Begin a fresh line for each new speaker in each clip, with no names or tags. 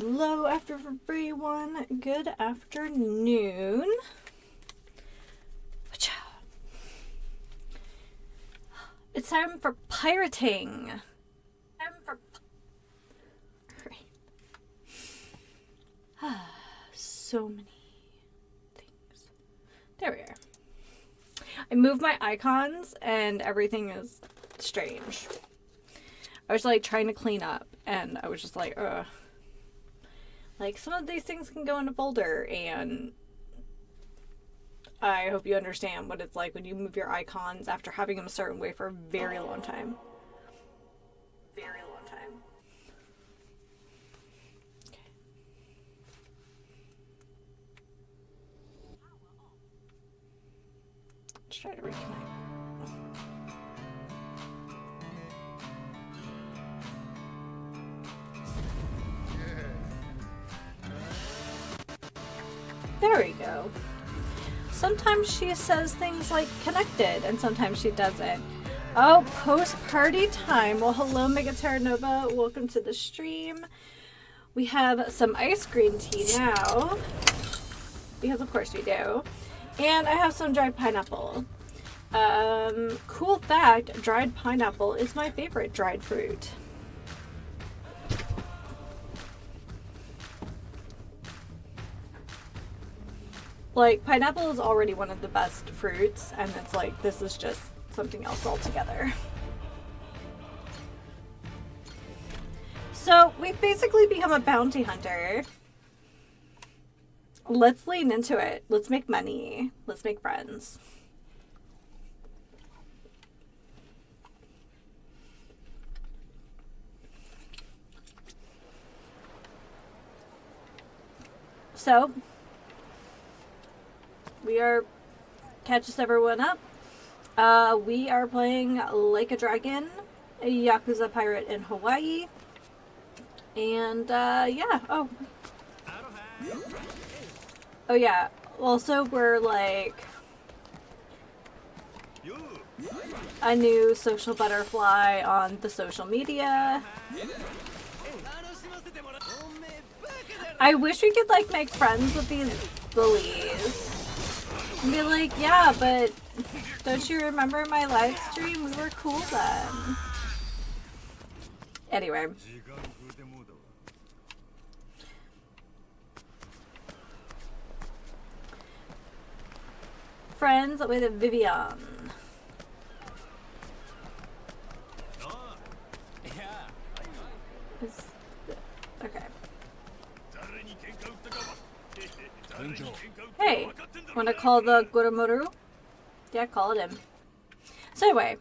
Hello, everyone. Good afternoon. It's time for pirating. So many things. There we are. I moved my icons and everything is strange. I was like trying to clean up and I was just like, ugh. Like, some of these things can go in a folder, and I hope you understand what it's like when you move your icons after having them a certain way for a very long time. Very long time. Okay. Let's try to reconnect. There we go. Sometimes she says things like connected, and sometimes she doesn't. Oh, post-party time. Well, hello, Mega Terra Nova. Welcome to the stream. We have some ice cream tea now, because of course we do. And I have some dried pineapple. Cool fact, dried pineapple is my favorite dried fruit. Like, pineapple is already one of the best fruits, and it's like, this is just something else altogether. So, we've basically become a bounty hunter. Let's lean into it. Let's make money. Let's make friends. So, we are, catches everyone up. We are playing Like a Dragon, a Yakuza pirate in Hawaii. And, yeah. Oh, yeah. Also, we're like a new social butterfly on the social media. I wish we could, like, make friends with these bullies. And be like, yeah, but don't you remember my live stream? We were cool then. Anyway. Friends with Vivian. Okay. Hey, wanna call the Goromoru? Yeah, call it him. So anyway,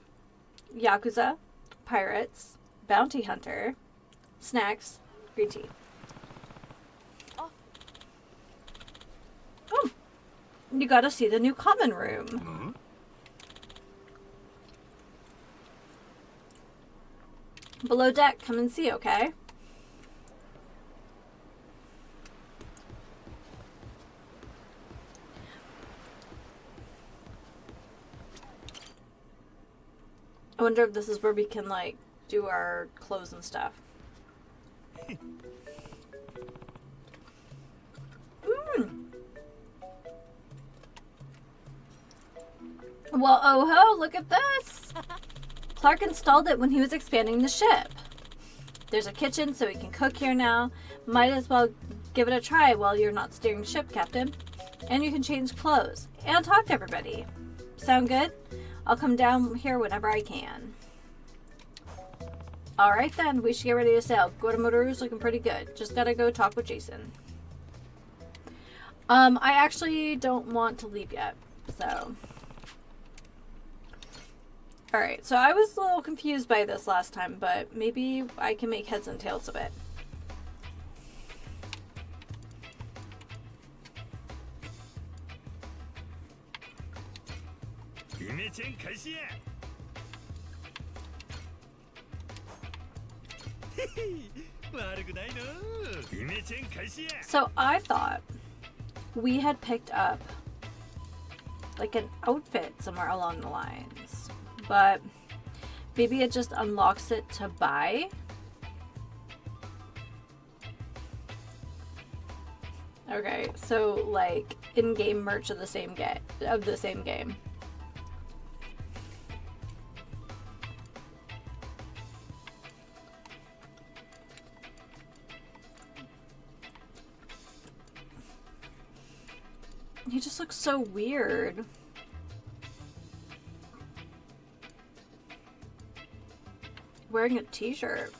Yakuza, pirates, bounty hunter, snacks, green tea. Oh, you gotta see the new common room. Below deck, come and see, okay? I wonder if this is where we can, like, do our clothes and stuff. Well, oh ho, look at this! Clark installed it when he was expanding the ship. There's a kitchen so he can cook here now. Might as well give it a try while you're not steering the ship, Captain. And you can change clothes and talk to everybody. Sound good? I'll come down here whenever I can. Alright then, we should get ready to sail. Goromoru's looking pretty good. Just gotta go talk with Jason. I actually don't want to leave yet, so. Alright, so I was a little confused by this last time, but maybe I can make heads and tails of it. So I thought we had picked up like an outfit somewhere along the lines, but maybe it just unlocks it to buy. Okay, so like in-game merch of the same game. He just looks so weird. Wearing a t-shirt.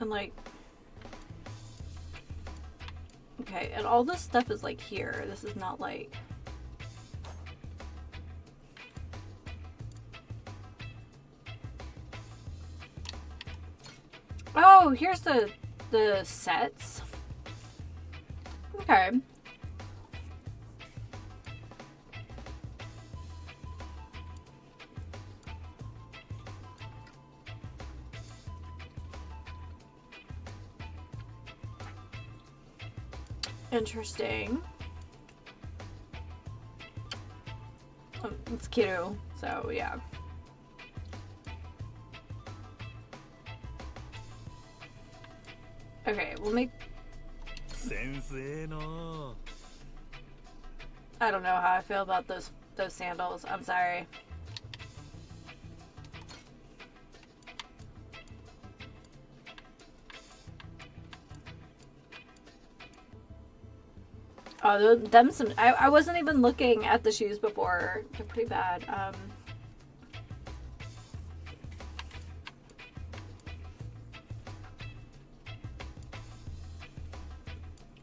And like... Okay, and all this stuff is like here. This is not like... Oh, here's the sets. Okay. Interesting. It's cute, so yeah. Okay, we'll make... I don't know how I feel about those sandals. I'm sorry. Oh, them some... I wasn't even looking at the shoes before. They're pretty bad.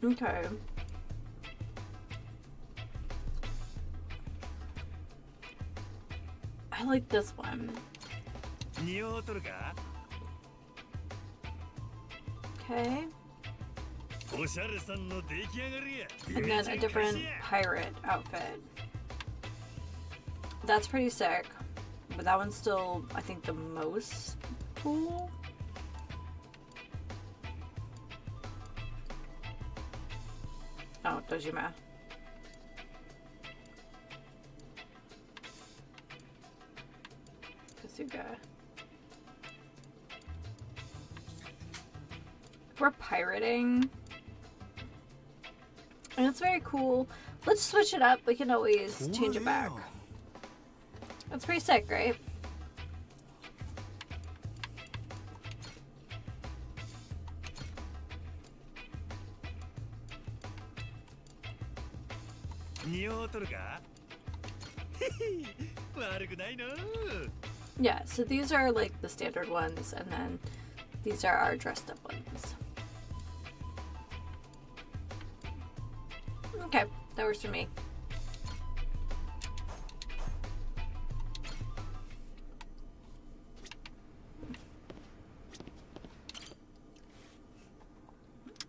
Okay. I like this one. Okay. And then a different pirate outfit. That's pretty sick. But that one's still, I think, the most cool. Oh, Dojima. Kasuga. If we're pirating, and it's very cool. Let's switch it up. We can always change it back. That's pretty sick, right? Yeah, so these are like the standard ones, and then these are our dressed up ones. Okay, that works for me.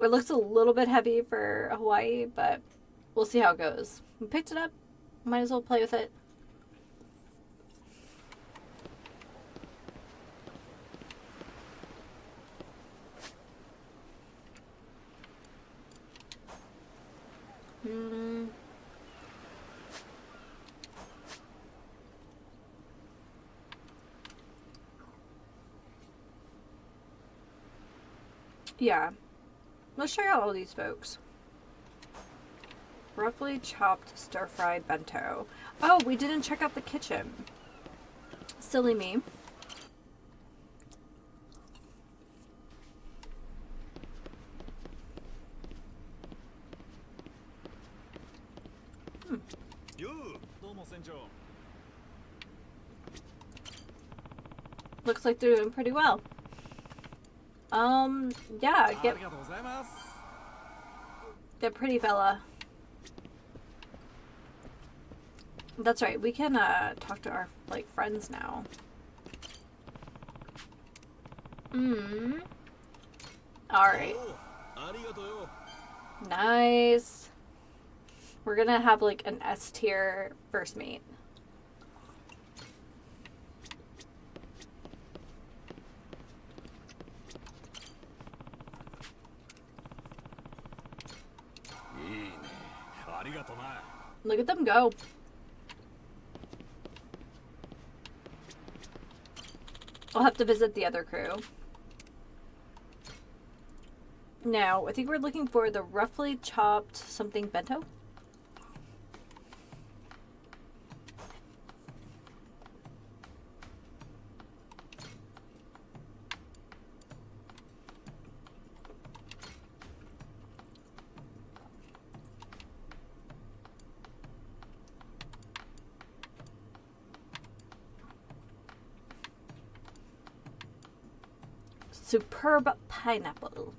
It looks a little bit heavy for Hawaii, but we'll see how it goes. We picked it up. Might as well play with it. Yeah. Let's check out all these folks. Roughly chopped stir-fried bento. Oh, we didn't check out the kitchen. Silly me. Looks like they're doing pretty well. Yeah, get pretty, fella. That's right, we can talk to our like friends now. Alright. Nice. We're gonna have like an S tier first mate. Look at them go. I'll have to visit the other crew. No, I think we're looking for the roughly chopped something bento. Superb pineapple.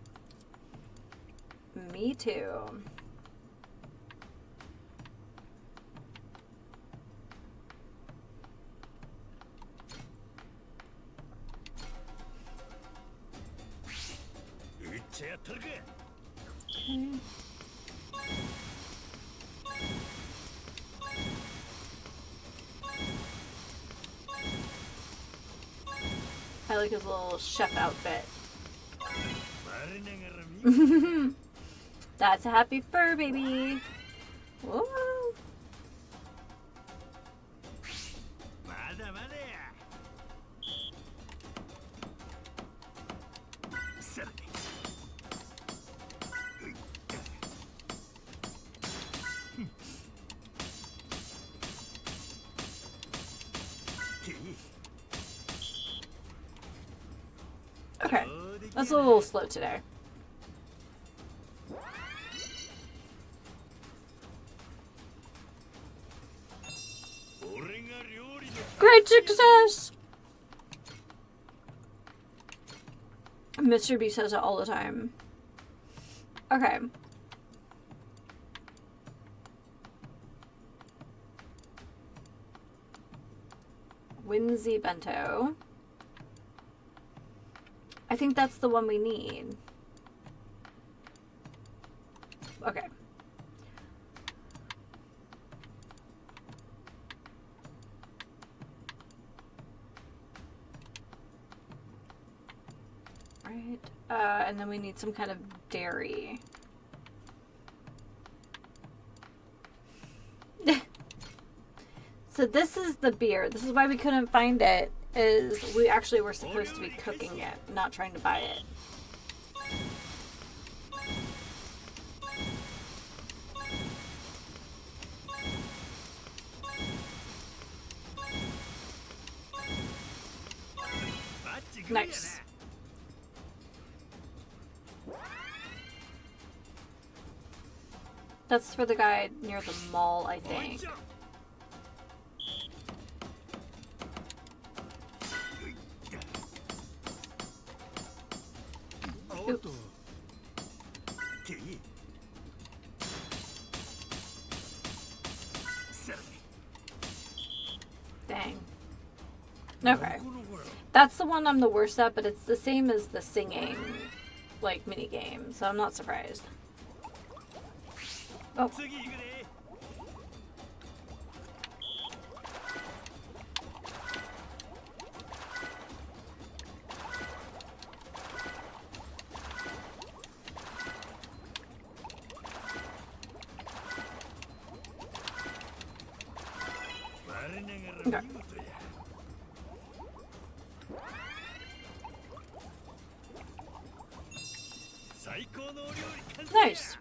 Me too. Okay. I like his little chef outfit. That's a happy fur baby. Whoa. Okay, that's a little slow today. Great success! Mr. B says it all the time. Okay. Whimsy bento. I think that's the one we need. Okay. Right. And then we need some kind of dairy. So this is the beer. This is why we couldn't find it. Is we actually were supposed to be cooking it, not trying to buy it. Nice. That's for the guy near the mall, I think. Oops. Dang. Okay. That's the one I'm the worst at, but it's the same as the singing, like, mini game, so I'm not surprised. Oh. Okay. Nice.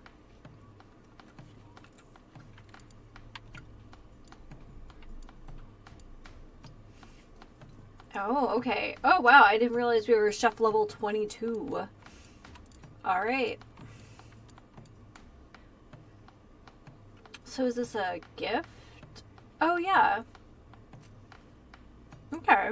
Oh, okay. Oh, wow. I didn't realize we were chef level 22. All right. So is this a gift? Oh, yeah. Okay.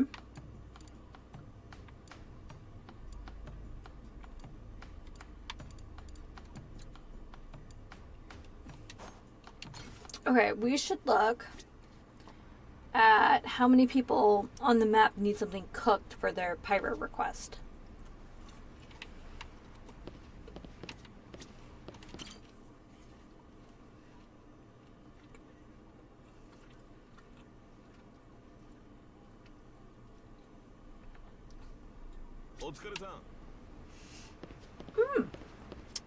Okay, we should look at how many people on the map need something cooked for their pirate request.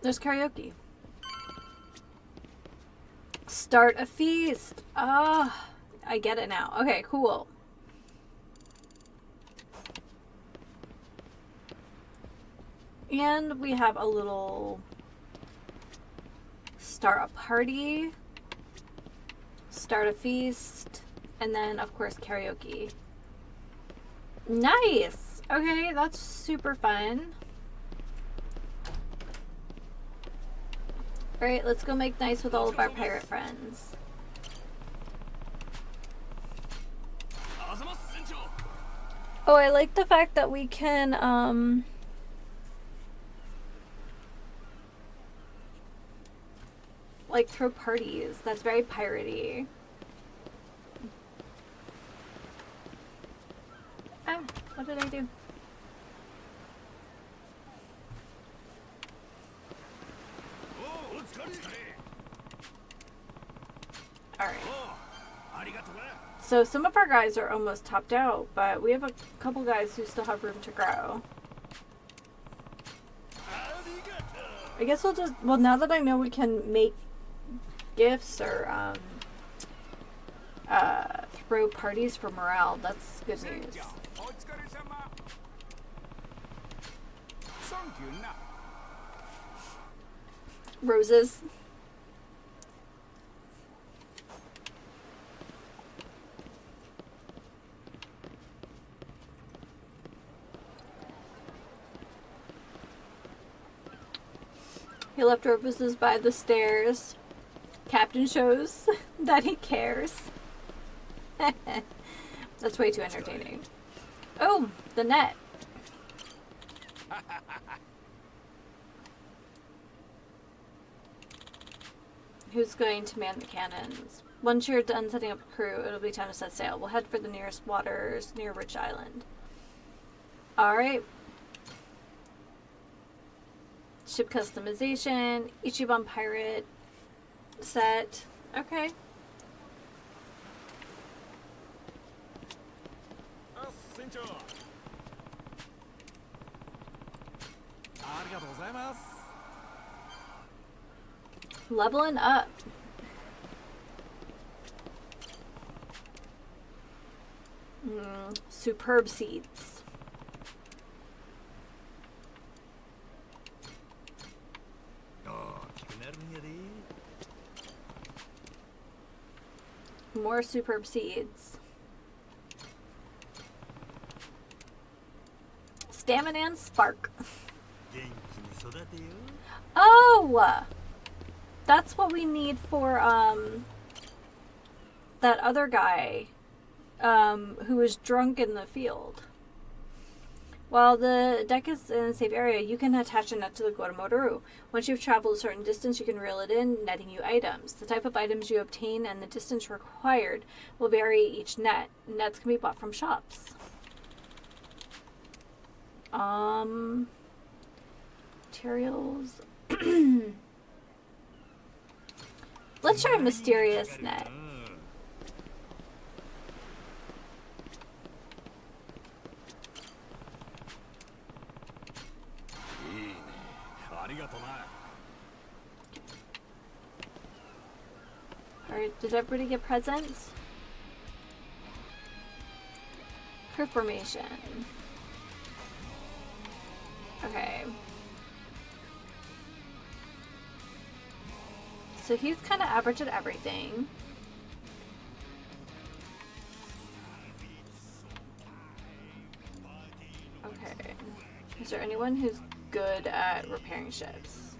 There's karaoke. Start a feast. Ah, I get it now. Okay, cool. And we have a little start a party, start a feast, and then of course karaoke. Nice! Okay, that's super fun. Alright, let's go make nice with all of our pirate friends. Oh, I like the fact that we can, like, throw parties. That's very piratey. Ah, what did I do? Alright. So some of our guys are almost topped out, but we have a couple guys who still have room to grow. I guess we'll just, well, now that I know we can make gifts or throw parties for morale, that's good news. Roses. He left roses by the stairs. Captain shows that he cares. That's way too entertaining. Oh, the net. Who's going to man the cannons? Once you're done setting up a crew, it'll be time to set sail. We'll head for the nearest waters near Rich Island. Alright. Ship customization. Ichiban pirate set. Okay. Leveling up. Superb seeds. More superb seeds. Stamina and spark. Oh! That's what we need for that other guy who was drunk in the field. While the deck is in a safe area, you can attach a net to the Goromotoru. Once you've traveled a certain distance, you can reel it in, netting you items. The type of items you obtain and the distance required will vary each net. Nets can be bought from shops. Materials. Let's try a mysterious net. Alright, did everybody get presents? For formation. Okay. So he's kind of average at everything. Okay. Is there anyone who's good at repairing ships?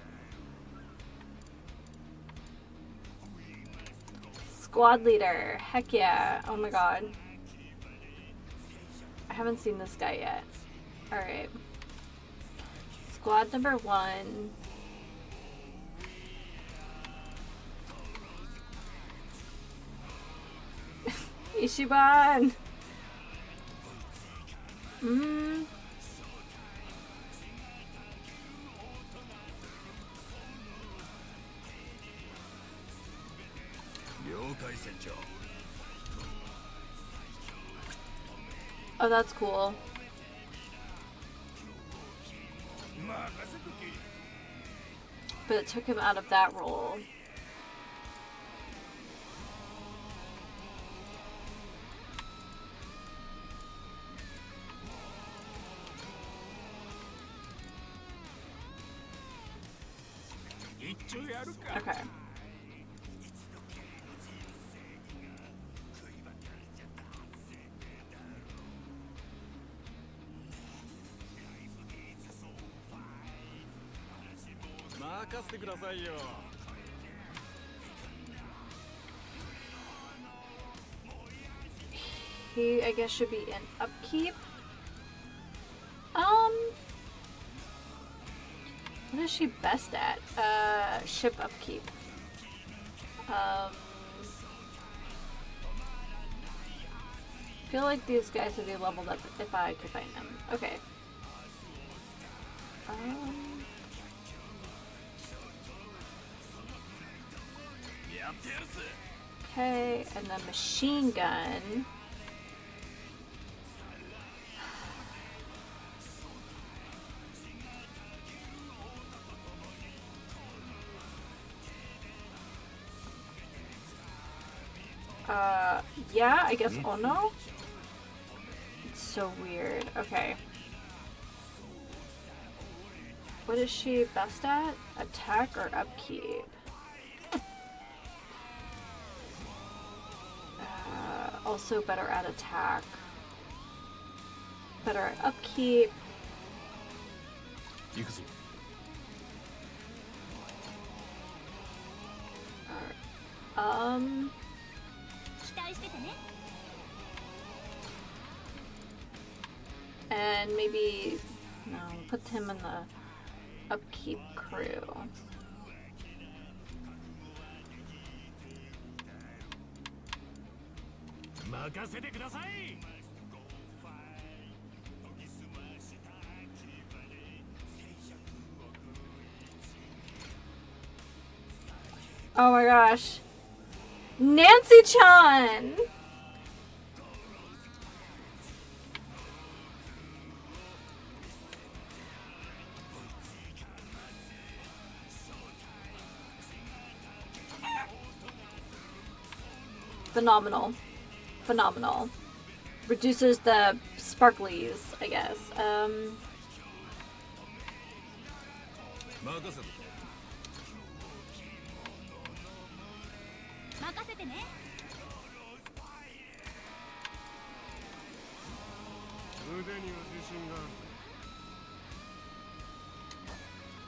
Squad leader. Heck yeah. Oh my god. I haven't seen this guy yet. Alright. Squad number 1. Ishiban! Oh, that's cool. But it took him out of that role. Okay. He, I guess, should be in upkeep. What is she best at? Ship upkeep. I feel like these guys would be leveled up if I could find them. Okay. Okay, and then machine gun. Yeah, I guess Ono? It's so weird. Okay. What is she best at? Attack or upkeep? Also better at attack. Better at upkeep.
Yakuza.
And maybe, no, put him in the upkeep crew. Oh my gosh. Nancy-chan! Phenomenal. Phenomenal. Reduces the sparklies, I guess.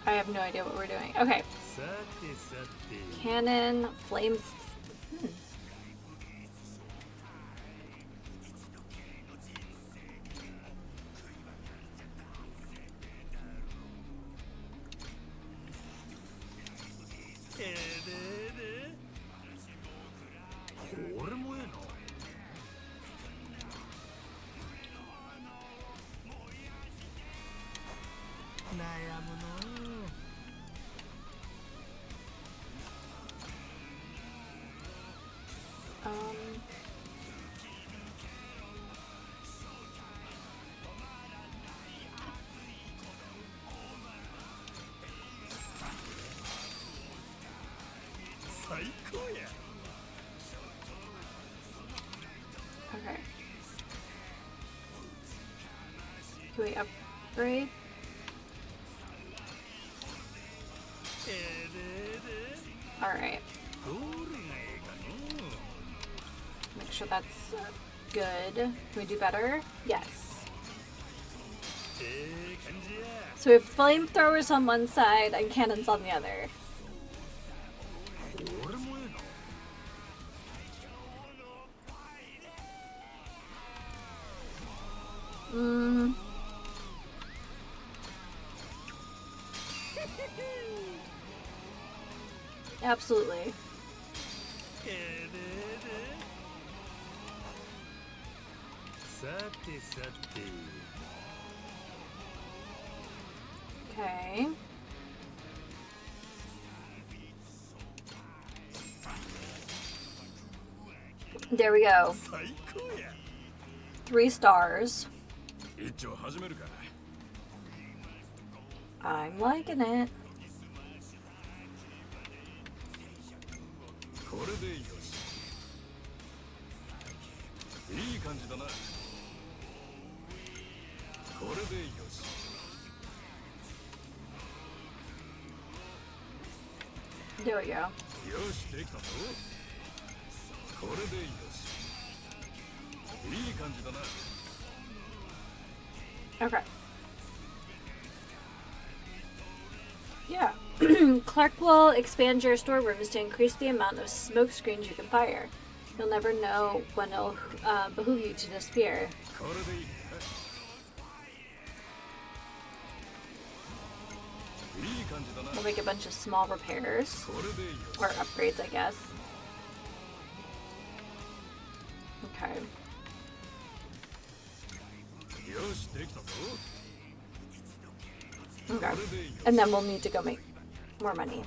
I have no idea what we're doing. Okay. Cannon, flames. Okay. Can we upgrade? Alright. Make sure that's good. Can we do better? Yes. So we have flamethrowers on one side and cannons on the other. Absolutely. Okay. There we go. 3 stars. I'm liking it. There we go. Okay. Yeah. Clark will expand your storerooms to increase the amount of smoke screens you can fire. You'll never know when it'll behoove you to disappear. We'll make a bunch of small repairs. Or upgrades, I guess. Okay. Okay. And then we'll need to go make more money.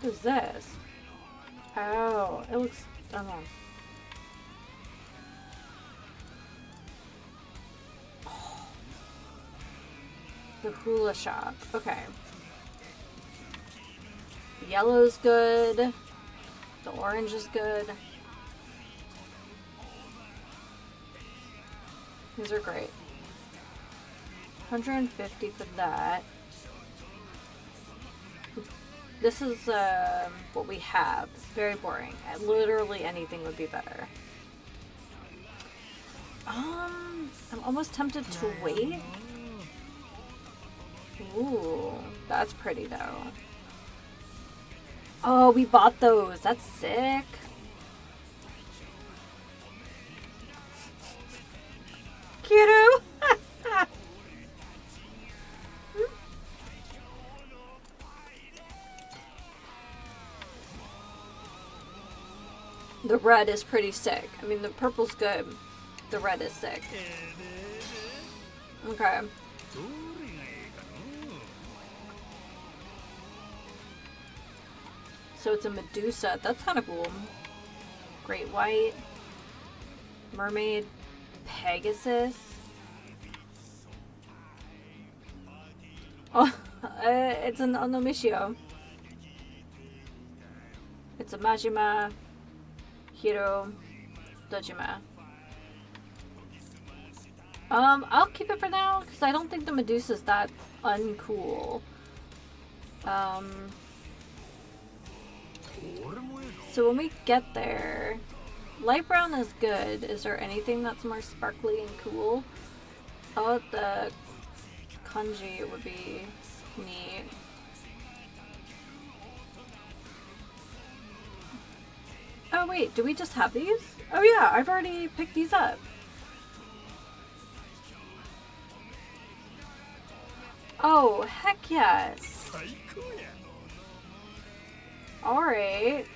Who's this? Oh, it looks... I don't know. Oh. The hula shop. Okay. The yellow's good. The orange is good. These are great. 150 for that. This is what we have. Very boring. Literally anything would be better. I'm almost tempted to wait. Ooh, that's pretty though. Oh, we bought those. That's sick. Kiddo. The red is pretty sick. I mean, the purple's good. The red is sick. Okay. So it's a Medusa. That's kind of cool. Great White. Mermaid. Pegasus. Oh, it's an Onomishio. It's a Majima. Hiro. Dojima. I'll keep it for now, because I don't think the Medusa's that uncool. So when we get there, light brown is good. Is there anything that's more sparkly and cool? Oh, the kanji would be neat. Oh wait, do we just have these? Oh yeah, I've already picked these up. Oh, heck yes. Alright.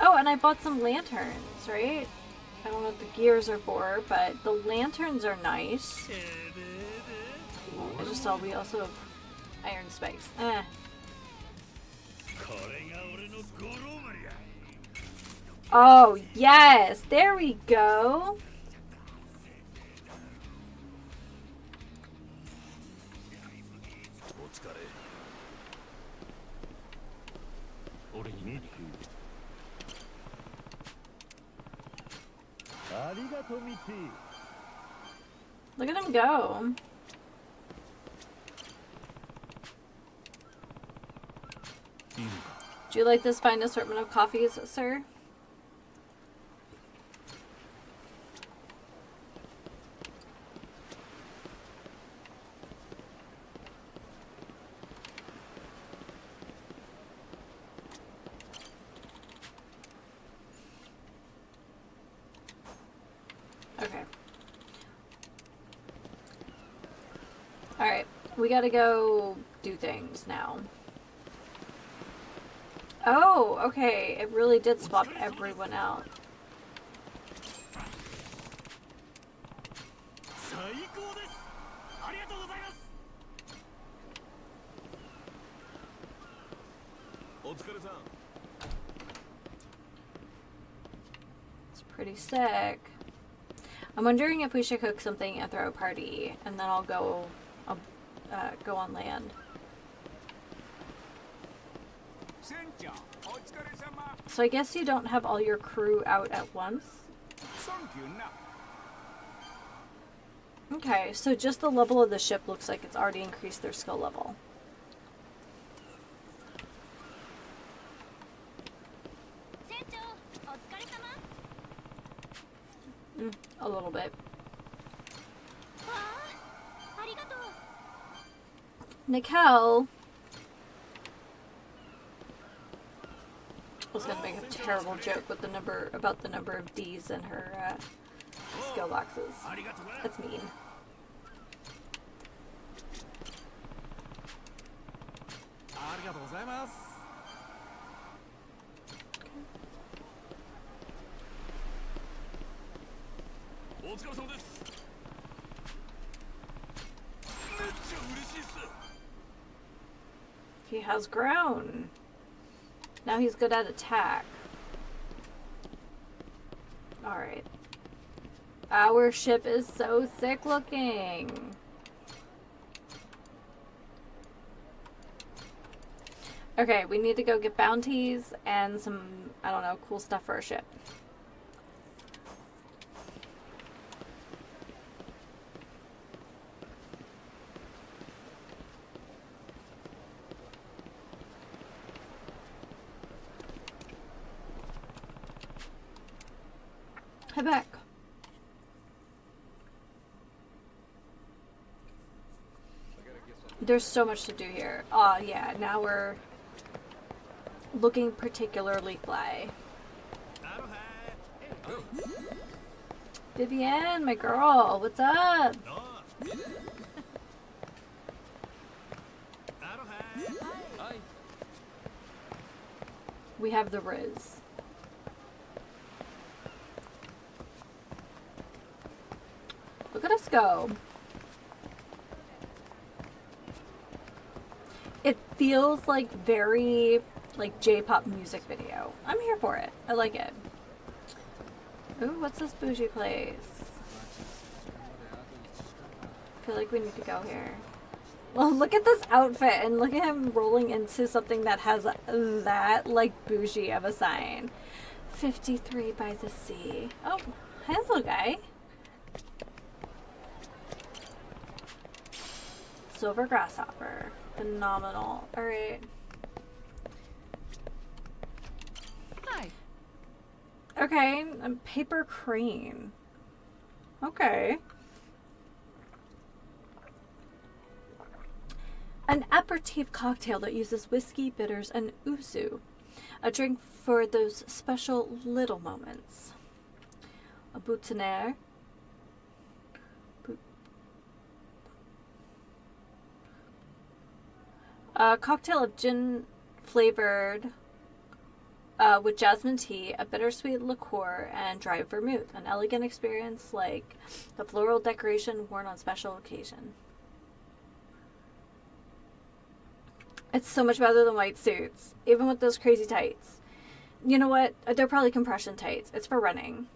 Oh, and I bought some lanterns, right? I don't know what the gears are for, but the lanterns are nice. I just saw we also have iron spikes. Oh, yes! There we go! Look at him go. Do you like this fine assortment of coffees, sir? Okay. Alright, we gotta go do things now. Oh, okay. It really did swap everyone out. It's pretty sick. I'm wondering if we should cook something and throw a party, and then I'll go on land. So I guess you don't have all your crew out at once. Okay, so just the level of the ship looks like it's already increased their skill level. A little bit. Nicole was gonna make a terrible joke with the number about the number of D's in her skill boxes. That's mean. He has grown. Now he's good at attack. Alright. Our ship is so sick looking. Okay, we need to go get bounties and some, I don't know, cool stuff for our ship. Head back. There's so much to do here. Oh yeah, now we're looking particularly fly. Vivienne, my girl, what's up? We have the Riz. Look at us go. It feels like very like J-pop music video. I'm here for it. I like it. Ooh, what's this bougie place? I feel like we need to go here. Well, look at this outfit and look at him rolling into something that has that like bougie of a sign. 53 by the sea. Oh, hi little guy. Silver grasshopper. Phenomenal. Alright.
Hi.
Okay, a paper crane. Okay. An aperitif cocktail that uses whiskey, bitters, and ouzo. A drink for those special little moments. A boutonniere. A cocktail of gin flavored with jasmine tea, a bittersweet liqueur, and dry vermouth. An elegant experience like the floral decoration worn on special occasion. It's so much better than white suits, even with those crazy tights. You know what? They're probably compression tights. It's for running.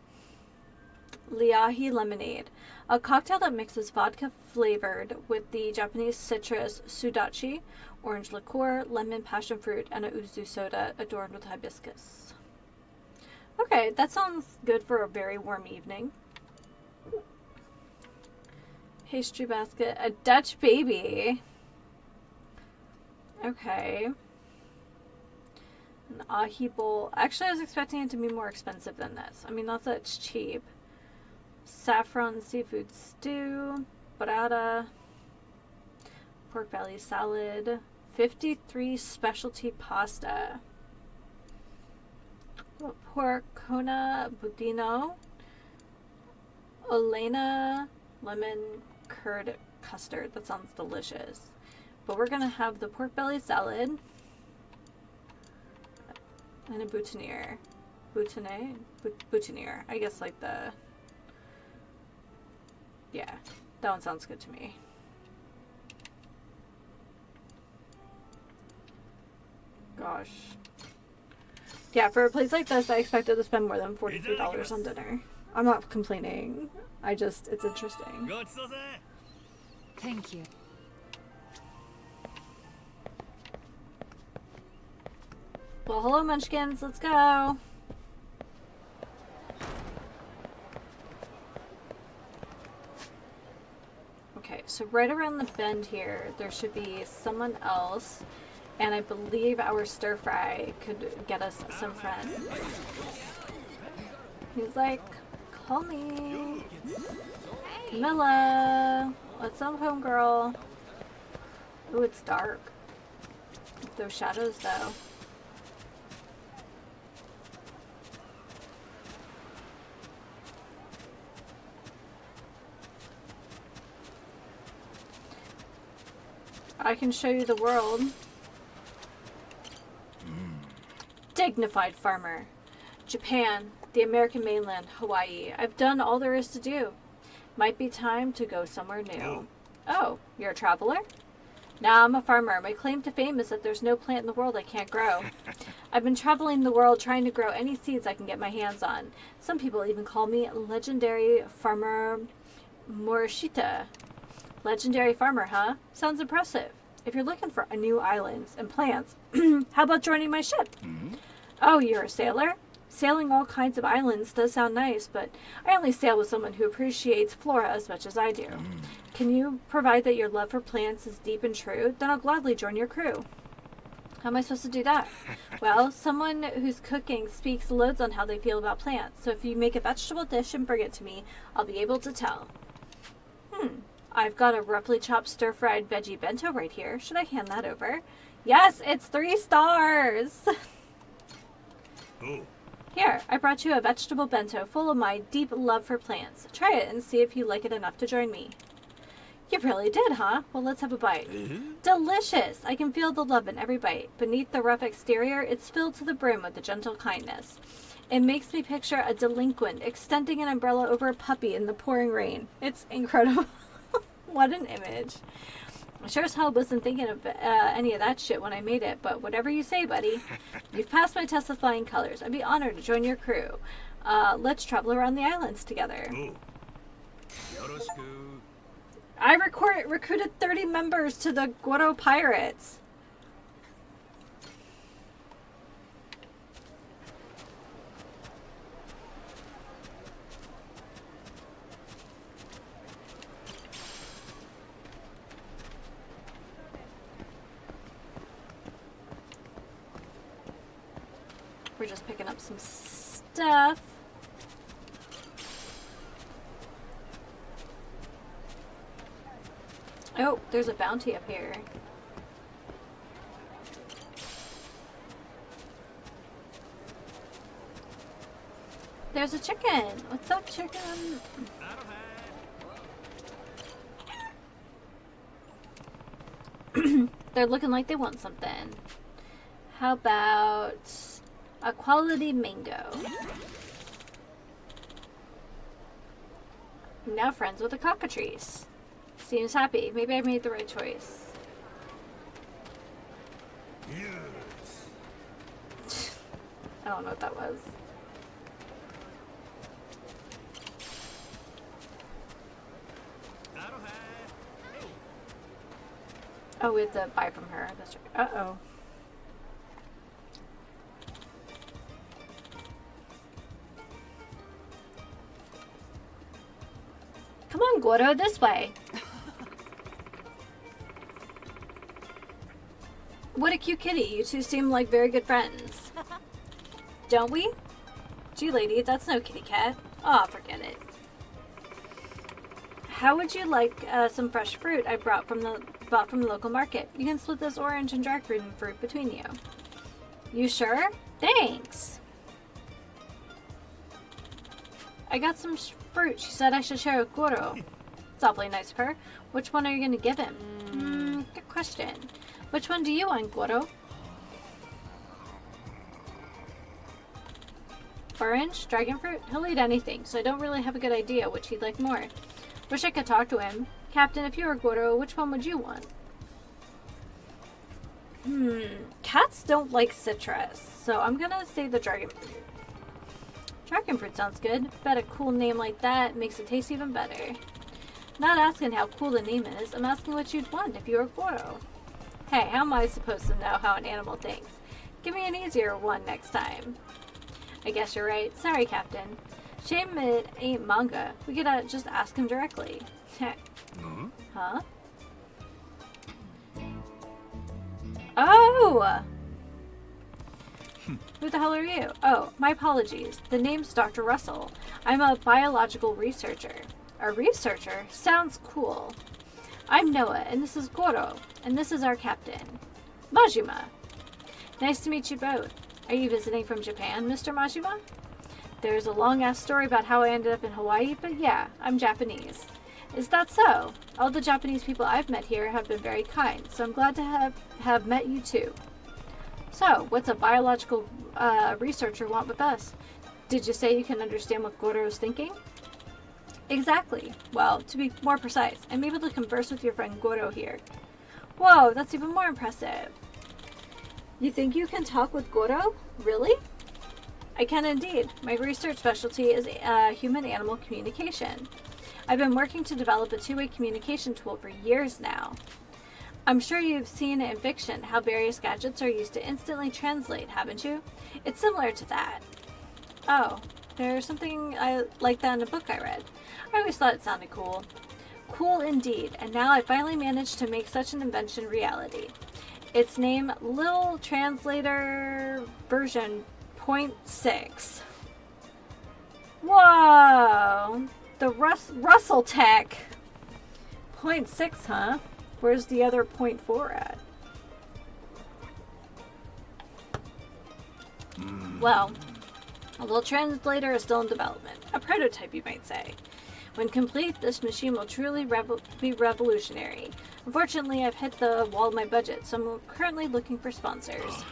Liahi lemonade. A cocktail that mixes vodka flavored with the Japanese citrus sudachi, orange liqueur, lemon passion fruit, and a ouzo soda adorned with hibiscus. Okay, that sounds good for a very warm evening. Pastry basket. A Dutch baby. Okay. An ahi bowl. Actually, I was expecting it to be more expensive than this. I mean, not that it's cheap. Saffron seafood stew. Burrata. Pork belly salad. 53 specialty pasta. Porcona budino. Olena lemon curd custard. That sounds delicious. But we're gonna have the pork belly salad and a boutonniere. Boutonniere. I guess like the... Yeah, that one sounds good to me. Gosh. Yeah, for a place like this, I expected to spend more than $43 on dinner. I'm not complaining. It's interesting.
Thank you.
Well, hello, munchkins. Let's go. Okay, so right around the bend here, there should be someone else. And I believe our stir fry could get us some friends. He's like, call me. Camilla. What's up, homegirl? Ooh, it's dark. Those shadows, though. I can show you the world. Dignified farmer. Japan, the American mainland, Hawaii. I've done all there is to do. Might be time to go somewhere new. Oh, you're a traveler? Nah, I'm a farmer. My claim to fame is that there's no plant in the world I can't grow. I've been traveling the world trying to grow any seeds I can get my hands on. Some people even call me legendary farmer Morishita. Legendary farmer, huh? Sounds impressive. If you're looking for new islands and plants, how about joining my ship? Oh, you're a sailor? Sailing all kinds of islands does sound nice, but I only sail with someone who appreciates flora as much as I do. Can you provide that your love for plants is deep and true? Then I'll gladly join your crew. How am I supposed to do that? Well, someone who's cooking speaks loads on how they feel about plants, so if you make a vegetable dish and bring it to me, I'll be able to tell. I've got a roughly chopped stir-fried veggie bento right here. Should I hand that over? Yes, it's 3 stars! Here, I brought you a vegetable bento full of my deep love for plants. Try it and see if you like it enough to join me. You really did, huh? Well, let's have a bite. Delicious! I can feel the love in every bite. Beneath the rough exterior, it's filled to the brim with a gentle kindness. It makes me picture a delinquent extending an umbrella over a puppy in the pouring rain. It's incredible. What an image. I sure as hell wasn't thinking of any of that shit when I made it, but whatever you say, buddy. You've passed my test of flying colors. I'd be honored to join your crew. Let's travel around the islands together. I recruited 30 members to the Goro Pirates. We're just picking up some stuff. Oh, there's a bounty up here. There's a chicken. What's up, chicken? They're looking like they want something. How about a quality mango? I'm now friends with the cockatrice. Seems happy. Maybe I made the right choice. I don't know what that was. Oh, we have to buy from her. That's right. Uh-oh. Come on, Goro, this way. What a cute kitty. You two seem like very good friends. Don't we? Gee, lady, that's no kitty cat. Aw, forget it. How would you like some fresh fruit I bought from the local market? You can split this orange and dragon fruit between you. You sure? Thanks. I got some fruit. She said I should share with Goro. It's awfully nice of her. Which one are you going to give him? Good question. Which one do you want, Goro? Orange? Dragon fruit? He'll eat anything, so I don't really have a good idea which he'd like more. Wish I could talk to him. Captain, if you were Goro, which one would you want? Cats don't like citrus, so I'm gonna say the dragon fruit. Dragon fruit sounds good. Bet a cool name like that makes it taste even better. Not asking how cool the name is, I'm asking what you'd want if you were Goro. Hey, how am I supposed to know how an animal thinks? Give me an easier one next time. I guess you're right. Sorry, Captain. Shame it ain't manga. We could just ask him directly. Huh? Oh! Who the hell are you? Oh, my apologies. The name's Dr. Russell. I'm a biological researcher. A researcher? Sounds cool. I'm Noah, and this is Goro, and this is our captain, Majima. Nice to meet you both. Are you visiting from Japan, Mr. Majima? There's a long-ass story about how I ended up in Hawaii, but yeah, I'm Japanese. Is that so? All the Japanese people I've met here have been very kind, so I'm glad to have met you too. So, what's a biological researcher want with us? Did you say you can understand what Goro is thinking? Exactly. Well, to be more precise, I'm able to converse with your friend Goro here. Whoa, that's even more impressive. You think you can talk with Goro? Really? I can indeed. My research specialty is human-animal communication. I've been working to develop a two-way communication tool for years now. I'm sure you've seen in fiction how various gadgets are used to instantly translate, haven't you? It's similar to that. Oh, there's something like that in a book I read. I always thought it sounded cool. Cool indeed, and now I finally managed to make such an invention reality. Its name, Little Translator version 0.6. Whoa! The Russell Tech 0.6, huh? Where's the other 0.4 at? Well, a little translator is still in development. A prototype, you might say. When complete, this machine will truly be revolutionary. Unfortunately, I've hit the wall of my budget, so I'm currently looking for sponsors.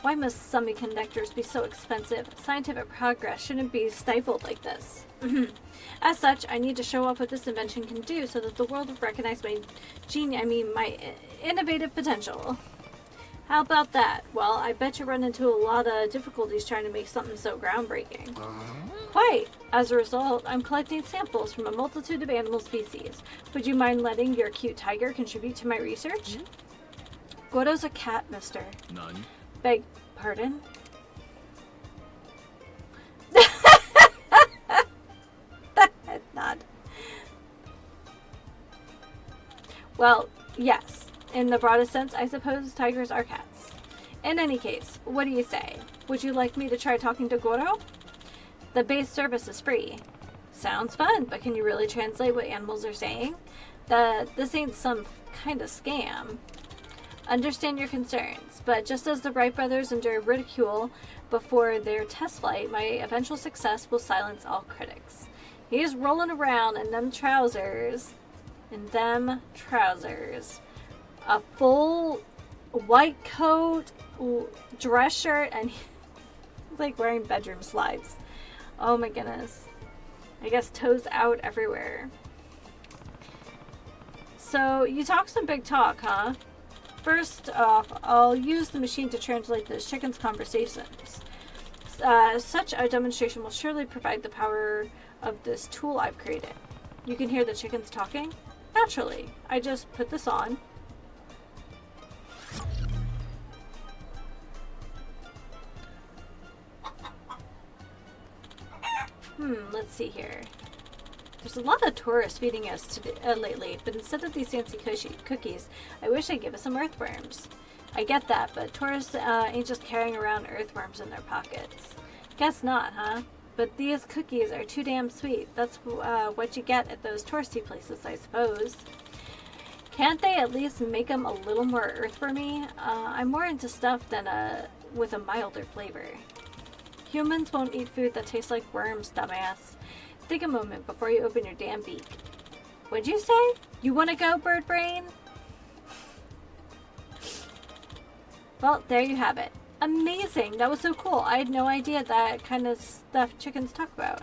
Why must semiconductors be so expensive? Scientific progress shouldn't be stifled like this. As such, I need to show off what this invention can do so that the world will recognize my my innovative potential. How about that? Well, I bet you run into a lot of difficulties trying to make something so groundbreaking. Quite. As a result, I'm collecting samples from a multitude of animal species. Would you mind letting your cute tiger contribute to my research? Goro's a cat, mister.
None.
Beg pardon? Nod. Well, yes. In the broadest sense, I suppose tigers are cats. In any case, what do you say? Would you like me to try talking to Goro? The base service is free. Sounds fun, but can you really translate what animals are saying? This ain't some kind of scam. Understand your concerns, but just as the Wright brothers endured ridicule before their test flight, my eventual success will silence all critics. He's rolling around in them trousers. A full white coat, dress shirt, and he's like wearing bedroom slides. Oh my goodness. I guess toes out everywhere. So, you talk some big talk, huh? First off, I'll use the machine to translate those chickens' conversations. Such a demonstration will surely provide the power of this tool I've created. You can hear the chickens talking? Naturally. I just put this on. Let's see here. There's a lot of tourists feeding us today, lately, but instead of these fancy cookies, I wish they'd give us some earthworms. I get that, but tourists ain't just carrying around earthworms in their pockets. Guess not, huh? But these cookies are too damn sweet. That's what you get at those touristy places, I suppose. Can't they at least make them a little more earthwormy? I'm more into stuff than with a milder flavor. Humans won't eat food that tastes like worms, dumbass. Think a moment before you open your damn beak. What'd you say? You want to go, bird brain? Well, there you have it. Amazing! That was so cool. I had no idea that kind of stuff chickens talk about.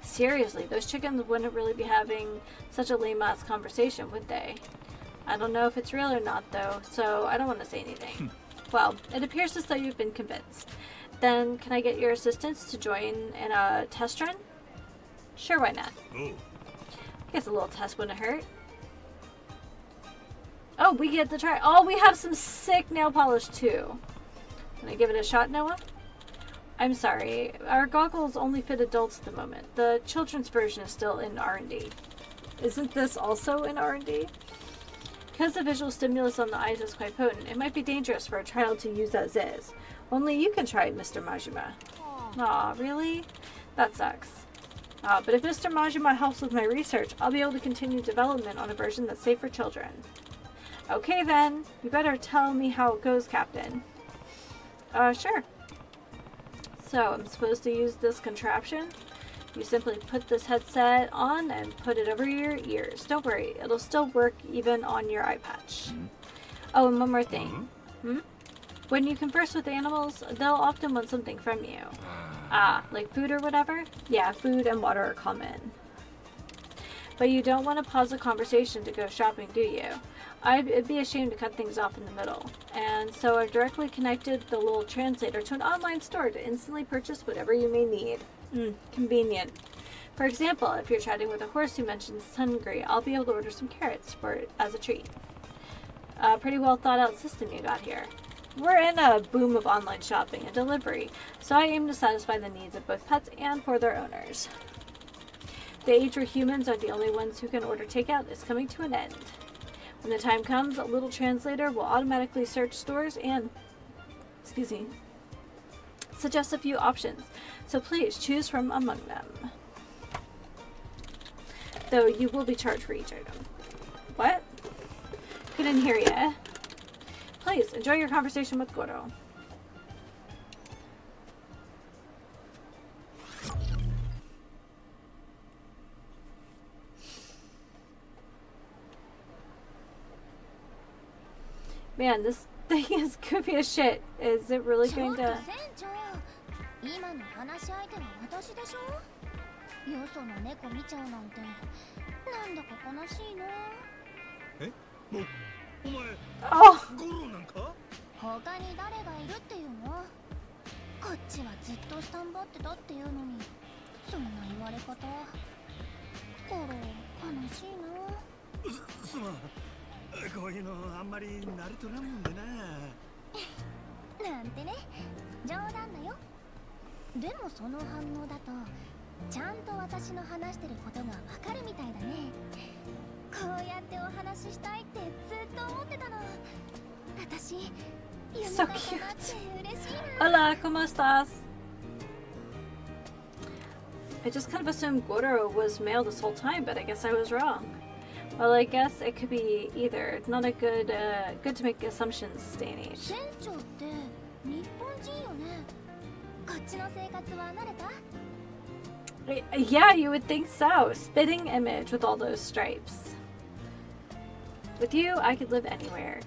Seriously, those chickens wouldn't really be having such a lame-ass conversation, would they? I don't know if it's real or not, though, so I don't want to say anything. Well, it appears as though you've been convinced. Then, can I get your assistance to join in a test run? Sure, why not? I guess a little test wouldn't hurt. Oh, we get to try. Oh, we have some sick nail polish, too. Can I give it a shot, Noah? I'm sorry. Our goggles only fit adults at the moment. The children's version is still in R&D. Isn't this also in R&D? Because the visual stimulus on the eyes is quite potent, it might be dangerous for a child to use as is. Only you can try it, Mr. Majima. Aw, really? That sucks. But if Mr. Majima helps with my research, I'll be able to continue development on a version that's safe for children. Okay then. You better tell me how it goes, Captain. Sure. So, I'm supposed to use this contraption. You simply put this headset on and put it over your ears. Don't worry, it'll still work even on your eye patch. Oh, and one more thing. When you converse with animals, they'll often want something from you. Like food or whatever? Yeah, food and water are common. But you don't want to pause the conversation to go shopping, do you? It'd be a shame to cut things off in the middle. And so I've directly connected the little translator to an online store to instantly purchase whatever you may need. Convenient. For example, if you're chatting with a horse who mentions it's hungry, I'll be able to order some carrots for it as a treat. Pretty well thought out system you got here. We're in a boom of online shopping and delivery, so I aim to satisfy the needs of both pets and for their owners. The age where humans are the only ones who can order takeout is coming to an end. When the time comes, a little translator will automatically search stores and, suggest a few options. So please choose from among them. Though you will be charged for each item. What? Couldn't hear ya. Please enjoy your conversation with Goro. Man, this thing is goofy as shit. Is it really going to... Oh! So cute. Hola, ¿cómo estás? I just kind of assumed Goro was male this whole time, but I guess I was wrong. Well, I guess it could be either. Not a good to make assumptions this day and age. Yeah, you would think so. Spitting image with all those stripes. With you, I could live anywhere.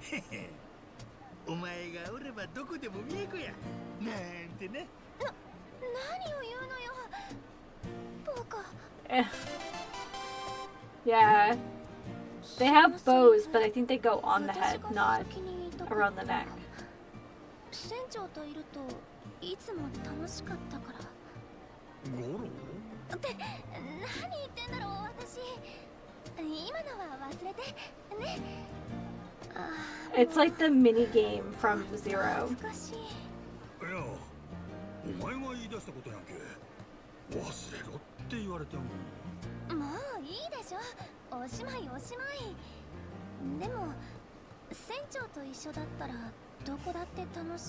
Yeah. They have bows, but I think they go on the head, not around the neck. It's like the mini game from Zero.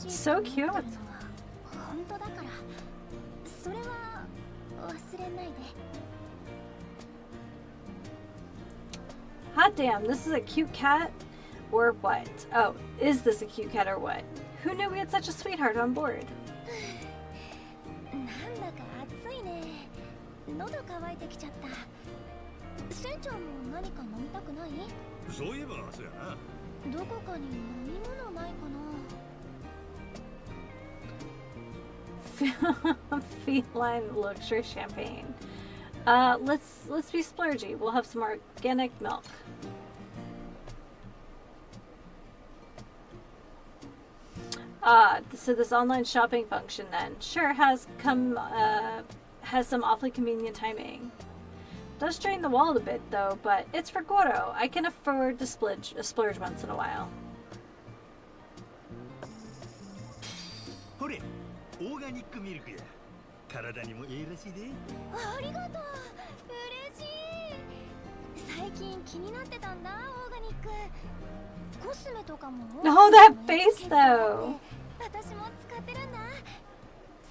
So cute. Hot damn, this is a cute cat? Or what? Oh, is this a cute cat or what? Who knew we had such a sweetheart on board? Feline luxury champagne. Let's be splurgy. We'll have some organic milk. So this online shopping function then sure has some awfully convenient timing. Does strain the wallet a bit though, but it's for Goro. I can afford to splurge once in a while.
れ、オーガニックミルクや。体にもいいらしいで。
ありがとう。嬉しい。最近気になってたんだ、オーガニック。コスメとかも。
Oh, that face though.
私も使ってるんだ。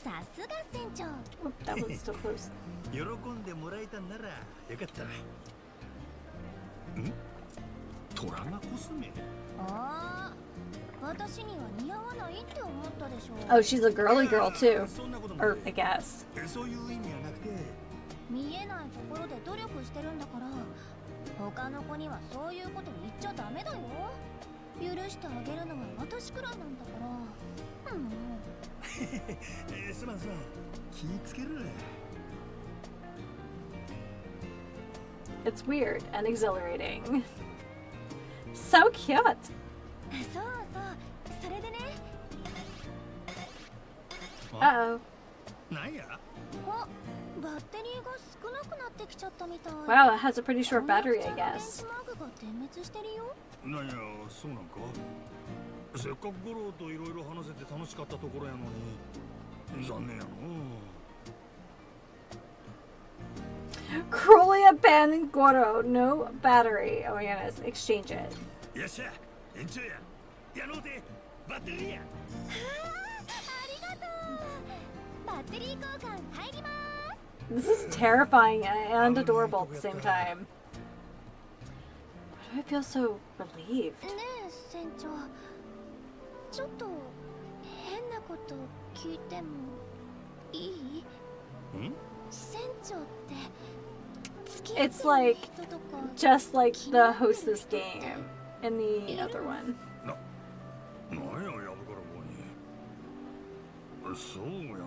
さすが船長。
Oh, that was so close.
喜んでもらえたんならよかったな。トラがコスメ？
ああ、私には似合わないって思ったでしょ。
Oh, she's a girly girl too. Or I guess.
そういう意味はなくて。
見えないところで努力してるんだから、他の子にはそういうこと言っちゃダメだよ。許してあげるのは私くらいなんだから。
すまんすまん。気ぃつける。
It's weird and exhilarating. So cute.
そうそう、それでね。
Uh-oh.
なんや？
あ、バッテリーが少なくなってきちゃったみたい。
Wow, it has a pretty short battery, I guess.
マグが点滅してるよ。
なんや、そうなんか。せっかくゴロといろいろ話せて楽しかったところやのに。残念やの。
Cruelly abandoned Goro. No battery. Oh my goodness. Exchange it.
よっしゃ、延長や。やろうで、バッテリーや。
ありがとう。バッテリー交換入ります。
This is terrifying and adorable at the same time. Why do I feel so relieved?
ねえ船長、ちょっと変なこと聞いてもいい？船長って付き合って
It's like
る人とか
just like the hostess game in the other one.
なんや、やぶから棒に。そうやな。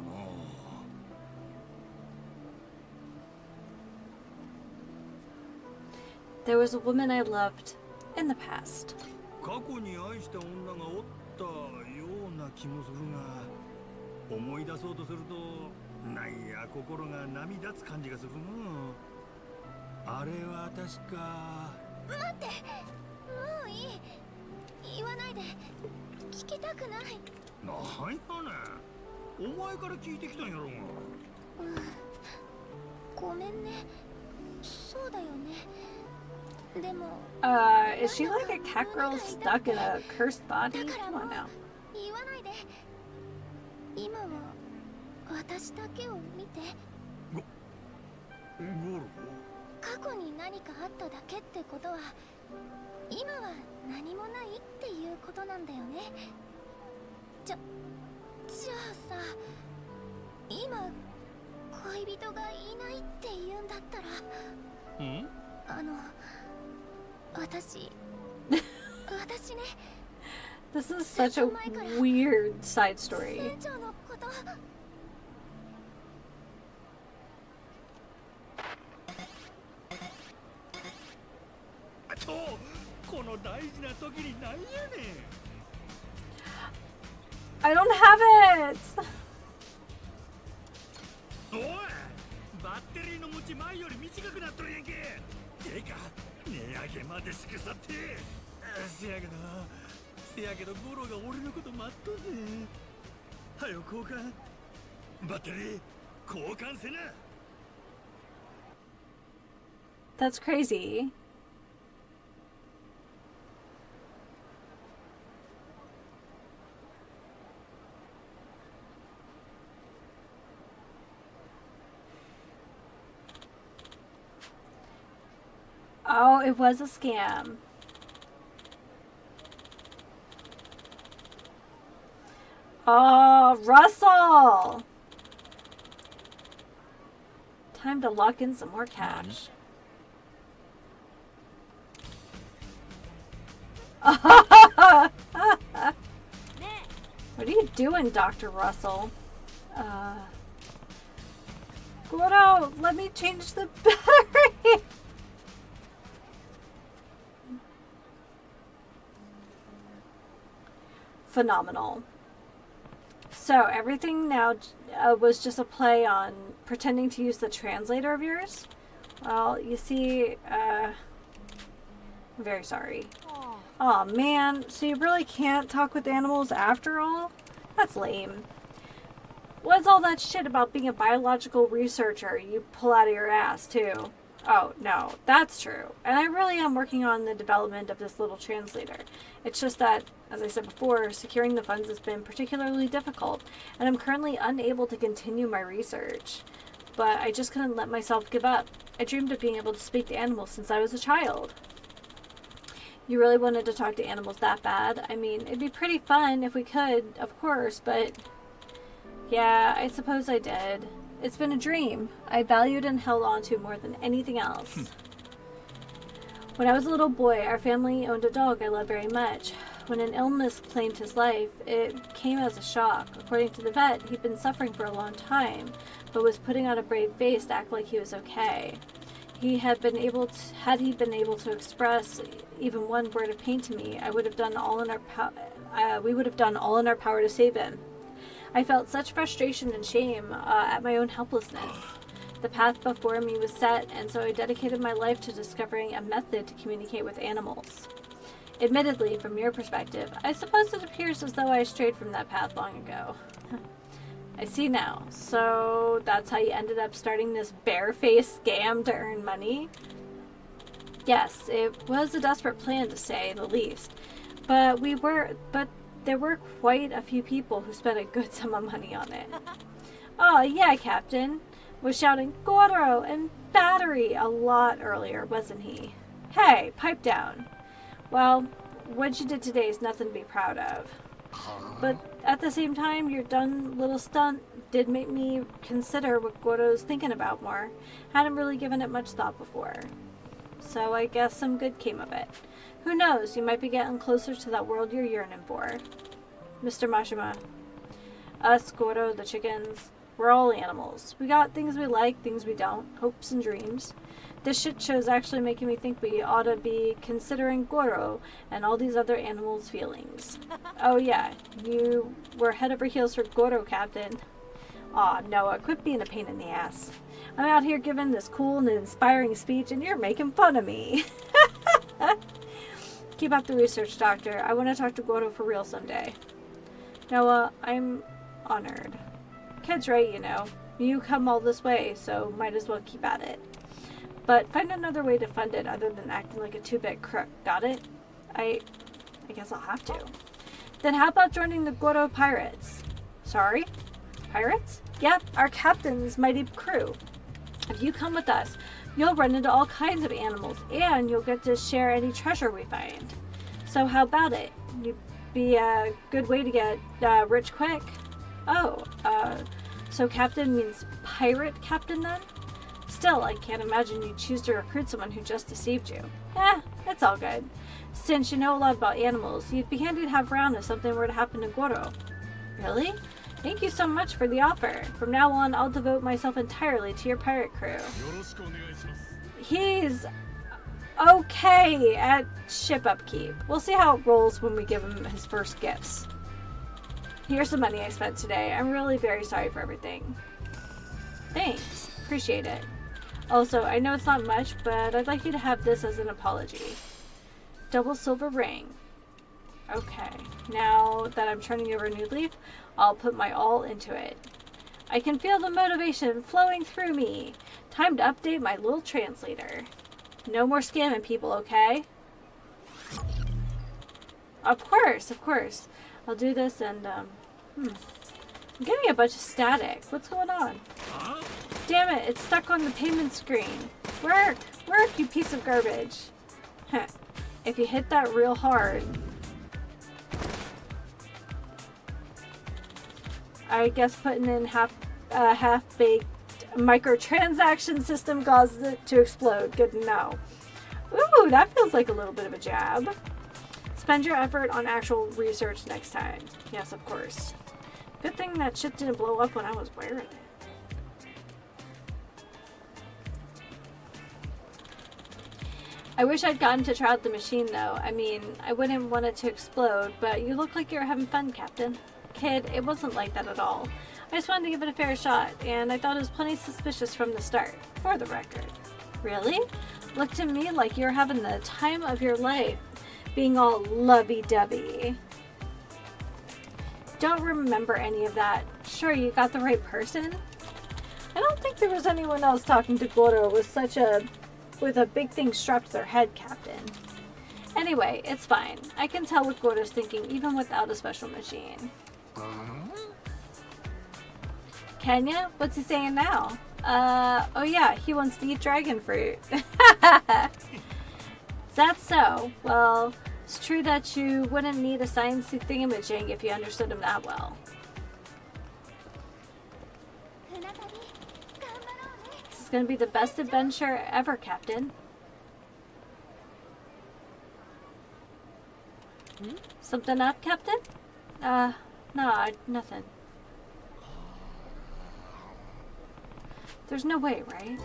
There was a woman I loved in the past.
過去に愛した女がおったような気もするが、思い出そうとするとなんや心が波立つ感じがするな。あれは確か。
待って、もういい。言わないで。聞きたくない。
なんやねん。お前から聞いてきたんやろうが。
ごめんね。そうだよね。でも
Is she like a cat girl stuck in a cursed body? Come on now.
言わないで。今は私だけを見て。
ゴロ。
過去に何かあっただけってことは、今は何もないっていうことなんだよね。じゃあさ、今恋人がいないって言うんだったら、私ね。
This is such a weird side story.
船長のこと。
この大事な時になんやねん。
I don't have it!
おい、バッテリーの持ち前より短くなっとるやんけ。てか、値上げまでしくさって。せやけどゴロが俺のこと待っとんねん。はよ交換。バッテリー交換せな。
That's crazy. Oh, it was a scam. Oh, Russell! Time to lock in some more cash. What are you doing, Dr. Russell? Goro, let me change the battery! Phenomenal. So everything now was just a play on pretending to use the translator of yours? Well, you see, I'm very sorry. Aw, man, so you really can't talk with animals after all? That's lame. What's all that shit about being a biological researcher you pull out of your ass, too? Oh, no, that's true. And I really am working on the development of this little translator. It's just that, as I said before, securing the funds has been particularly difficult, and I'm currently unable to continue my research. But I just couldn't let myself give up. I dreamed of being able to speak to animals since I was a child. You really wanted to talk to animals that bad? I mean, it'd be pretty fun if we could, of course, but... Yeah, I suppose I did. It's been a dream I valued and held on to more than anything else. When I was a little boy, our family owned a dog I loved very much. When an illness claimed his life, it came as a shock. According to the vet, he'd been suffering for a long time, but was putting on a brave face to act like he was okay. Had he been able to express even one word of pain to me, we would have done all in our power to save him. I felt such frustration and shame at my own helplessness. The path before me was set, and so I dedicated my life to discovering a method to communicate with animals. Admittedly, from your perspective, I suppose it appears as though I strayed from that path long ago. I see now. So that's how you ended up starting this barefaced scam to earn money? Yes, it was a desperate plan to say the least. But there were quite a few people who spent a good sum of money on it. Oh, yeah, Captain was shouting Goro and battery a lot earlier, wasn't he? Hey, pipe down. Well, what you did today is nothing to be proud of. But at the same time, your done little stunt did make me consider what Goro's thinking about more. Hadn't really given it much thought before. So I guess some good came of it. Who knows, you might be getting closer to that world you're yearning for. Mr. Mashima. Us, Goro, the chickens, we're all animals. We got things we like, things we don't, hopes and dreams. This shit show's actually making me think we ought to be considering Goro and all these other animals' feelings. Oh yeah, you were head over heels for Goro, Captain. Aw, Noah, quit being a pain in the ass. I'm out here giving this cool and inspiring speech and you're making fun of me. Keep up the research, Doctor. I want to talk to Goro for real someday. Noah, I'm honored. Kid's right, you know. You come all this way, so might as well keep at it. But find another way to fund it other than acting like a two-bit crook. Got it? I guess I'll have to. Then how about joining the Goro Pirates? Sorry? Pirates? Yep, our captain's mighty crew. If you come with us, you'll run into all kinds of animals, and you'll get to share any treasure we find. So how about it? You'd be a good way to get rich quick. Oh, so captain means pirate captain then? Still, I can't imagine you'd choose to recruit someone who just deceived you. It's all good. Since you know a lot about animals, you'd be handy to have around if something were to happen to Goro. Really? Thank you so much for the offer. From now on, I'll devote myself entirely to your pirate crew. He's okay at ship upkeep. We'll see how it rolls when we give him his first gifts. Here's the money I spent today. I'm really very sorry for everything. Thanks. Appreciate it. Also, I know it's not much, but I'd like you to have this as an apology. Double silver ring. Okay, now that I'm turning over a new leaf, I'll put my all into it. I can feel the motivation flowing through me. Time to update my little translator. No more scamming people, okay? Of course. I'll do this and, I'm getting a bunch of static. What's going on? Damn it, it's stuck on the payment screen. Work, you piece of garbage. If you hit that real hard, I guess putting in half-baked microtransaction system causes it to explode. Good to know. Ooh, that feels like a little bit of a jab. Spend your effort on actual research next time. Yes, of course. Good thing that shit didn't blow up when I was wearing it. I wish I'd gotten to try out the machine though. I mean, I wouldn't want it to explode, but you look like you're having fun, Captain. Kid, it wasn't like that at all. I just wanted to give it a fair shot, and I thought it was plenty suspicious from the start, for the record. Really? Looked to me like you're having the time of your life, being all lovey-dovey. don't remember any of that. Sure, you got the right person. I don't think there was anyone else talking to Goro with a big thing strapped to their head, Captain. Anyway, it's fine. I can tell what Goro's thinking even without a special machine. Kenya? What's he saying now? Oh yeah, he wants to eat dragon fruit. Is that so? Well, it's true that you wouldn't need a science thingamajig if you understood him that well. This is gonna be the best adventure ever, Captain. Something up, Captain? No, nothing. There's no way, right?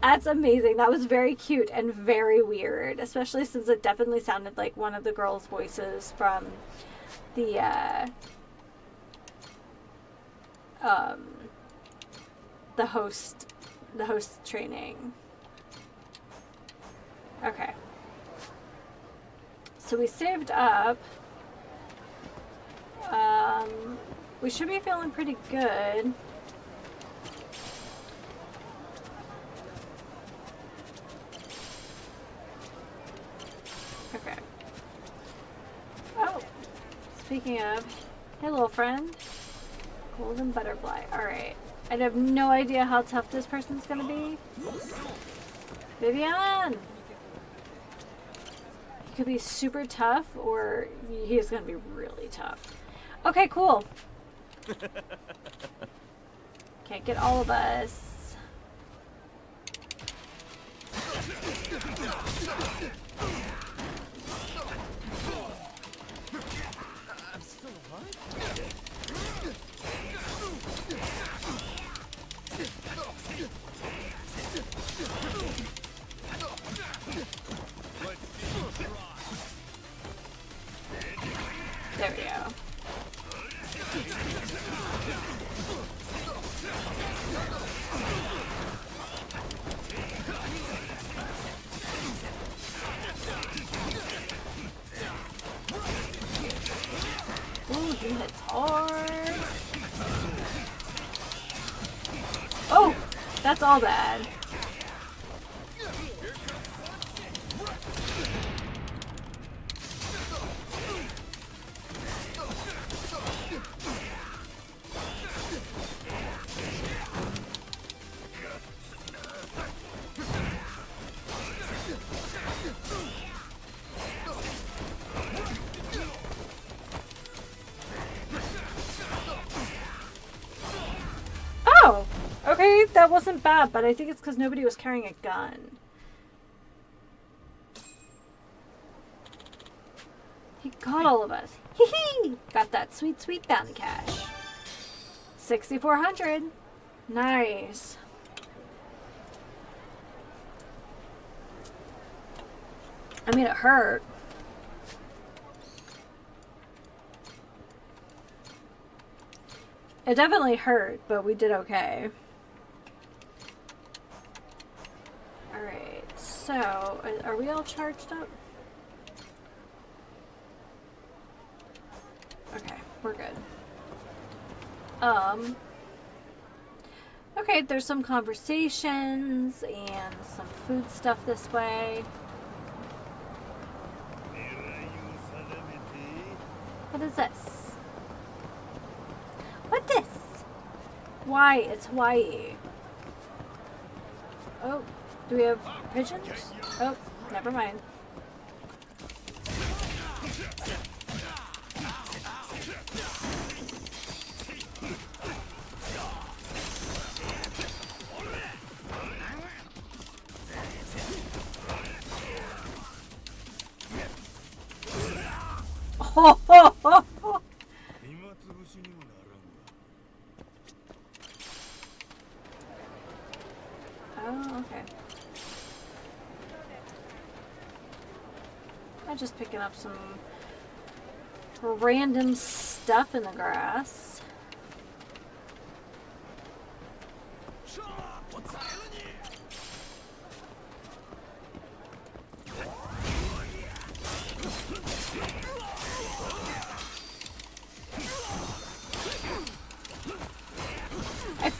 That's amazing. That was very cute and very weird, especially since it definitely sounded like one of the girls' voices from the host training. Okay. So we saved up. We should be feeling pretty good. Okay. Oh, speaking of, hey little friend. Golden butterfly. Alright. I have no idea how tough this person's gonna be. Vivian! He could be super tough, or he's gonna be really tough. Okay, cool. Can't get all of us.
I'm still alive?
There we go. Ooh, he hits hard. Oh, that's all bad. Oh, okay, that wasn't bad, but I think it's because nobody was carrying a gun. He got all of us. Hee hee! Got that sweet, sweet bounty cash. 6,400. Nice. I mean, it hurt. It definitely hurt, but we did okay. Alright, so, are we all charged up? Okay, we're good. Okay, there's some conversations and some food stuff this way. What is this? What this? Why? It's Hawaii. Oh, do we have pigeons? Oh, never mind. Oh, oh, oh, oh. Oh, okay. I'm just picking up some random stuff in the grass.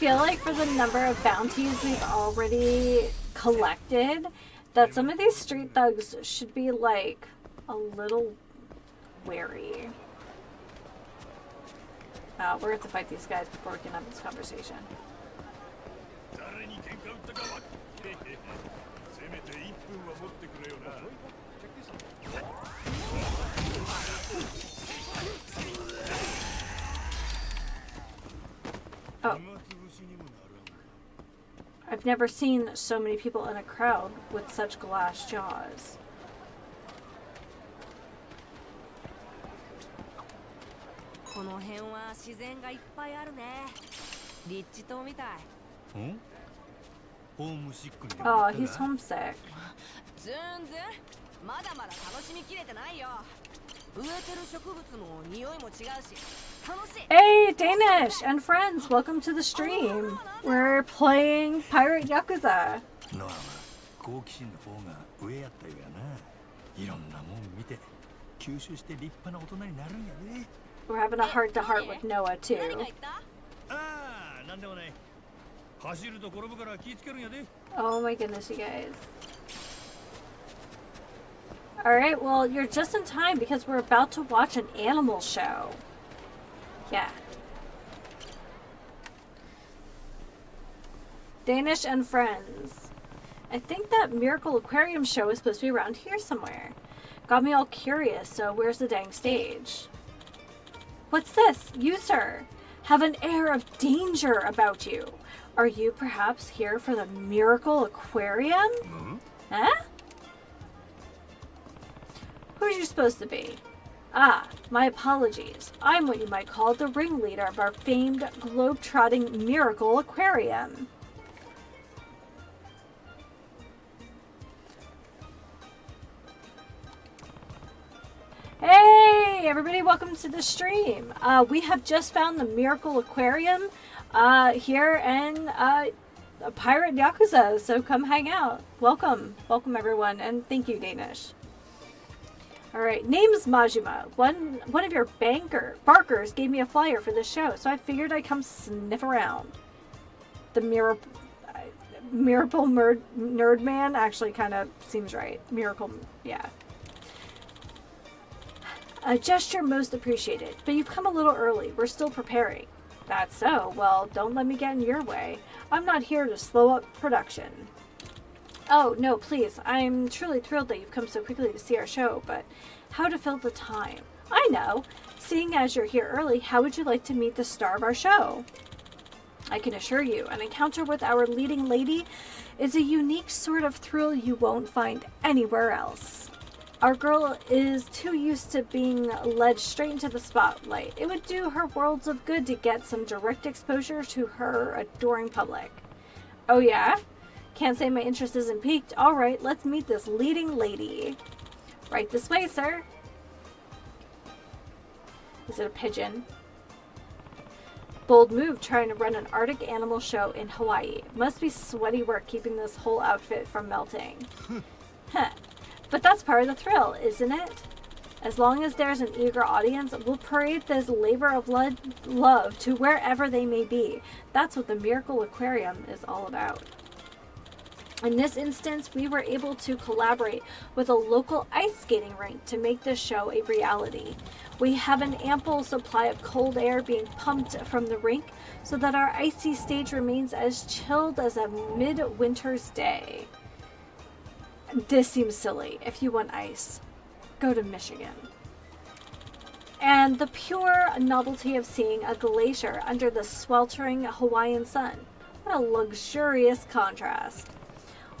feel like for the number of bounties we've already collected, that some of these street thugs should be like a little wary. We're going to have to fight these guys before we can have this conversation. Oh. I've never seen so many people in a crowd with such glass jaws.
この辺は自然がいっぱいあるね。立地島みたい。ん？ホームシックに。
Oh, he's homesick.
全然。まだまだ楽しみきれてないよ。植えてる植物も匂いも違うし、楽しい。
Hey, Danish and friends, welcome to the stream. We're playing Pirate Yakuza.
ノアは好奇心の方が上やったよやな。いろんなもん見て吸収して立派な大人になるんやね。
We're having a heart-to-heart with Noah, too.
ああ、なんでもない。走ると転ぶから気ぃつけるんやで。
Oh my goodness, you guys. Alright, well, you're just in time because we're about to watch an animal show. Yeah. Danish and friends. I think that Miracle Aquarium show is supposed to be around here somewhere. Got me all curious, so where's the dang stage? What's this? You, sir, have an air of danger about you. Are you perhaps here for the Miracle Aquarium?
Hmm?
Huh? Who's you supposed to be? Ah, my apologies. I'm what you might call the ringleader of our famed globe-trotting Miracle Aquarium. Hey, everybody, welcome to the stream. We have just found the Miracle Aquarium here in Pirate Yakuza, so come hang out. Welcome. Welcome, everyone, and thank you, Danish. Alright, name's Majima. One of your barkers gave me a flyer for this show, so I figured I'd come sniff around. The Miracle Nerd Man actually kind of seems right. Miracle, yeah. A gesture most appreciated, but you've come a little early. We're still preparing. That's so. Well, don't let me get in your way. I'm not here to slow up production. Oh, no, please. I'm truly thrilled that you've come so quickly to see our show, but how to fill the time? I know. Seeing as you're here early, how would you like to meet the star of our show? I can assure you, an encounter with our leading lady is a unique sort of thrill you won't find anywhere else. Our girl is too used to being led straight into the spotlight. It would do her worlds of good to get some direct exposure to her adoring public. Oh yeah? Can't say my interest isn't piqued. Alright, let's meet this leading lady. Right this way, sir. Is it a pigeon? Bold move trying to run an Arctic animal show in Hawaii. Must be sweaty work keeping this whole outfit from melting. Huh. But that's part of the thrill, isn't it? As long as there's an eager audience, we'll parade this labor of love to wherever they may be. That's what the Miracle Aquarium is all about. In this instance, we were able to collaborate with a local ice skating rink to make this show a reality. We have an ample supply of cold air being pumped from the rink so that our icy stage remains as chilled as a midwinter's day. This seems silly. If you want ice, go to Michigan. And the pure novelty of seeing a glacier under the sweltering Hawaiian sun. What a luxurious contrast.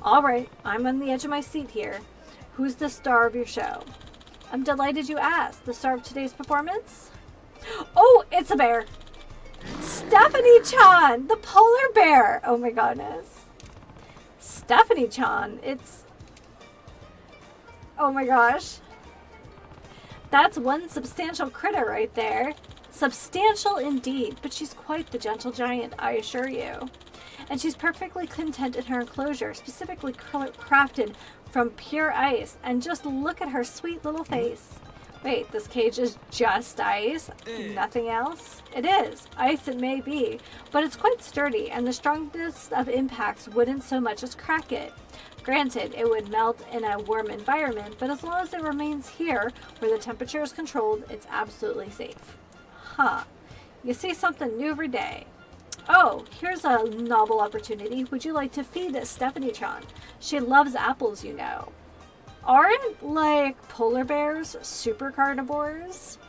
Alright, I'm on the edge of my seat here. Who's the star of your show? I'm delighted you asked. The star of today's performance? Oh, it's a bear! Stephanie-chan! The polar bear! Oh my goodness. Stephanie-chan, it's... Oh my gosh. That's one substantial critter right there. Substantial indeed, but she's quite the gentle giant, I assure you. And she's perfectly content in her enclosure, specifically crafted from pure ice. And just look at her sweet little face. Wait, this cage is just ice? Nothing else? It is. Ice it may be, but it's quite sturdy, and the strongest of impacts wouldn't so much as crack it. Granted, it would melt in a warm environment, but as long as it remains here, where the temperature is controlled, it's absolutely safe. Huh. You see something new every day. Oh, here's a novel opportunity. Would you like to feed Stephanie-chan? She loves apples, you know. Aren't, like, polar bears super carnivores?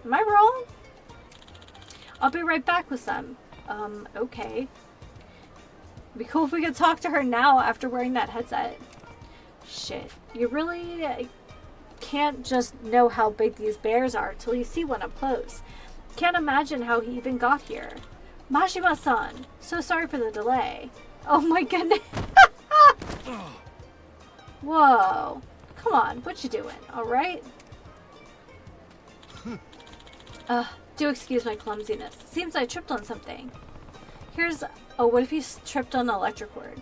Am I wrong? I'll be right back with some. Okay. It'd be cool if we could talk to her now after wearing that headset. Shit. You really can't just know how big these bears are till you see one up close. Can't imagine how he even got here. Majima-san, so sorry for the delay. Oh my goodness. Whoa. Come on, what you doing, alright? Do excuse my clumsiness. Seems I tripped on something. Here's... Oh, what if you tripped on the electric cord?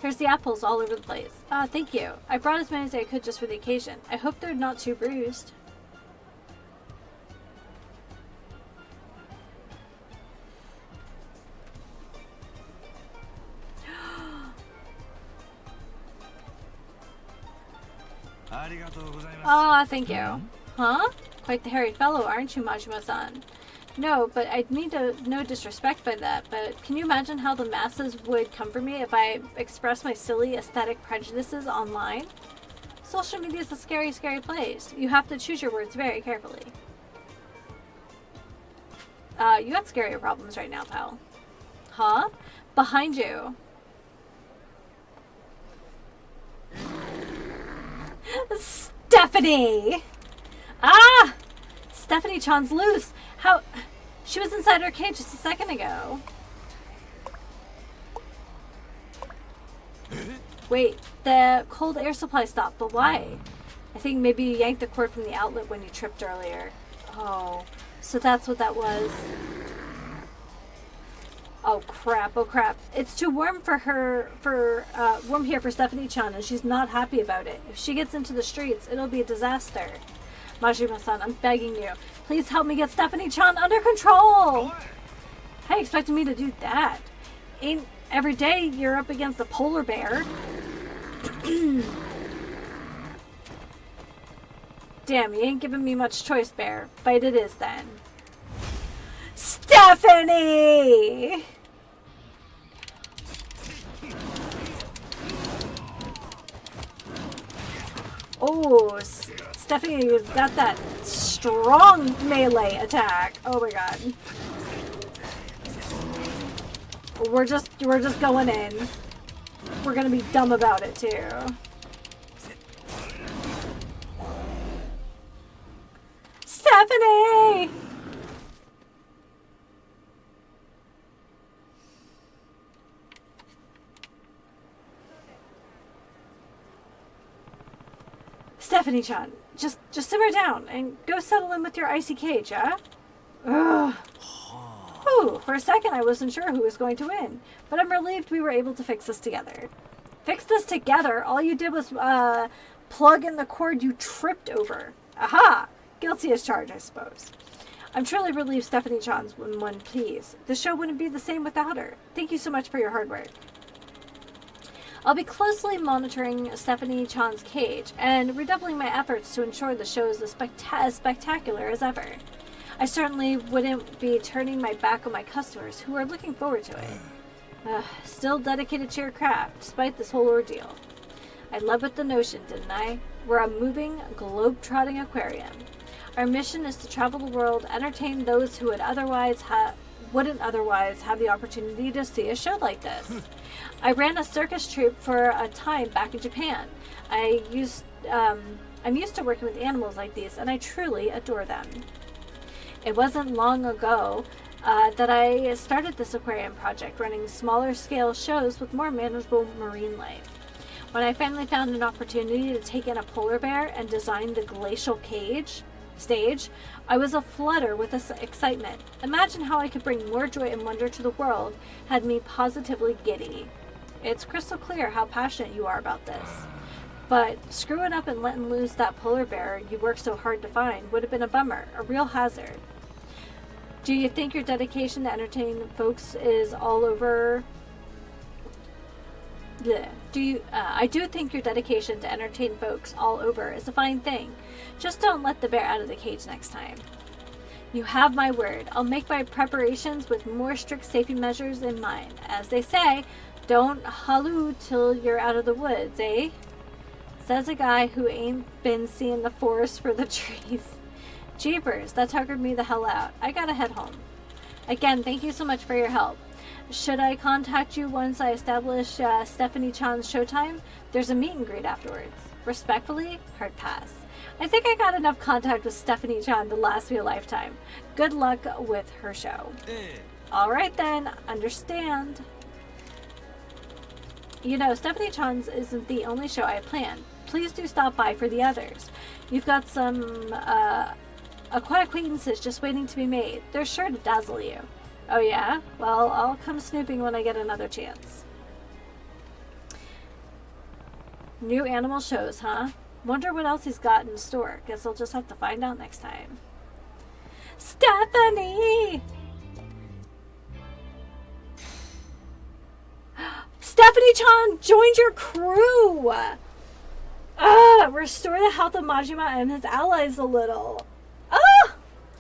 Here's the apples all over the place. Thank you. I brought as many as I could just for the occasion. I hope they're not too bruised. Thank you. Huh? Quite the hairy fellow, aren't you, Majima-san? No, but I mean no disrespect by that, but can you imagine how the masses would come for me if I express my silly aesthetic prejudices online? Social media is a scary, scary place. You have to choose your words very carefully. You got scarier problems right now, pal. Huh? Behind you. Stephanie! Ah! Stephanie-chan's loose. How? She was inside her cage just a second ago. Wait, the cold air supply stopped, but why? I think maybe you yanked the cord from the outlet when you tripped earlier. Oh, so that's what that was. Oh crap, oh crap. It's too warm for her, warm here for Stephanie-chan, and she's not happy about it. If she gets into the streets, it'll be a disaster. Majima-san, I'm begging you. Please help me get Stephanie-chan under control! How you expecting me to do that? Ain't every day you're up against a polar bear. Damn, you ain't giving me much choice, bear. Fight it is, then. Stephanie! Oh, Stephanie's got that strong melee attack. Oh my god. We're just going in. We're gonna be dumb about it too. Stephanie! Stephanie-chan, just simmer down and go settle in with your icy cage, huh? Ugh. Ooh, for a second I wasn't sure who was going to win, but I'm relieved we were able to fix this together. Fix this together? All you did was plug in the cord you tripped over. Aha! Guilty as charged, I suppose. I'm truly relieved Stephanie-chan's won, please. The show wouldn't be the same without her. Thank you so much for your hard work. I'll be closely monitoring Stephanie-chan's cage and redoubling my efforts to ensure the show is as spectacular as ever. I certainly wouldn't be turning my back on my customers who are looking forward to it. Still dedicated to your craft, despite this whole ordeal. I led with the notion, didn't I? We're a moving, globe-trotting aquarium. Our mission is to travel the world, entertain those who wouldn't otherwise have the opportunity to see a show like this. I ran a circus troupe for a time back in Japan. I'm used to working with animals like these, and I truly adore them. It wasn't long ago that I started this aquarium project, running smaller scale shows with more manageable marine life. When I finally found an opportunity to take in a polar bear and design the glacial stage, I was aflutter with excitement. Imagine how I could bring more joy and wonder to the world had me positively giddy. It's crystal clear how passionate you are about this. But screwing up and letting loose that polar bear you worked so hard to find would have been a bummer, a real hazard. Do you think your dedication to entertain folks is all over? Blech. I do think your dedication to entertain folks all over is a fine thing. Just don't let the bear out of the cage next time. You have my word. I'll make my preparations with more strict safety measures in mind. As they say, don't halloo till you're out of the woods, eh? Says a guy who ain't been seeing the forest for the trees. Jeepers, that tuckered me the hell out. I gotta head home. Again, thank you so much for your help. Should I contact you once I establish Stephanie-chan's showtime? There's a meet and greet afterwards. Respectfully, hard pass. I think I got enough contact with Stephanie-chan to last me a lifetime. Good luck with her show. Alright then, understand. You know, Stephanie-chan's isn't the only show I have planned. Please do stop by for the others. You've got some quite acquaintances just waiting to be made. They're sure to dazzle you. Oh yeah? Well, I'll come snooping when I get another chance. New animal shows, huh? Wonder what else he's got in store. Guess I'll just have to find out next time. Stephanie! Stephanie-chan joined your crew! Restore the health of Majima and his allies a little.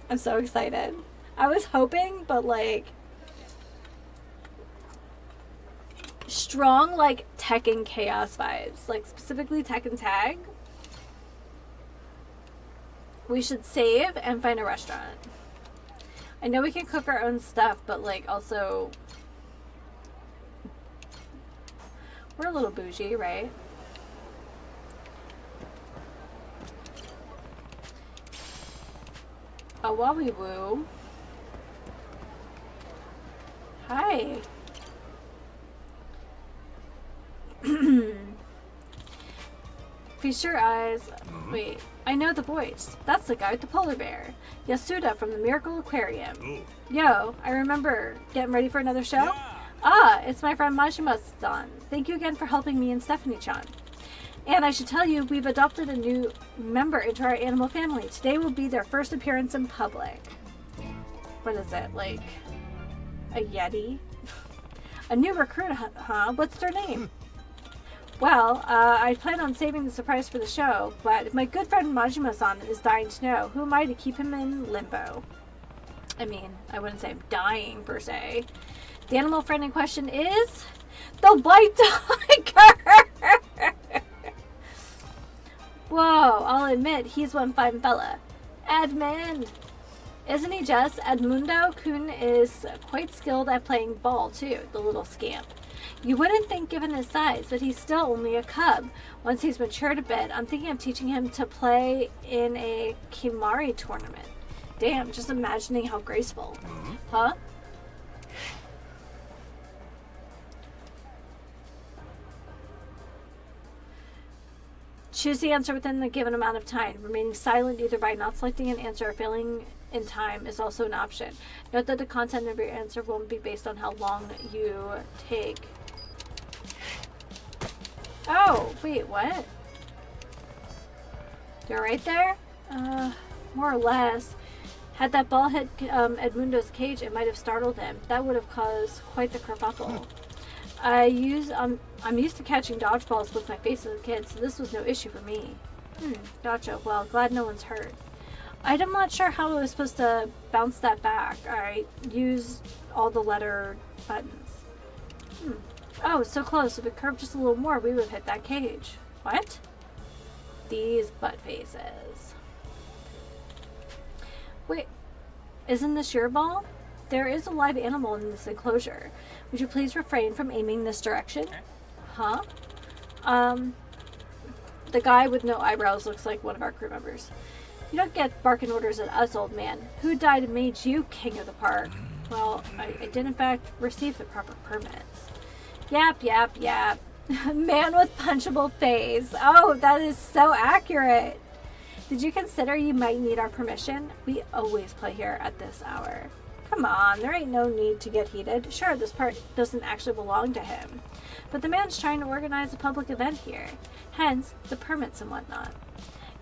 I'm so excited. I was hoping, but like strong like Tekken Chaos vibes, like specifically Tekken Tag. We should save and find a restaurant. I know we can cook our own stuff, but like also we're a little bougie, right? A wowie woo. Hi. Feast your eyes. Wait, I know the voice. That's the guy with the polar bear. Yasuda from the Miracle Aquarium. Yo, I remember getting ready for another show? It's my friend Majima's son. Thank you again for helping me and Stephanie-chan. And I should tell you, we've adopted a new member into our animal family. Today will be their first appearance in public. What is it, like a yeti? A new recruit, huh? What's their name? Well, I plan on saving the surprise for the show, but if my good friend Majima-san is dying to know, who am I to keep him in limbo? I mean, I wouldn't say I'm dying, per se. The animal friend in question is the white tiger! Whoa, I'll admit, he's one fine fella. Edmund! Isn't he just? Edmundo-kun is quite skilled at playing ball, too, the little scamp. You wouldn't think given his size, but he's still only a cub. Once he's matured a bit, I'm thinking of teaching him to play in a Kimari tournament. Damn, just imagining how graceful. Huh? Choose the answer within the given amount of time. Remaining silent either by not selecting an answer or failing in time is also an option. Note that the content of your answer won't be based on how long you take. Oh, wait, what? You're right there? More or less. Had that ball hit Edmundo's cage, it might have startled him. That would have caused quite the kerfuffle. I'm used to catching dodgeballs with my face as a kid, so this was no issue for me. Gotcha. Well, glad no one's hurt. I'm not sure how I was supposed to bounce that back. I used all the letter buttons. Oh, so close. If it curved just a little more, we would have hit that cage. What? These butt faces. Wait, isn't this your ball? There is a live animal in this enclosure. Would you please refrain from aiming this direction? Huh? The guy with no eyebrows looks like one of our crew members. You don't get barking orders at us, old man. Who died and made you king of the park? Well, I did in fact receive the proper permits. Yap, yap, yap. Man with punchable face. Oh, that is so accurate. Did you consider you might need our permission? We always play here at this hour. Come on, there ain't no need to get heated. Sure, this part doesn't actually belong to him, but the man's trying to organize a public event here, hence the permits and whatnot.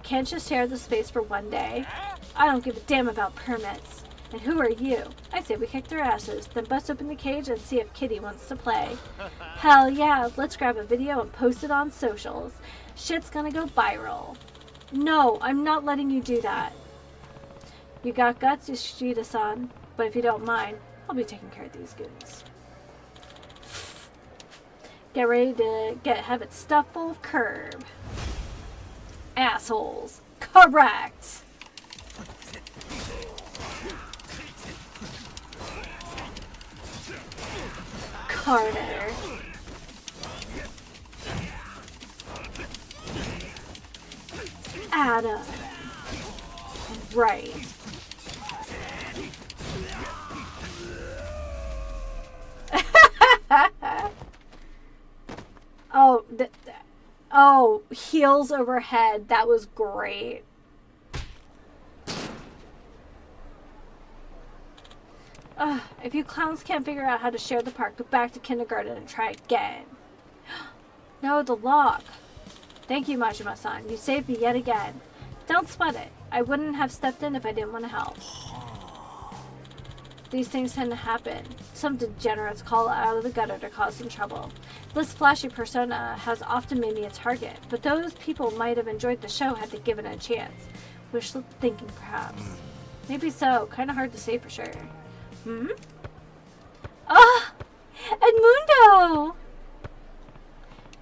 Can't you share the space for one day? I don't give a damn about permits. And who are you? I say we kick their asses, then bust open the cage and see if Kitty wants to play. Hell yeah, let's grab a video and post it on socials. Shit's gonna go viral. No, I'm not letting you do that. You got guts, Yoshida-san, but if you don't mind, I'll be taking care of these goons. Get ready to have it stuffed full of curb. Assholes. Correct. Carter. Adam. Right. Oh, heels overhead. That was great. If you clowns can't figure out how to share the park, go back to kindergarten and try again. No, the lock. Thank you, Majima-san. You saved me yet again. Don't sweat it. I wouldn't have stepped in if I didn't want to help. These things tend to happen. Some degenerates call out of the gutter to cause some trouble. This flashy persona has often made me a target, but those people might have enjoyed the show had they given it a chance. Wishful thinking, perhaps. Maybe so. Kind of hard to say for sure. Hmm? Ah! Edmundo!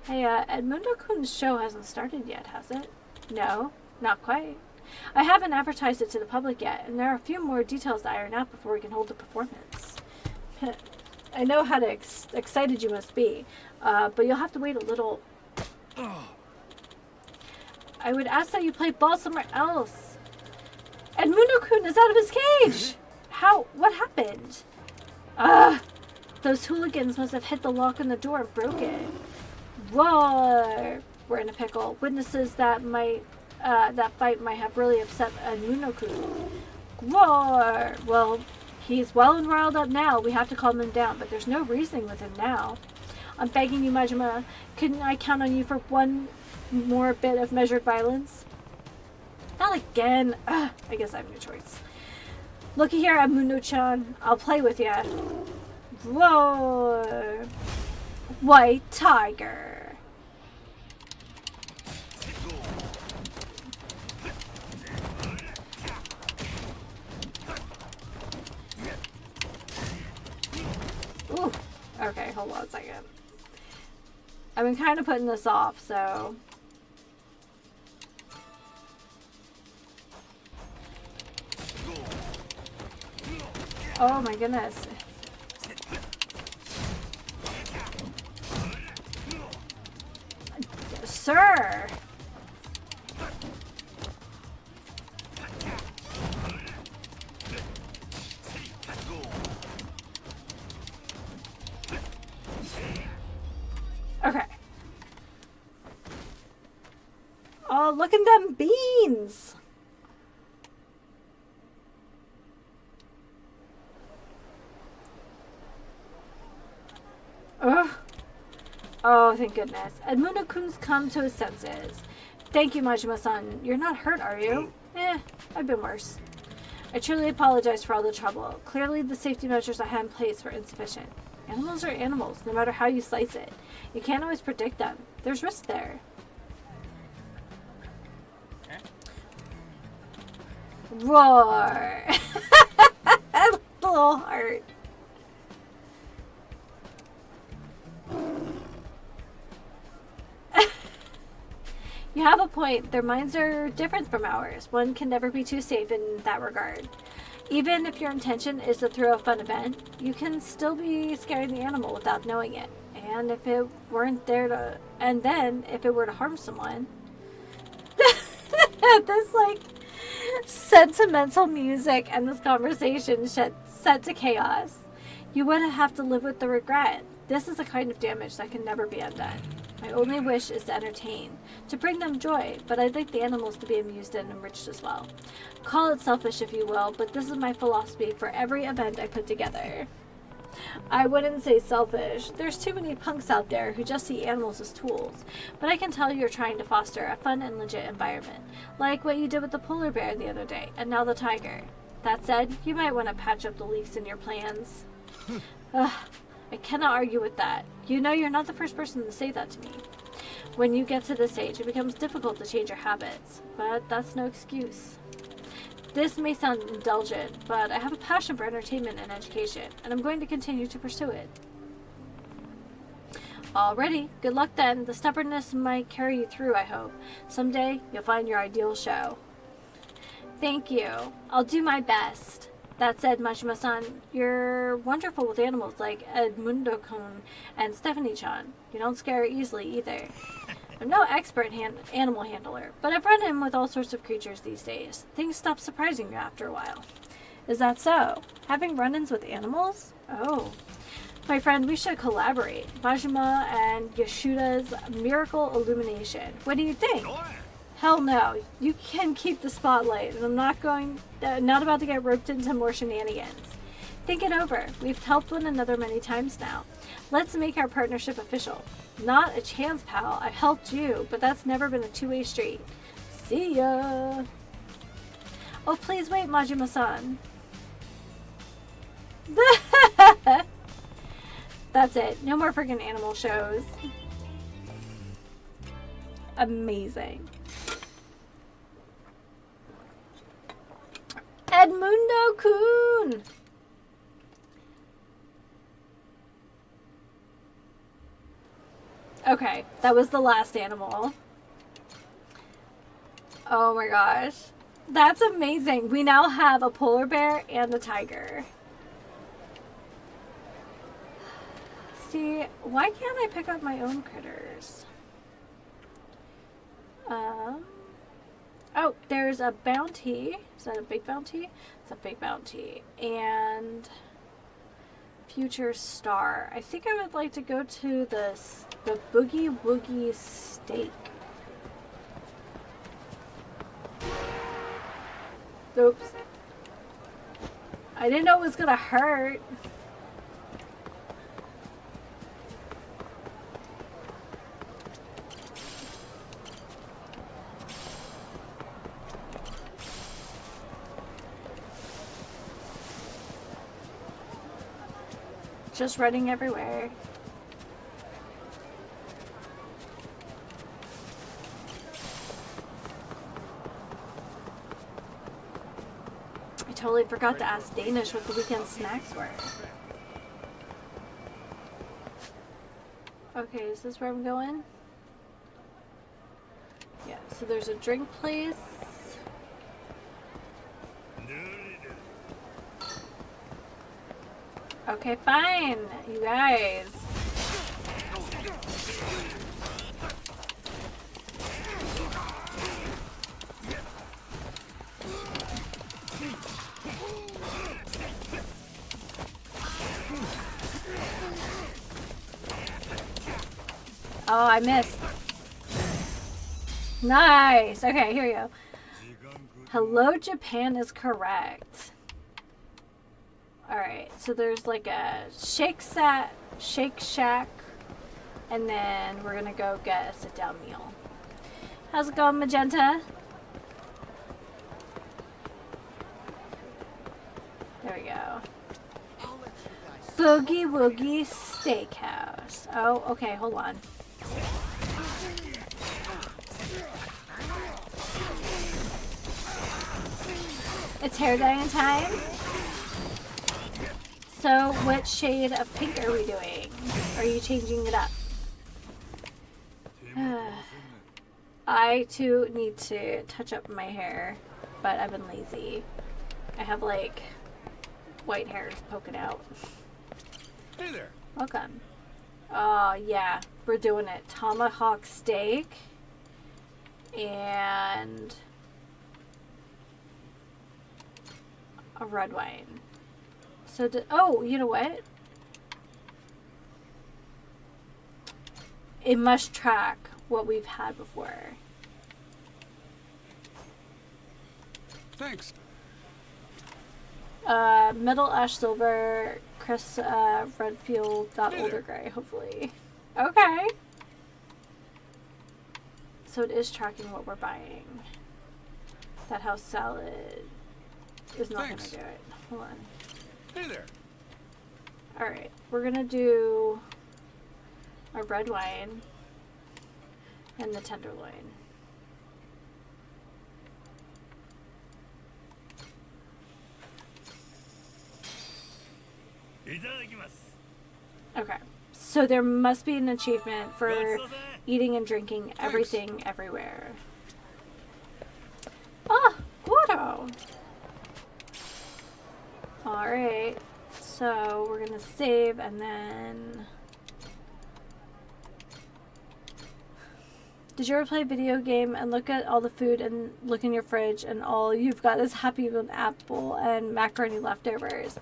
Hey, Edmundo-kun's show hasn't started yet, has it? No, not quite. I haven't advertised it to the public yet, and there are a few more details to iron out before we can hold the performance. I know how excited you must be, but you'll have to wait a little. I would ask that you play ball somewhere else. Edmundo-kun is out of his cage! How? What happened? Those hooligans must have hit the lock on the door and broke it. Whoa! We're in a pickle. Witnesses that fight might have really upset Edmundo-kun. Whoa! Well, he's well and riled up now. We have to calm him down, but there's no reasoning with him now. I'm begging you, Majima. Couldn't I count on you for one more bit of measured violence? Not again. I guess I have no choice. Looky here, Edmundo-chan. I'll play with ya. Whoa! White tiger. Ooh. Okay, hold on a second. I've been kind of putting this off, so... Oh my goodness. Sir! Okay. Oh, look at them beans! Ugh. Oh, thank goodness. Edmundo-kun's come to his senses. Thank you, Majima-san. You're not hurt, are you? I've been worse. I truly apologize for all the trouble. Clearly, the safety measures I had in place were insufficient. Animals are animals, no matter how you slice it. You can't always predict them. There's risk there. Roar! Little heart. You have a point. Their minds are different from ours. One can never be too safe in that regard. Even if your intention is to throw a fun event, you can still be scaring the animal without knowing it. And if it weren't there to... And then, if it were to harm someone... This, like, sentimental music and this conversation set to chaos. You would have to live with the regret. This is a kind of damage that can never be undone. My only wish is to entertain, to bring them joy, but I'd like the animals to be amused and enriched as well. Call it selfish if you will, but this is my philosophy for every event I put together. I wouldn't say selfish. There's too many punks out there who just see animals as tools. But I can tell you're trying to foster a fun and legit environment, like what you did with the polar bear the other day, and now the tiger. That said, you might want to patch up the leaks in your plans. Ugh, I cannot argue with that. You know you're not the first person to say that to me. When you get to this age, it becomes difficult to change your habits, but that's no excuse. This may sound indulgent, but I have a passion for entertainment and education, and I'm going to continue to pursue it. Alrighty, good luck then. The stubbornness might carry you through, I hope. Someday, you'll find your ideal show. Thank you. I'll do my best. That said, Majima-san, you're wonderful with animals like Edmundo-kun and Stephanie-chan. You don't scare easily either. I'm no expert animal handler, but I've run in with all sorts of creatures these days. Things stop surprising you after a while. Is that so? Having run-ins with animals? Oh. My friend, we should collaborate. Majima and Yashuda's Miracle Illumination. What do you think? Hell no. You can keep the spotlight, and I'm not about to get roped into more shenanigans. Think it over. We've helped one another many times now. Let's make our partnership official. Not a chance, pal. I've helped you, but that's never been a two-way street. See ya. Oh, please wait, Majima-san. That's it. No more freaking animal shows. Amazing. Edmundo-kun! Okay, that was the last animal. Oh my gosh. That's amazing. We now have a polar bear and a tiger. See, why can't I pick up my own critters? Oh, there's a bounty. Is that a big bounty? It's a big bounty. And future star. I think I would like to go to the Boogie Woogie Steak. Oops. I didn't know it was gonna hurt. Just running everywhere. I totally forgot to ask Danish what the weekend snacks were. Okay, is this where I'm going? Yeah, so there's a drink place. Okay, fine, you guys. Oh, I missed. Nice. Okay, here we go. Hello, Japan is correct. Alright, so there's like a Shake Shack, and then we're gonna go get a sit-down meal. How's it going, Magenta? There we go. Boogie Woogie Steakhouse. Oh, okay, hold on. It's hair dyeing time. So, what shade of pink are we doing? Are you changing it up? I, too, need to touch up my hair, but I've been lazy. I have, like, white hairs poking out.
Hey there.
Welcome. Oh, yeah. We're doing it. Tomahawk steak. And a red wine. So, oh, you know what? it must track what we've had before.
Thanks.
Metal Ash Silver, Chris Redfield got
Hey
older
there.
gray, hopefully. Okay. So it is tracking what we're buying. That house salad is not going
Thanks.
to do it. Hold on.
Hey there.
Alright, we're going to do our red wine and the tenderloin. Okay, so there must be an achievement for eating and drinking everything everywhere. Ah, Guado! Alright, so we're gonna save and then... Did you ever play a video game and look at all the food and look in your fridge and all you've got is Happy Meal apple and macaroni leftovers?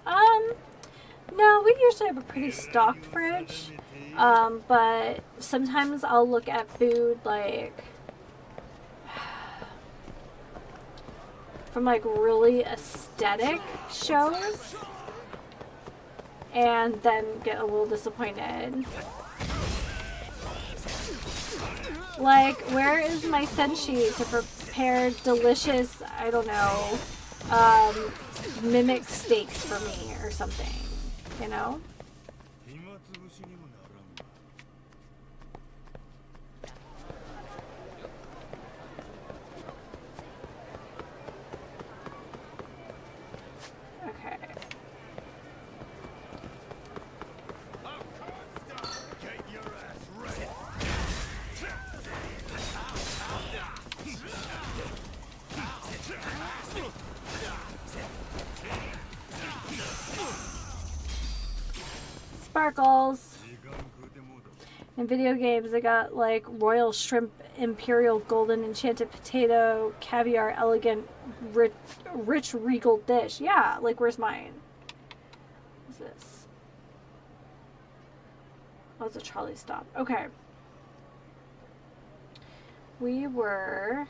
No, we usually have a pretty stocked fridge. But sometimes I'll look at food like from like really aesthetic shows and then get a little disappointed. Like, where is my senshi to prepare delicious, I don't know, mimic steaks for me or something, you know? Okay. Sparkles. In video games, I got like royal shrimp, imperial golden enchanted potato, caviar elegant, rich regal dish. Yeah, like where's mine? What's this? Oh, it's a Charlie stop. Okay. We were...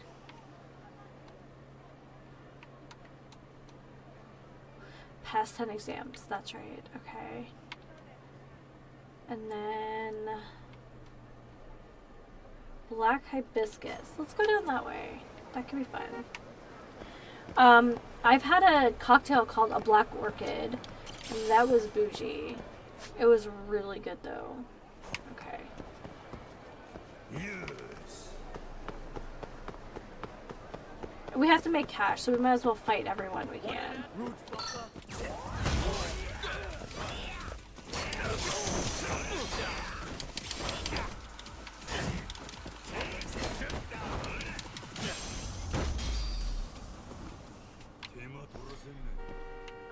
past 10 exams. That's right. Okay. And then black hibiscus. Let's go down that way. That could be fun. I've had a cocktail called a black orchid, and that was bougie. It was really good though. Okay.
Yes.
We have to make cash, so we might as well fight everyone we can.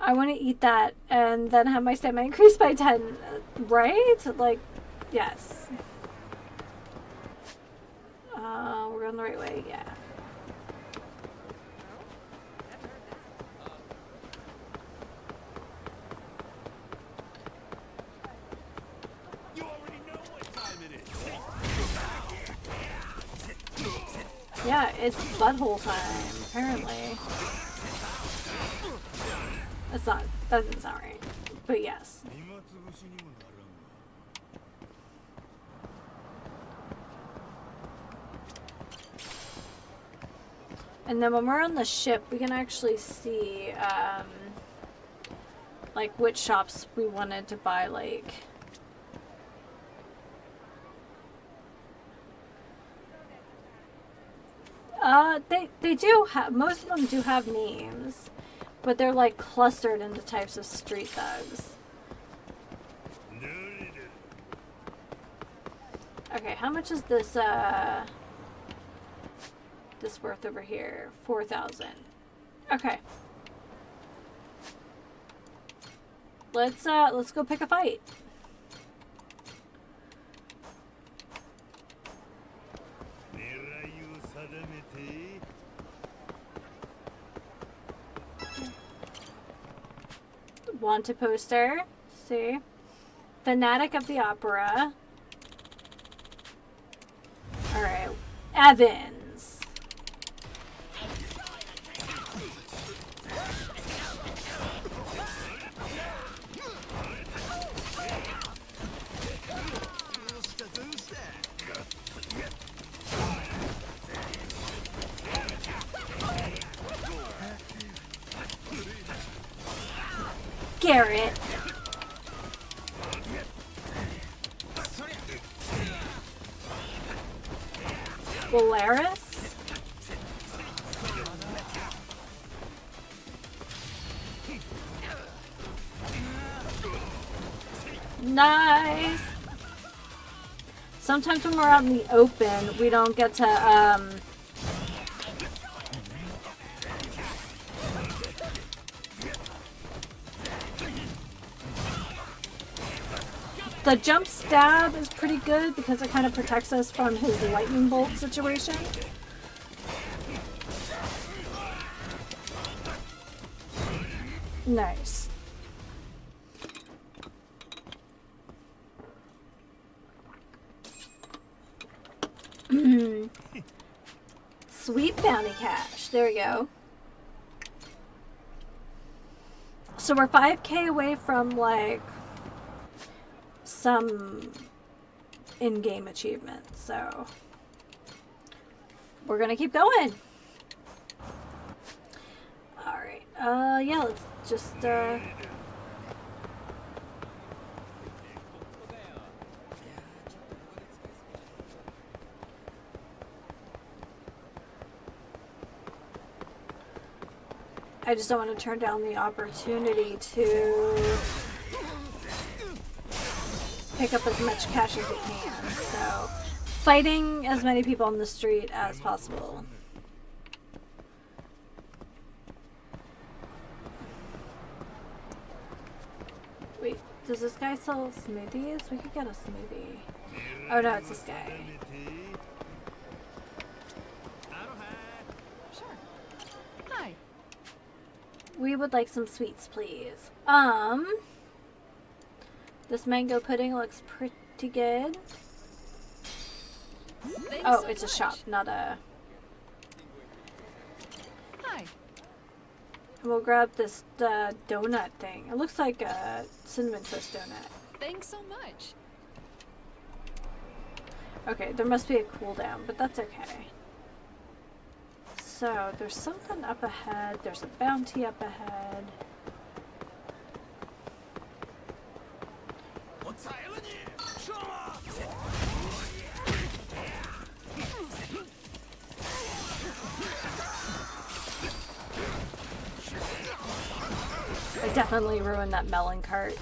I want to eat that and then have my stamina increase by 10, right? Like, yes. We're going the right way, yeah.
You already know what time it is.
Yeah, it's butthole time, apparently. That's not, that doesn't sound right. But yes. And then when we're on the ship, we can actually see, like, which shops we wanted to buy, like... They do have, most of them do have names, but they're like clustered into types of street thugs. Okay, how much is this, this worth over here? 4,000. Okay. Let's go pick a fight. Wanted poster. See? Fanatic of the Opera. Evans. Garrett. Polaris. Nice. Sometimes when we're out in the open, we don't get to, the jump stab is pretty good because it kind of protects us from his lightning bolt situation. Nice. Sweet bounty cash. There we go. So we're 5K away from like some in-game achievements, so we're gonna keep going. Alright, yeah, let's just, I just don't want to turn down the opportunity to pick up as much cash as we can. So, fighting as many people on the street as possible. Wait, does this guy sell smoothies? We could get a smoothie. Oh no, it's this guy.
Sure. Hi.
We would like some sweets, please. This mango pudding looks pretty good.
Thanks
Oh,
so
it's a
much.
shop, not a...
Hi.
We'll grab this donut thing. It looks like a cinnamon twist donut.
Thanks so much.
Okay, there must be a cooldown, but that's okay. So, there's something up ahead. There's a bounty up ahead. I definitely ruined that melon cart.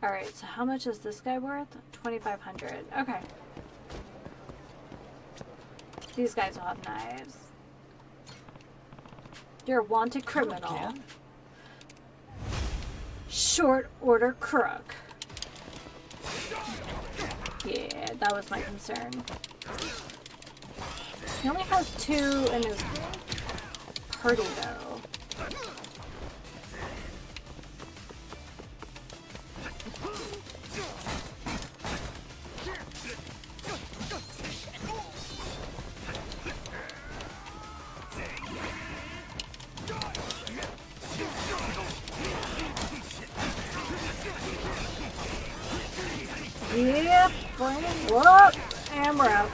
Alright, so how much is this guy worth? 2,500. Okay. These guys will have knives. You're a wanted criminal. Short order crook. Yeah, that was my concern. He only has 2 in his party though. Yep, bring it up, and we're out.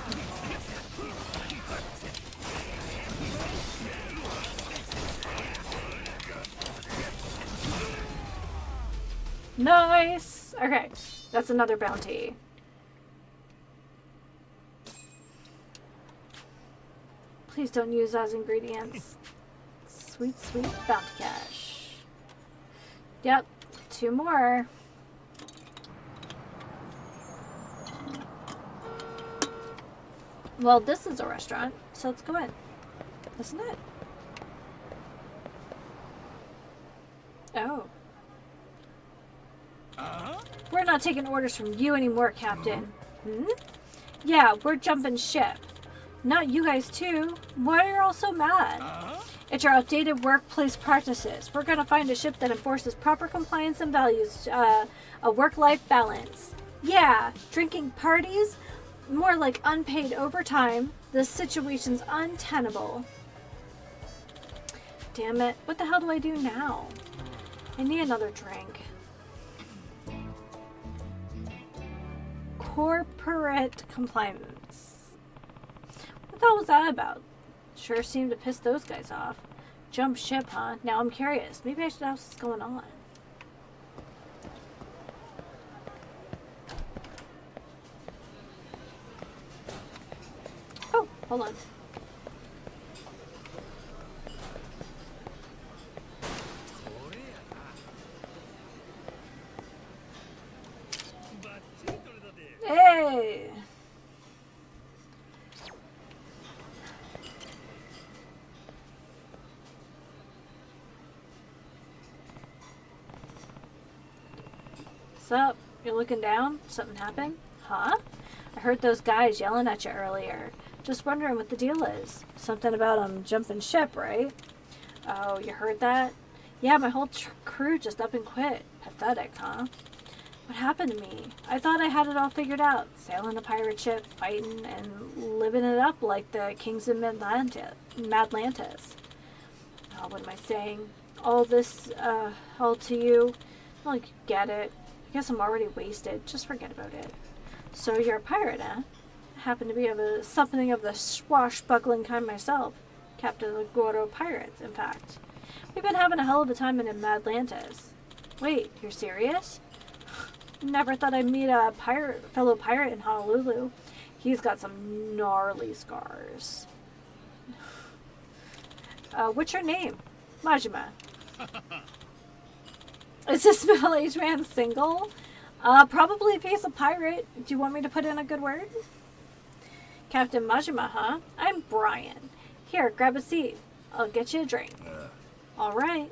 Nice! Okay, that's another bounty. Please don't use as ingredients. Sweet, sweet bounty cash. Yep, 2 more. Well, this is a restaurant, so let's go in. Isn't it? Oh. We're not taking orders from you anymore, Captain. Hmm? Yeah, we're jumping ship. Not you guys too. Why are you all so mad? It's your outdated workplace practices. We're gonna find a ship that enforces proper compliance and values a work-life balance. Yeah, drinking parties, more like unpaid overtime. This situation's untenable. Damn it, what the hell do I do now? I need another drink. Corporate compliance. What the hell was that about? Sure seemed to piss those guys off. Jump ship, huh? Now I'm curious. Maybe I should ask what's going on. Oh, hold on. Hey! What's up? You're looking down? Something happened? Huh? I heard those guys yelling at you earlier. Just wondering what the deal is. Something about them jumping ship, right? Oh, you heard that? Yeah, my whole crew just up and quit. Pathetic, huh? What happened to me? I thought I had it all figured out. Sailing a pirate ship, fighting, and living it up like the kings of Madlantis. Oh, what am I saying? All this, all to you? Well, you get it. I guess I'm already wasted. Just forget about it. So you're a pirate, eh? I happen to be something of the swashbuckling kind myself. Captain of the Goro Pirates, in fact. We've been having a hell of a time in Madlantis. Wait, you're serious? Never thought I'd meet a fellow pirate in Honolulu. He's got some gnarly scars. What's your name? Majima. Is this middle-aged man single? Probably if he's a pirate. Do you want me to put in a good word? Captain Majima, huh? I'm Brian. Here, grab a seat. I'll get you a drink. All right.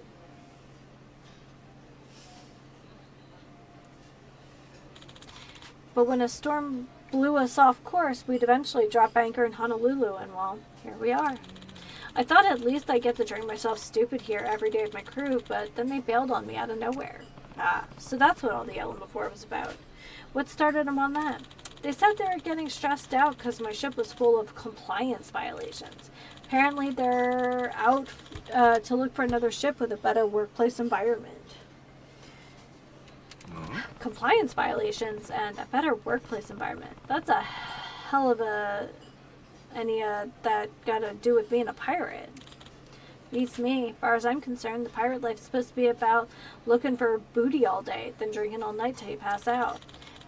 But when a storm blew us off course, we'd eventually drop anchor in Honolulu, and well, here we are. I thought at least I'd get to drink myself stupid here every day with my crew, but then they bailed on me out of nowhere. Ah, so that's what all the yelling before was about. What started them on that? They said they were getting stressed out because my ship was full of compliance violations. Apparently they're out to look for another ship with a better workplace environment. Compliance violations and a better workplace environment. That's a hell of a that gotta do with being a pirate. Beats me. As far as I'm concerned, the pirate life's supposed to be about looking for booty all day, then drinking all night till you pass out.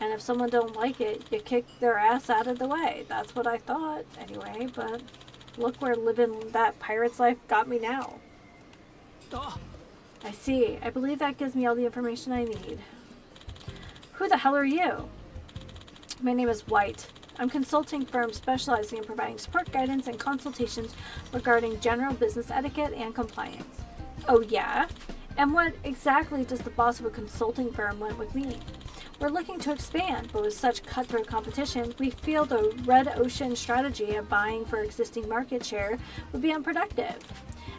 And if someone don't like it, you kick their ass out of the way. That's what I thought, anyway, but look where living that pirate's life got me now. I see. I believe that gives me all the information I need. Who the hell are you? My name is White. I'm a consulting firm specializing in providing support, guidance, and consultations regarding general business etiquette and compliance. Oh yeah? And what exactly does the boss of a consulting firm want with me? We're looking to expand, but with such cutthroat competition, we feel the red ocean strategy of buying for existing market share would be unproductive.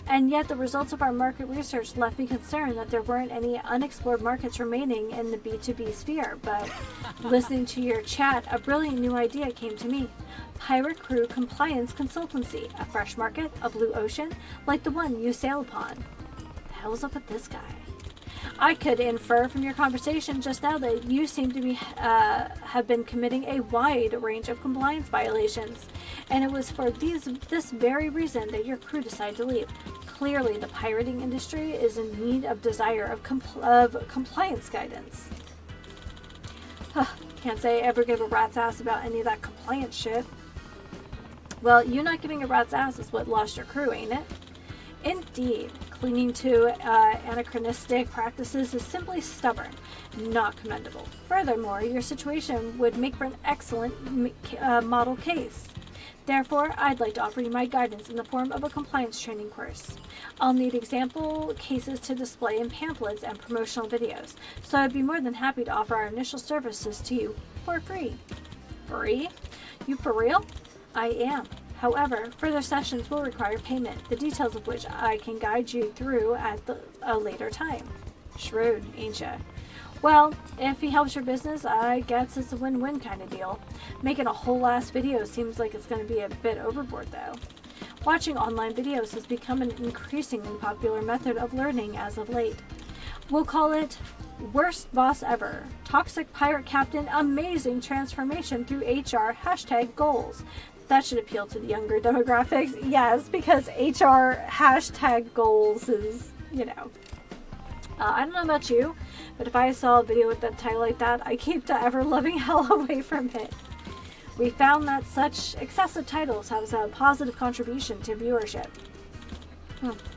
And yet the results of our market research left me concerned that there weren't any unexplored markets remaining in the B2B sphere, but listening to your chat, a brilliant new idea came to me. Pirate Crew Compliance Consultancy, a fresh market, a blue ocean, like the one you sail upon. The hell's up with this guy? I could infer from your conversation just now that you seem to be have been committing a wide range of compliance violations, and it was for this very reason that your crew decided to leave. Clearly, the pirating industry is in need of compliance guidance. Can't say I ever gave a rat's ass about any of that compliance shit. Well, you not giving a rat's ass is what lost your crew, ain't it? Indeed, clinging to anachronistic practices is simply stubborn, not commendable. Furthermore, your situation would make for an excellent model case. Therefore, I'd like to offer you my guidance in the form of a compliance training course. I'll need example cases to display in pamphlets and promotional videos, so I'd be more than happy to offer our initial services to you for free. Free? You for real? I am. However, further sessions will require payment, the details of which I can guide you through at a later time. Shrewd, ain't ya? Well, if he helps your business, I guess it's a win-win kind of deal. Making a whole ass video seems like it's going to be a bit overboard though. Watching online videos has become an increasingly popular method of learning as of late. We'll call it Worst Boss Ever. Toxic Pirate Captain Amazing Transformation through HR #goals. That should appeal to the younger demographics. Yes, because HR #goals is, you know. I don't know about you, but if I saw a video with that title like that, I keep the ever-loving hell away from it. We found that such excessive titles have a positive contribution to viewership.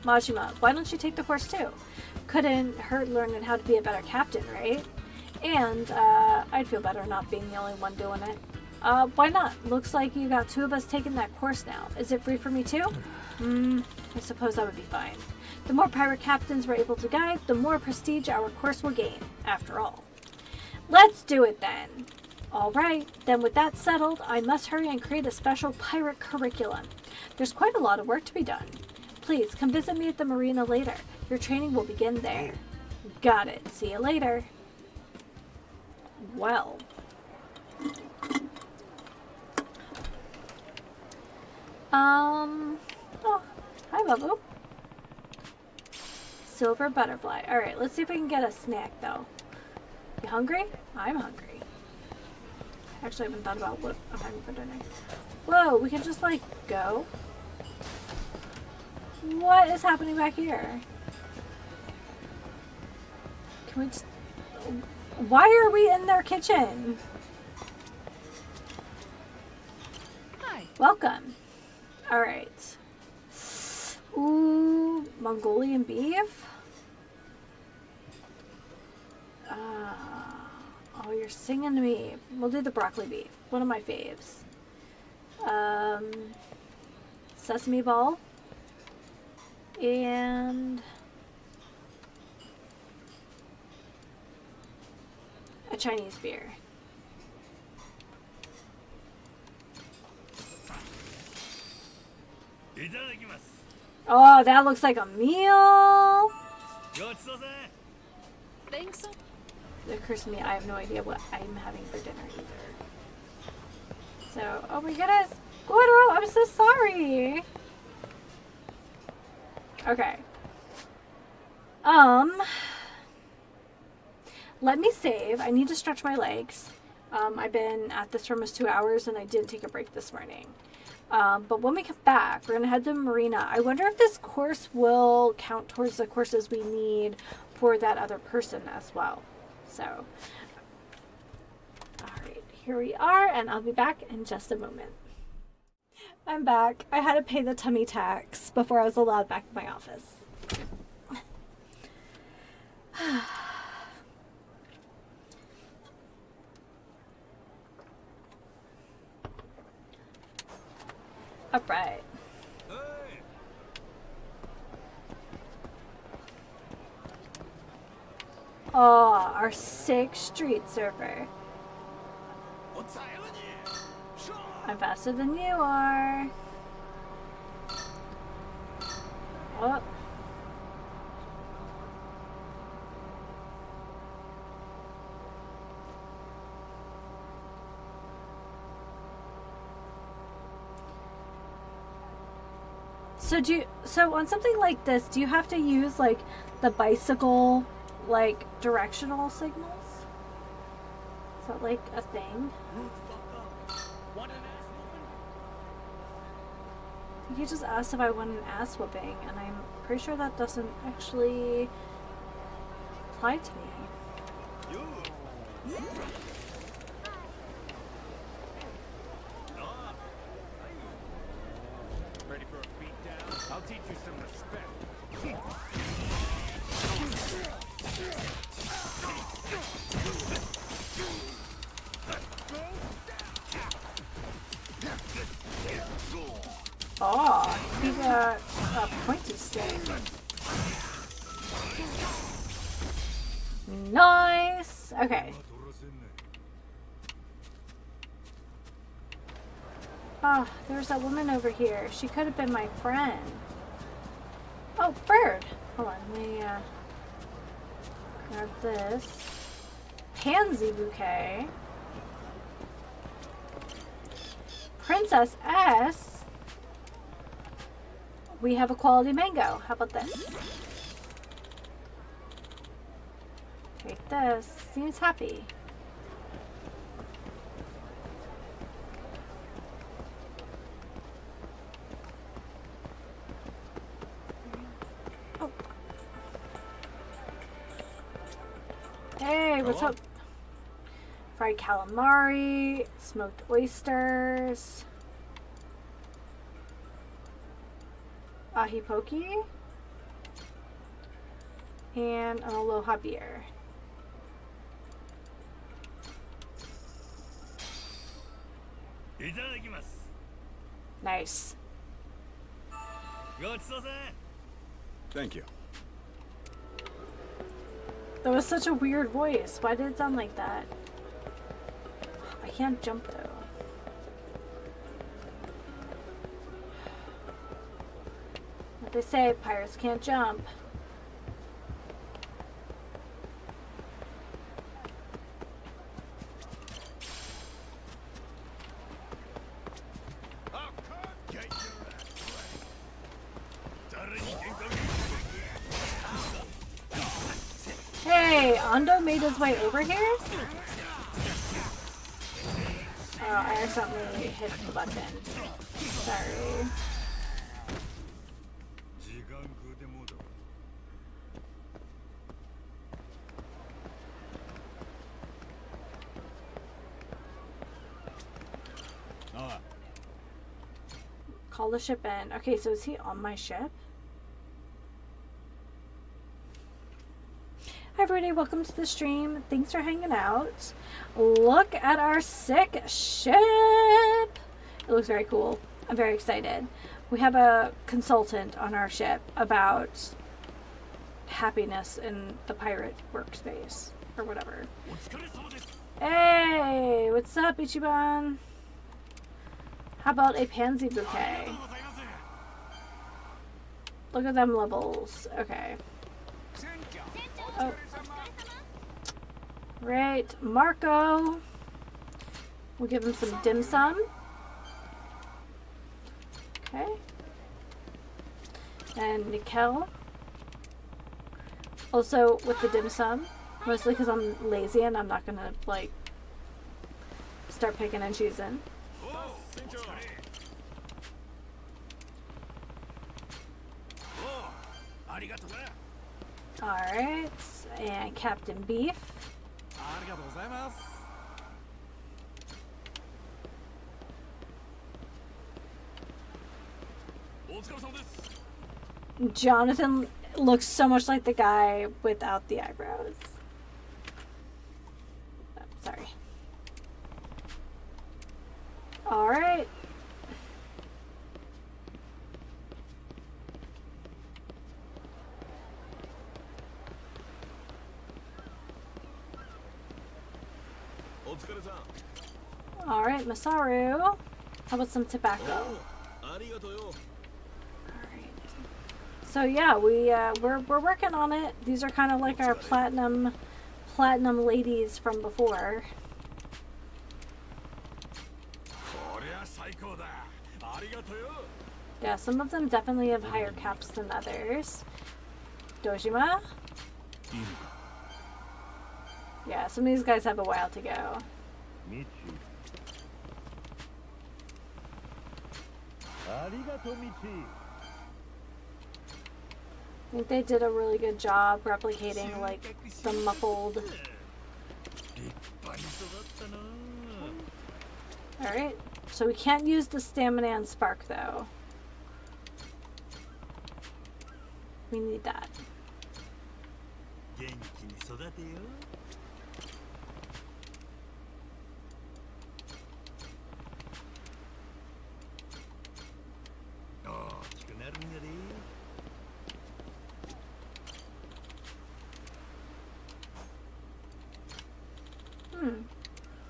Majima, why don't you take the course too? Couldn't hurt learning how to be a better captain, right? And I'd feel better not being the only one doing it. Why not? Looks like you got 2 of us taking that course now. Is it free for me too? I suppose that would be fine. The more pirate captains we're able to guide, the more prestige our course will gain, after all. Let's do it then. Alright, then with that settled, I must hurry and create a special pirate curriculum. There's quite a lot of work to be done. Please, come visit me at the marina later. Your training will begin there. Got it. See you later. Well. Oh, hi, Babu. Silver butterfly. Alright, let's see if we can get a snack, though. You hungry? I'm hungry. Actually, I haven't thought about what I'm having for dinner. Whoa, we can just, like, go? What is happening back here? Can we just... Why are we in their kitchen?
Hi.
Welcome. Alright. Ooh, Mongolian beef? Oh, you're singing to me. We'll do the broccoli beef. One of my faves. Sesame ball. And a Chinese beer. Oh, that looks like a meal.
Thanks so
It occurs to me I have no idea what I'm having for dinner either. So, oh my goodness. Goro, I'm so sorry. Okay. Let me save. I need to stretch my legs. I've been at this for almost 2 hours and I didn't take a break this morning. But when we come back, we're going to head to the marina. I wonder if this course will count towards the courses we need for that other person as well. So, alright, here we are, and I'll be back in just a moment. I'm back. I had to pay the tummy tax before I was allowed back in my office. Upright. Oh, our sick street surfer. I'm faster than you are. Oh. So on something like this, do you have to use like the bicycle like directional signals? Is that like a thing? He just asked if I want an ass whooping, and I'm pretty sure that doesn't actually apply to me.
Ready for a beatdown? I'll teach you some respect.
Oh, he got a pointy stick. Nice. Okay. Oh, there's that woman over here. She could have been my friend. Oh, bird. Hold on, let me grab this. pansy bouquet. Princess S. We have a quality mango. How about this? Take this. Seems happy. Oh. Hey, what's up? Fried calamari, smoked oysters, ahi poke, and an aloha beer. Nice.
Thank you.
That was such a weird voice. Why did it sound like that? I can't jump though. What they say, pirates can't jump. Hey, Ando made his way over here? Oh, I accidentally hit the button. Sorry. Call the ship in. Okay, so is he on my ship? Hi everybody, welcome to the stream. Thanks for hanging out. Look at our sick ship. It looks very cool. I'm very excited. We have a consultant on our ship about happiness in the pirate workspace or whatever. Hey, what's up, Ichiban? How about a pansy bouquet? Look at them levels. Okay. Oh. Right, Marco. We'll give him some dim sum. Okay. And Nikel. Also with the dim sum. Mostly because I'm lazy and I'm not gonna like start picking and choosing. Alright, and Captain Beef. Jonathan looks so much like the guy without the eyebrows. Oh, sorry. Alright. Alright, Masaru. How about some tobacco? Alright. So yeah, we're working on it. These are kind of like our platinum ladies from before. Yeah, some of them definitely have higher caps than others. Dojima? Yeah, some of these guys have a while to go. I think they did a really good job replicating like the muffled. Alright, so we can't use the stamina and spark though. We need that.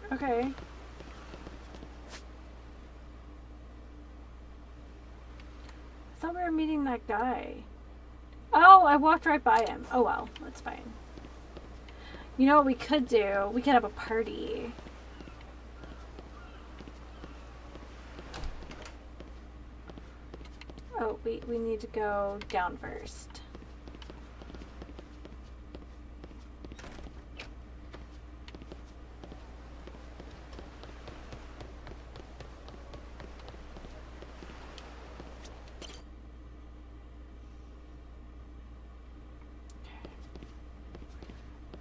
Okay. I thought we were meeting that guy. Oh, I walked right by him. Oh well, that's fine. You know what we could do? We could have a party. Oh, we need to go down first.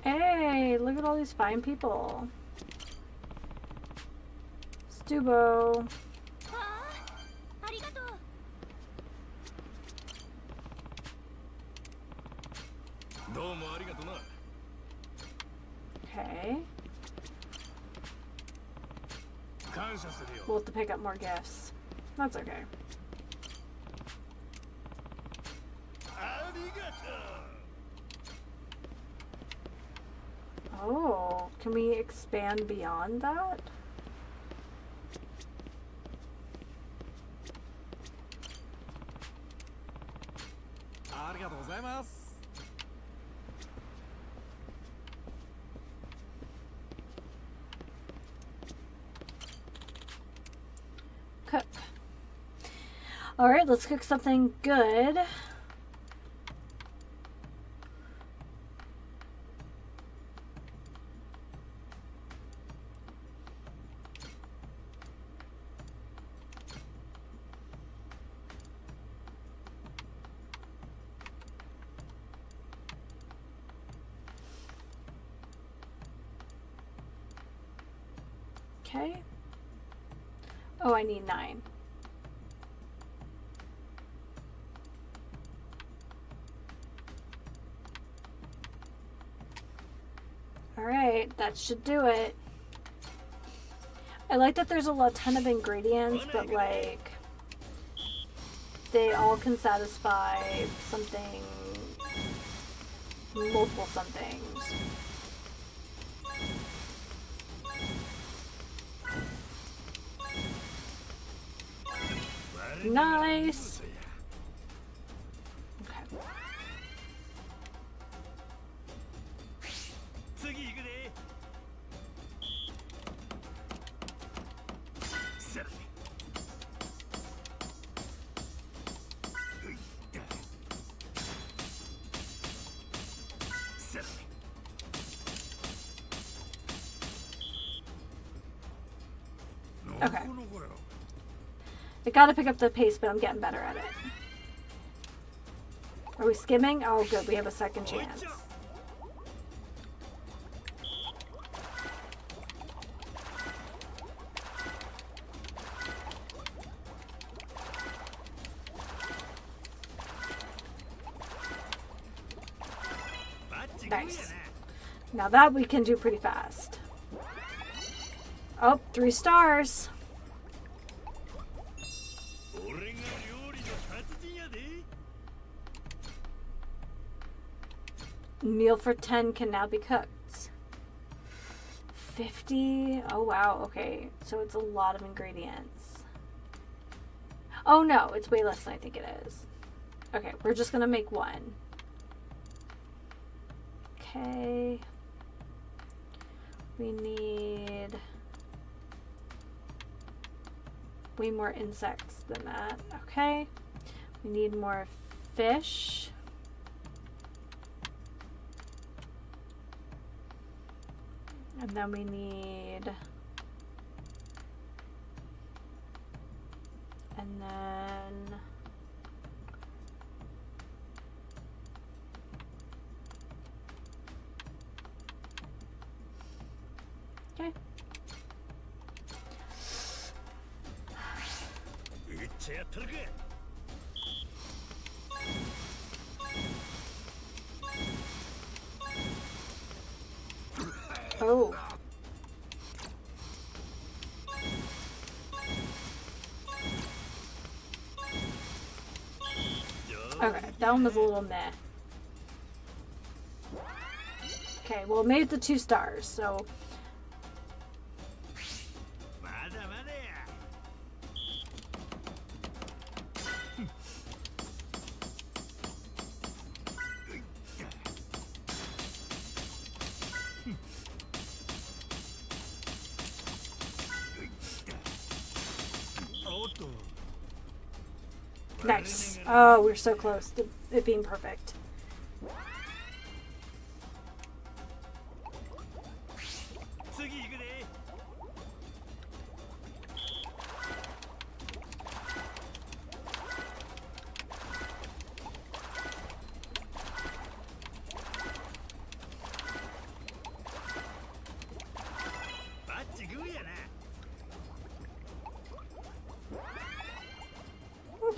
Hey, look at all these fine people. Stubo.
わあ、ありがとう。
どうもありがとな。
Okay.
感謝するよ。
We'll have to pick up more gifts. That's okay.
ありがとう。
Oh, can we expand beyond that? Cook. Alright, let's cook something good. Okay. Oh, I need 9. Alright, that should do it. I like that there's a ton of ingredients, but like they all can satisfy something, multiple somethings. Nice. Okay.
次行くで。さらに。ういった。さらに。
Okay. I gotta pick up the pace, but I'm getting better at it. Are we skimming? Oh, good. We have a second chance. Nice. Now that we can do pretty fast. Oh, 3 stars. Meal for 10 can now be cooked. 50. Oh, wow. Okay. So it's a lot of ingredients. Oh, no. It's way less than I think it is. Okay. We're just going to make 1. Okay. We need way more insects than that. Okay. We need more fish. And then we need, and then, okay. Oh. Okay, that one was a little meh. Okay, well, it made the 2 stars, so. Nice. Oh, we're so close to it being perfect.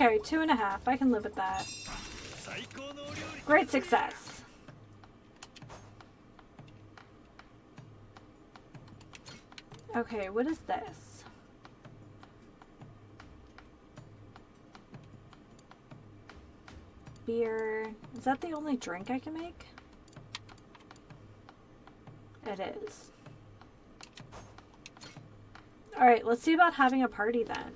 Okay, 2.5. I can live with that. Great success. Okay, what is this? Beer. Is that the only drink I can make? It is. Alright, let's see about having a party then.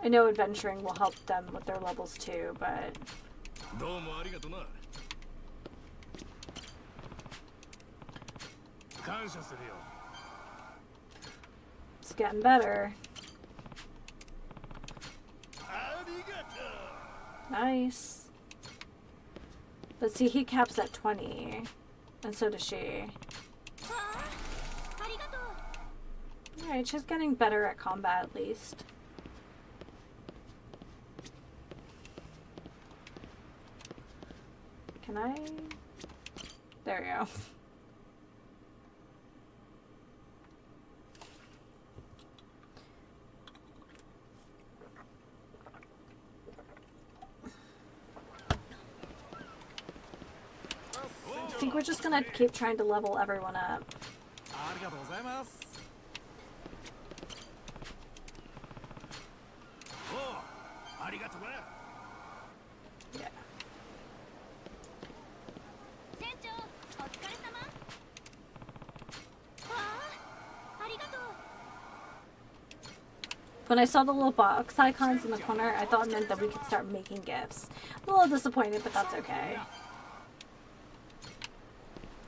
I know adventuring will help them with their levels too, but it's getting better. Nice. But see, he caps at 20, and so does she. Alright, she's getting better at combat at least. Can I? There we go. I think we're just gonna keep trying to level everyone up. Yeah. When I saw the little box icons in the corner, I thought it meant that we could start making gifts. A little disappointed, but that's okay.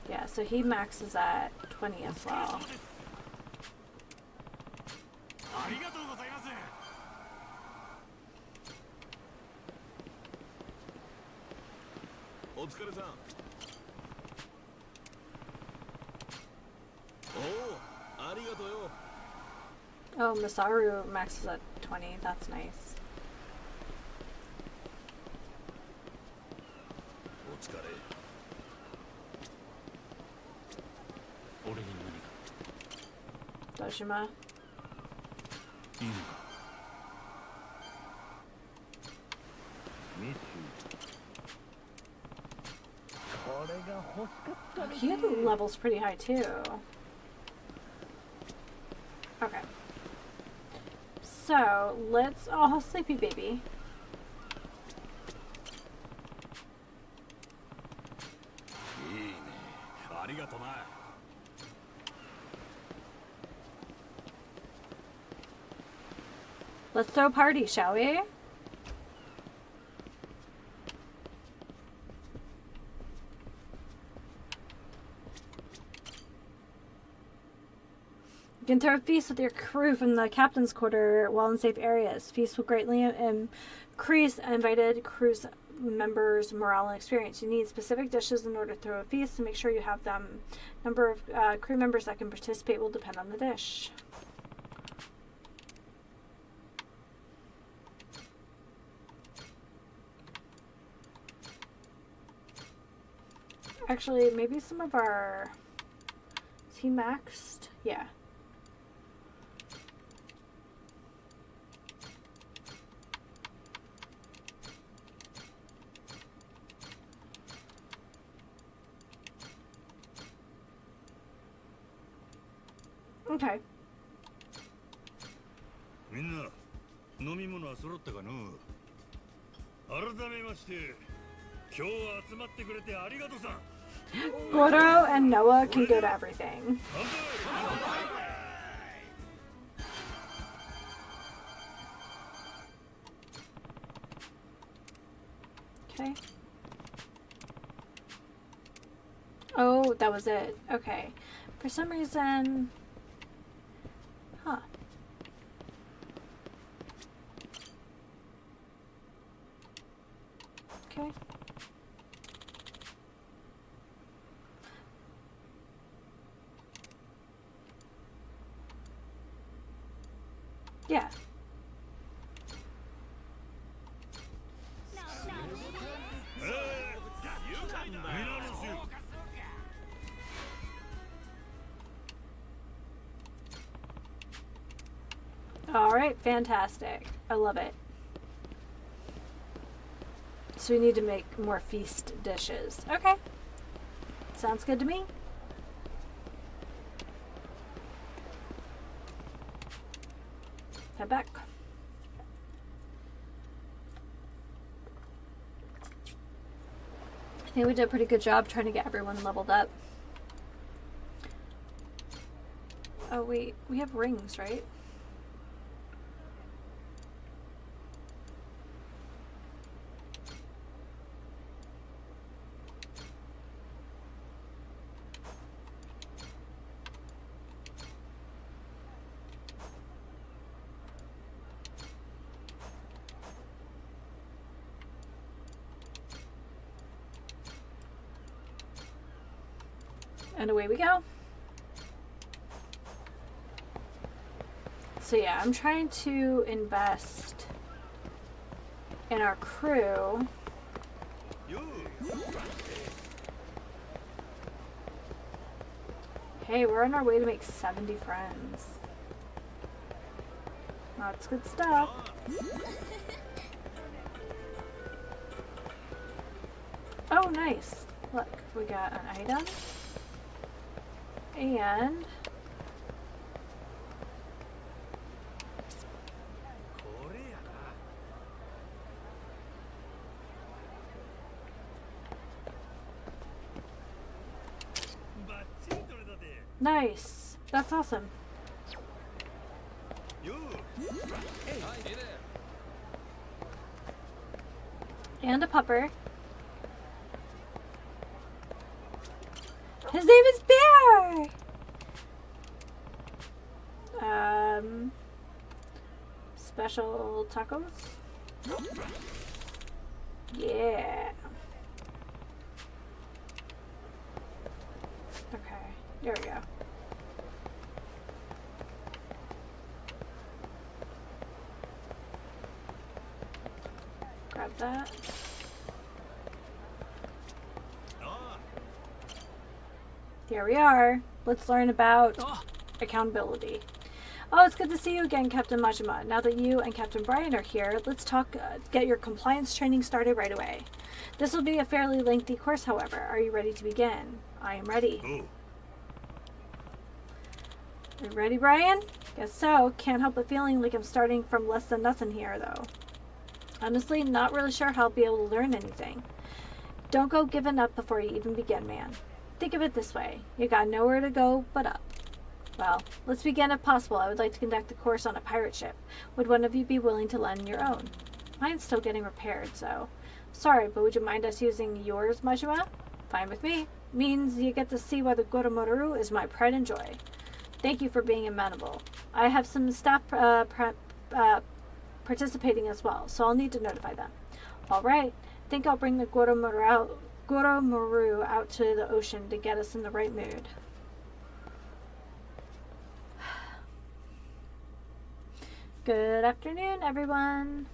Yeah, so he maxes at 20 as well. Oh, Masaru maxes at 20. That's nice. Dojima. He had the levels pretty high too. Okay. So let's. Oh, sleepy baby. Let's throw a party, shall we? You can throw a feast with your crew from the captain's quarter while in safe areas. Feast will greatly increase invited crew's members' morale and experience. You need specific dishes in order to throw a feast, and make sure you have them. Number of crew members that can participate will depend on the dish. Actually, maybe some of our... Is he maxed? Yeah. Okay.
みんな飲み物は揃ったかな。改めまして今日は集まってくれてありがとうさん。
Goro and Noah can go to everything. say? Oh, that was it. Okay. For some reason... Huh. Okay. Yeah. Alright, fantastic. I love it. So we need to make more feast dishes. Okay. Sounds good to me. Head back. I think we did a pretty good job trying to get everyone leveled up. Oh wait, we have rings, right? And away we go. So yeah, I'm trying to invest in our crew. Hey, we're on our way to make 70 friends. That's good stuff. Oh, nice. Look, we got an item. And nice. That's awesome. And a pupper. His name is Bear! Special tacos? Yeah. Okay, there we go. Grab that. Here we are. Let's learn about accountability. Oh, it's good to see you again, Captain Majima. Now that you and Captain Brian are here, let's talk, get your compliance training started right away. This will be a fairly lengthy course, however. Are you ready to begin? I am ready. You ready, Brian? Guess so. Can't help but feeling like I'm starting from less than nothing here, though. Honestly, not really sure how I'll be able to learn anything. Don't go giving up before you even begin, man. Think of it this way. You got nowhere to go but up. Well, let's begin if possible. I would like to conduct the course on a pirate ship. Would one of you be willing to lend your own? Mine's still getting repaired, so... Sorry, but would you mind us using yours, Majima? Fine with me. Means you get to see why the Goromaru is my pride and joy. Thank you for being amenable. I have some staff participating as well, so I'll need to notify them. Alright, think I'll bring the Goromaru out to the ocean to get us in the right mood. Good afternoon, everyone.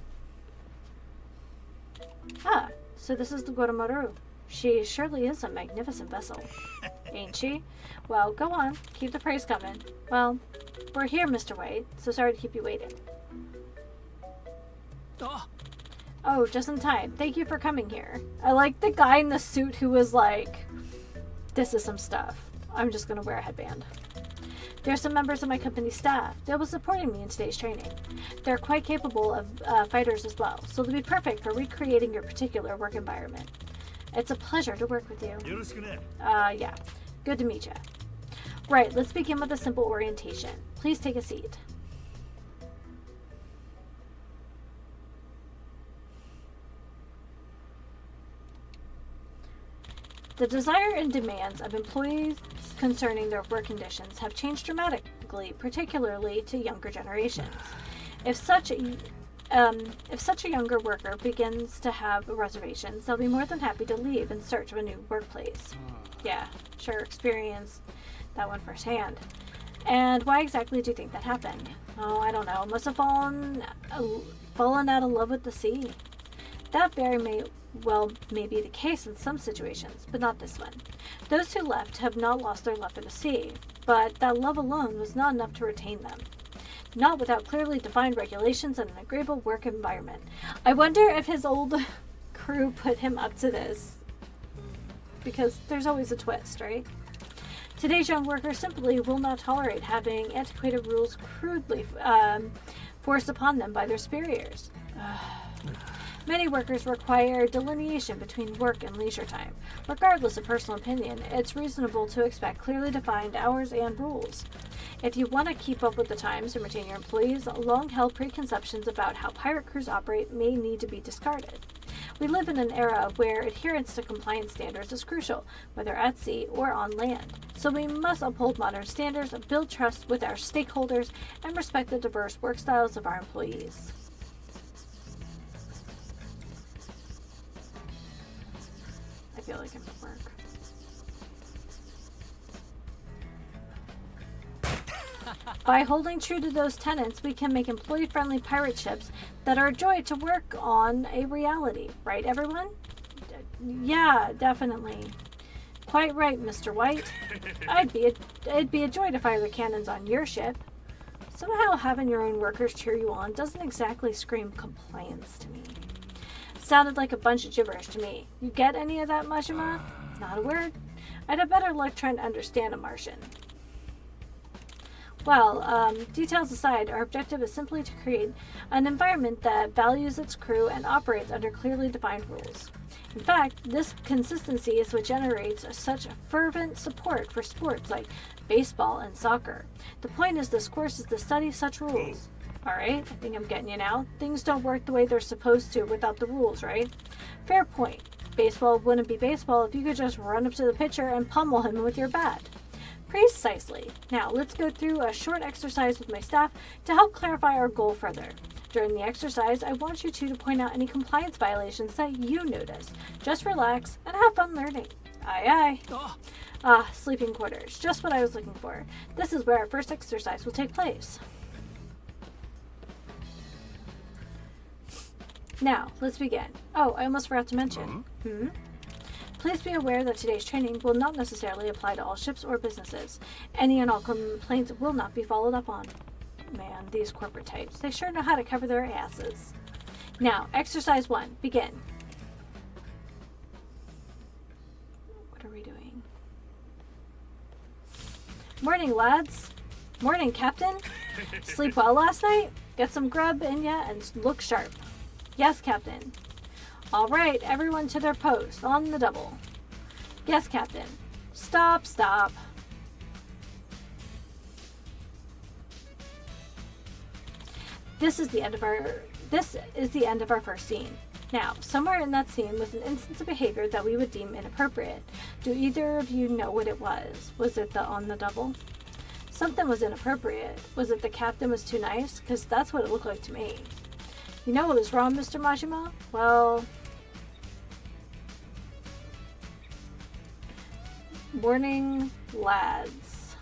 Ah, so this is the Goromaru. She surely is a magnificent vessel, ain't she? Well, go on. Keep the praise coming. Well, we're here, Mr. White, so sorry to keep you waiting. Oh, just in time. Thank you for coming here. I like the guy in the suit who was like, this is some stuff. I'm just going to wear a headband. There's some members of my company staff. They'll be supporting me in today's training. They're quite capable of fighters as well, so they'll be perfect for recreating your particular work environment. It's a pleasure to work with you. Yeah. Good to meet you. Right, let's begin with a simple orientation. Please take a seat. The desire and demands of employees concerning their work conditions have changed dramatically, particularly to younger generations. If such a younger worker begins to have reservations, they'll be more than happy to leave in search of a new workplace. Yeah, sure, experienced that one firsthand. And why exactly do you think that happened? Oh, I don't know. Must have fallen out of love with the sea. That very may be the case in some situations, but not this one. Those who left have not lost their love for the sea, but that love alone was not enough to retain them. Not without clearly defined regulations and an agreeable work environment. I wonder if his old crew put him up to this, because there's always a twist, right? Today's young workers simply will not tolerate having antiquated rules crudely forced upon them by their superiors. Many workers require delineation between work and leisure time. Regardless of personal opinion, it's reasonable to expect clearly defined hours and rules. If you want to keep up with the times and retain your employees, long-held preconceptions about how pirate crews operate may need to be discarded. We live in an era where adherence to compliance standards is crucial, whether at sea or on land. So we must uphold modern standards, build trust with our stakeholders, and respect the diverse work styles of our employees. I feel like I'm at work. By holding true to those tenets, we can make employee-friendly pirate ships that are a joy to work on a reality. Right, everyone? Yeah, definitely. Quite right, Mr. White. It'd be a joy to fire the cannons on your ship. Somehow having your own workers cheer you on doesn't exactly scream compliance to me. Sounded like a bunch of gibberish to me. You get any of that, Majima? Not a word. I'd have better luck trying to understand a Martian. Well, details aside, our objective is simply to create an environment that values its crew and operates under clearly defined rules. In fact, this consistency is what generates such fervent support for sports like baseball and soccer. The point is this course is to study such rules. Alright, I think I'm getting you now. Things don't work the way they're supposed to without the rules, right? Fair point. Baseball wouldn't be baseball if you could just run up to the pitcher and pummel him with your bat. Precisely. Now, let's go through a short exercise with my staff to help clarify our goal further. During the exercise, I want you two to point out any compliance violations that you notice. Just relax and have fun learning. Aye aye. Sleeping quarters. Just what I was looking for. This is where our first exercise will take place. Now, let's begin. Oh, I almost forgot to mention. Please be aware that today's training will not necessarily apply to all ships or businesses. Any and all complaints will not be followed up on. Man, these corporate types, they sure know how to cover their asses. Now, exercise 1, begin. What are we doing? Morning, lads. Morning, Captain. Sleep well last night? Get some grub in ya and look sharp. Yes, Captain. All right, everyone to their post, on the double. Yes, Captain. Stop. This is the end of our first scene. Now, somewhere in that scene was an instance of behavior that we would deem inappropriate. Do either of you know what it was? Was it the on the double? Something was inappropriate. Was it the captain was too nice? Because that's what it looked like to me. You know what was wrong, Mr. Majima? Well... Morning, lads.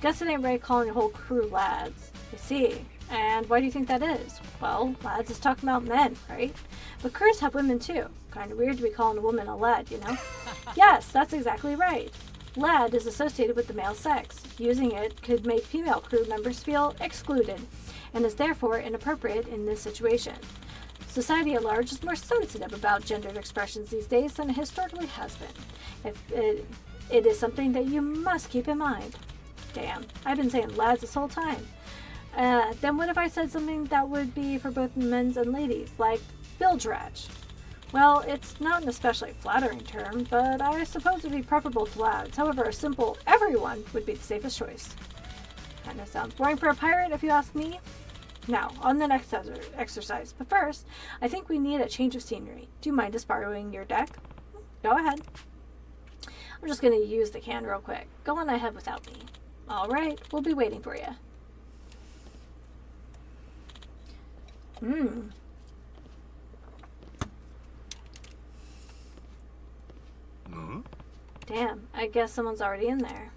Guess it ain't right calling your whole crew lads. I see. And why do you think that is? Well, lads is talking about men, right? But crews have women too. Kind of weird to be calling a woman a lad, you know? Yes, that's exactly right. Lad is associated with the male sex. Using it could make female crew members feel excluded, and is therefore inappropriate in this situation. Society at large is more sensitive about gendered expressions these days than it historically has been. It is something that you must keep in mind. Damn, I've been saying lads this whole time. Then what if I said something that would be for both men's and ladies, like bilge-ratch? Well, it's not an especially flattering term, but I suppose it would be preferable to lads. However, a simple everyone would be the safest choice. Kinda sounds boring for a pirate, if you ask me. Now, on the next exercise. But first, I think we need a change of scenery. Do you mind us borrowing your deck? Go ahead. I'm just going to use the can real quick. Go on ahead without me. All right, we'll be waiting for you. Damn, I guess someone's already in there.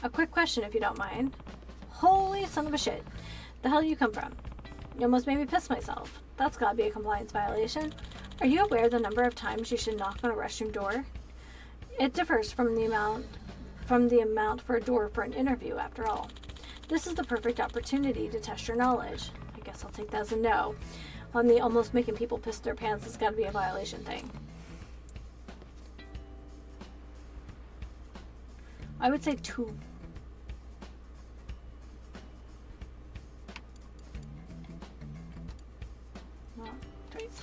A quick question, if you don't mind. Holy son of a shit. The hell you come from? You almost made me piss myself. That's gotta be a compliance violation. Are you aware of the number of times you should knock on a restroom door? It differs from the amount for a door for an interview, after all. This is the perfect opportunity to test your knowledge. I guess I'll take that as a no. On the almost making people piss their pants, it's gotta be a violation thing. I would say 2. Well, twice.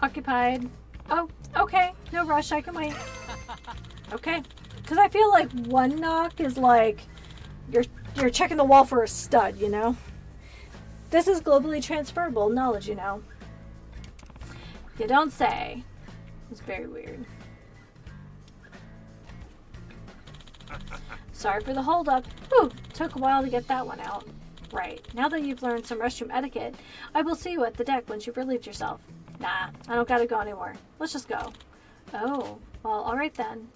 Occupied. Oh, okay. No rush. I can wait. Okay. Because I feel like one knock is like you're checking the wall for a stud, you know? This is globally transferable knowledge, you know? You don't say. It's very weird. Sorry for the holdup. Whew, took a while to get that one out. Right. Now that you've learned some restroom etiquette, I will see you at the deck once you've relieved yourself. Nah, I don't gotta go anymore. Let's just go. Oh, well, alright then.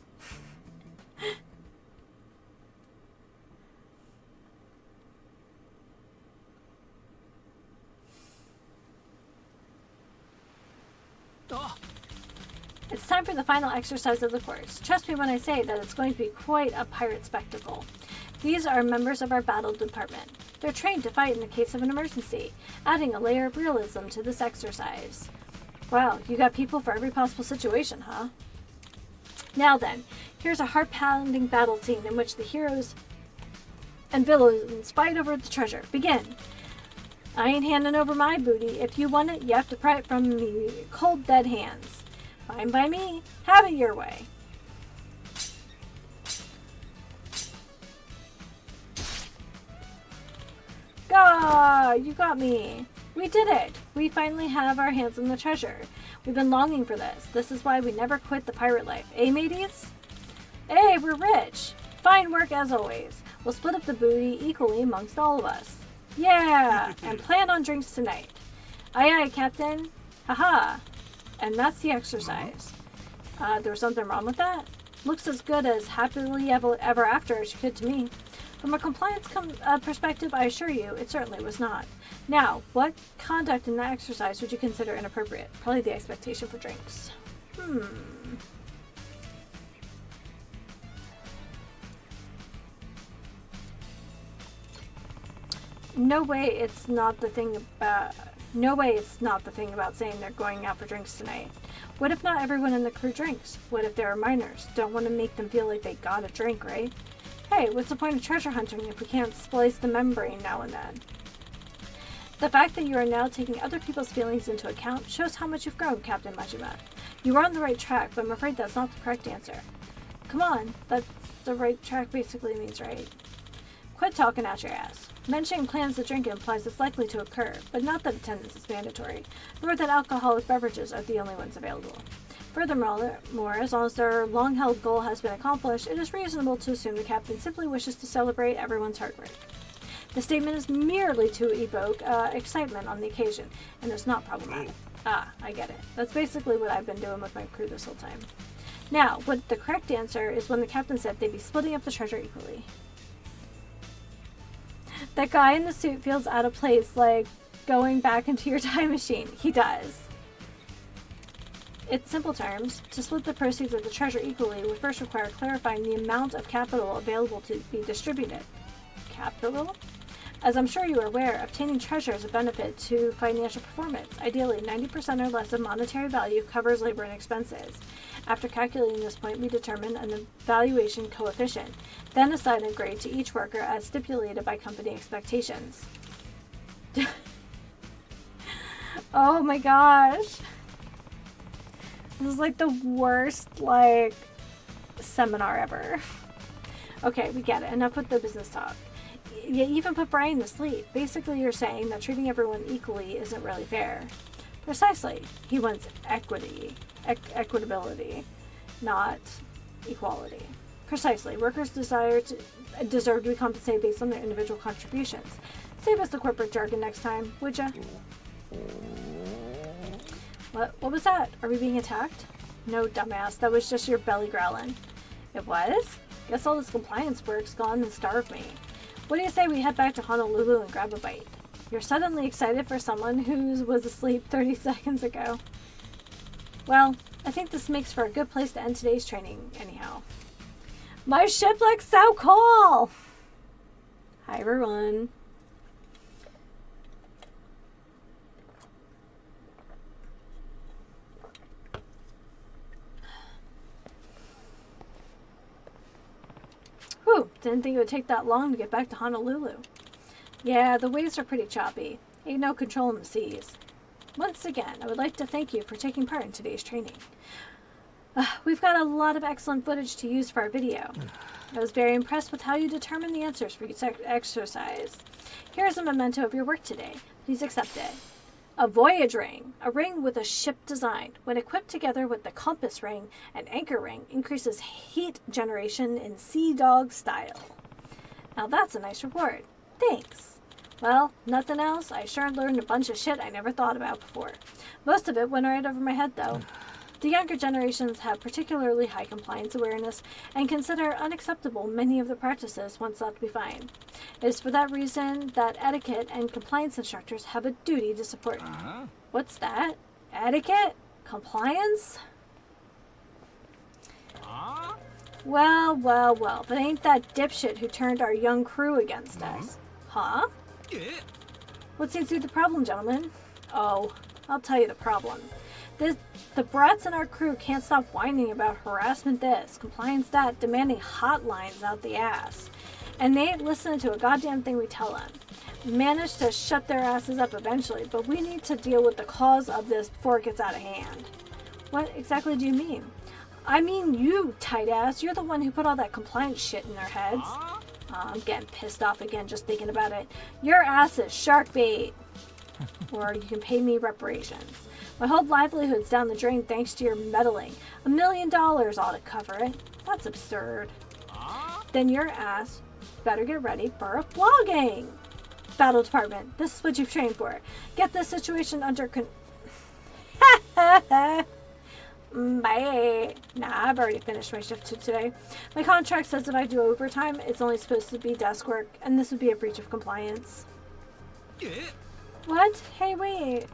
It's time for the final exercise of the course. Trust me when I say that it's going to be quite a pirate spectacle. These are members of our battle department. They're trained to fight in the case of an emergency, adding a layer of realism to this exercise. Wow, you got people for every possible situation, huh? Now then, here's a heart-pounding battle scene in which the heroes and villains fight over the treasure. Begin. I ain't handing over my booty. If you want it, you have to pry it from me cold, dead hands. Fine by me. Have it your way. Gah! You got me. We did it. We finally have our hands on the treasure. We've been longing for this. This is why we never quit the pirate life. Eh, mateys? Hey, we're rich. Fine work as always. We'll split up the booty equally amongst all of us. Yeah! And plan on drinks tonight. Aye, aye, Captain. Haha. And that's the exercise. There was something wrong with that? Looks as good as happily ever after as you could to me. From a compliance perspective, I assure you, it certainly was not. Now, what conduct in that exercise would you consider inappropriate? Probably the expectation for drinks. No way it's not the thing about saying they're going out for drinks tonight. What if not everyone in the crew drinks? What if there are minors? Don't want to make them feel like they gotta drink, right? Hey, what's the point of treasure hunting if we can't splice the membrane now and then? The fact that you are now taking other people's feelings into account shows how much you've grown, Captain Majima. You are on the right track, but I'm afraid that's not the correct answer. Come on, that's the right track basically means right. Quit talking out your ass. Mentioning plans to drink implies it's likely to occur, but not that attendance is mandatory, nor that alcoholic beverages are the only ones available. Furthermore, as long as their long-held goal has been accomplished, it is reasonable to assume the captain simply wishes to celebrate everyone's hard work. The statement is merely to evoke excitement on the occasion, and is not problematic. Ah, I get it. That's basically what I've been doing with my crew this whole time. Now, what the correct answer is when the captain said they'd be splitting up the treasure equally. That guy in the suit feels out of place, like going back into your time machine. He does. In simple terms, to split the proceeds of the treasure equally would first require clarifying the amount of capital available to be distributed. Capital? As I'm sure you are aware, obtaining treasure is a benefit to financial performance. Ideally, 90% or less of monetary value covers labor and expenses. After calculating this point, we determine an evaluation coefficient, then assign a grade to each worker as stipulated by company expectations. Oh my gosh. This is like the worst, seminar ever. Okay, we get it. Enough with the business talk. you even put Brian to sleep. Basically, you're saying that treating everyone equally isn't really fair. Precisely. He wants equitability, not equality. Precisely. Workers deserve to be compensated based on their individual contributions. Save us the corporate jargon next time, would ya? What was that? Are we being attacked? No, dumbass. That was just your belly growling. It was? Guess all this compliance work's gone and starved me. What do you say we head back to Honolulu and grab a bite? You're suddenly excited for someone who was asleep 30 seconds ago. Well, I think this makes for a good place to end today's training, anyhow. My ship looks so cool! Hi, everyone. Whew, didn't think it would take that long to get back to Honolulu. Yeah, the waves are pretty choppy. Ain't no control in the seas. Once again, I would like to thank you for taking part in today's training. We've got a lot of excellent footage to use for our video. I was very impressed with how you determined the answers for each exercise. Here's a memento of your work today. Please accept it. A voyage ring, a ring with a ship design. When equipped together with the compass ring and anchor ring, increases heat generation in Sea Dog style. Now that's a nice reward. Thanks. Well, nothing else. I sure learned a bunch of shit I never thought about before. Most of it went right over my head, though. The younger generations have particularly high compliance awareness and consider unacceptable many of the practices once thought to be fine. It is for that reason that etiquette and compliance instructors have a duty to support. What's that? Etiquette? Compliance? Well, but ain't that dipshit who turned our young crew against us? Huh? What seems to be the problem, gentlemen? Oh, I'll tell you the problem. The brats in our crew can't stop whining about harassment this, compliance that, demanding hotlines out the ass. And they ain't listening to a goddamn thing we tell them. We managed to shut their asses up eventually, but we need to deal with the cause of this before it gets out of hand. What exactly do you mean? I mean you, tight ass. You're the one who put all that compliance shit in their heads. I'm getting pissed off again just thinking about it. Your ass is shark bait. Or you can pay me reparations. My whole livelihood's down the drain thanks to your meddling. $1 million ought to cover it. That's absurd. Then your ass better get ready for a flogging. Battle Department, this is what you've trained for. Get this situation under Bye. Nah, I've already finished my shift today. My contract says if I do overtime, it's only supposed to be desk work, and this would be a breach of compliance. What? Hey, wait.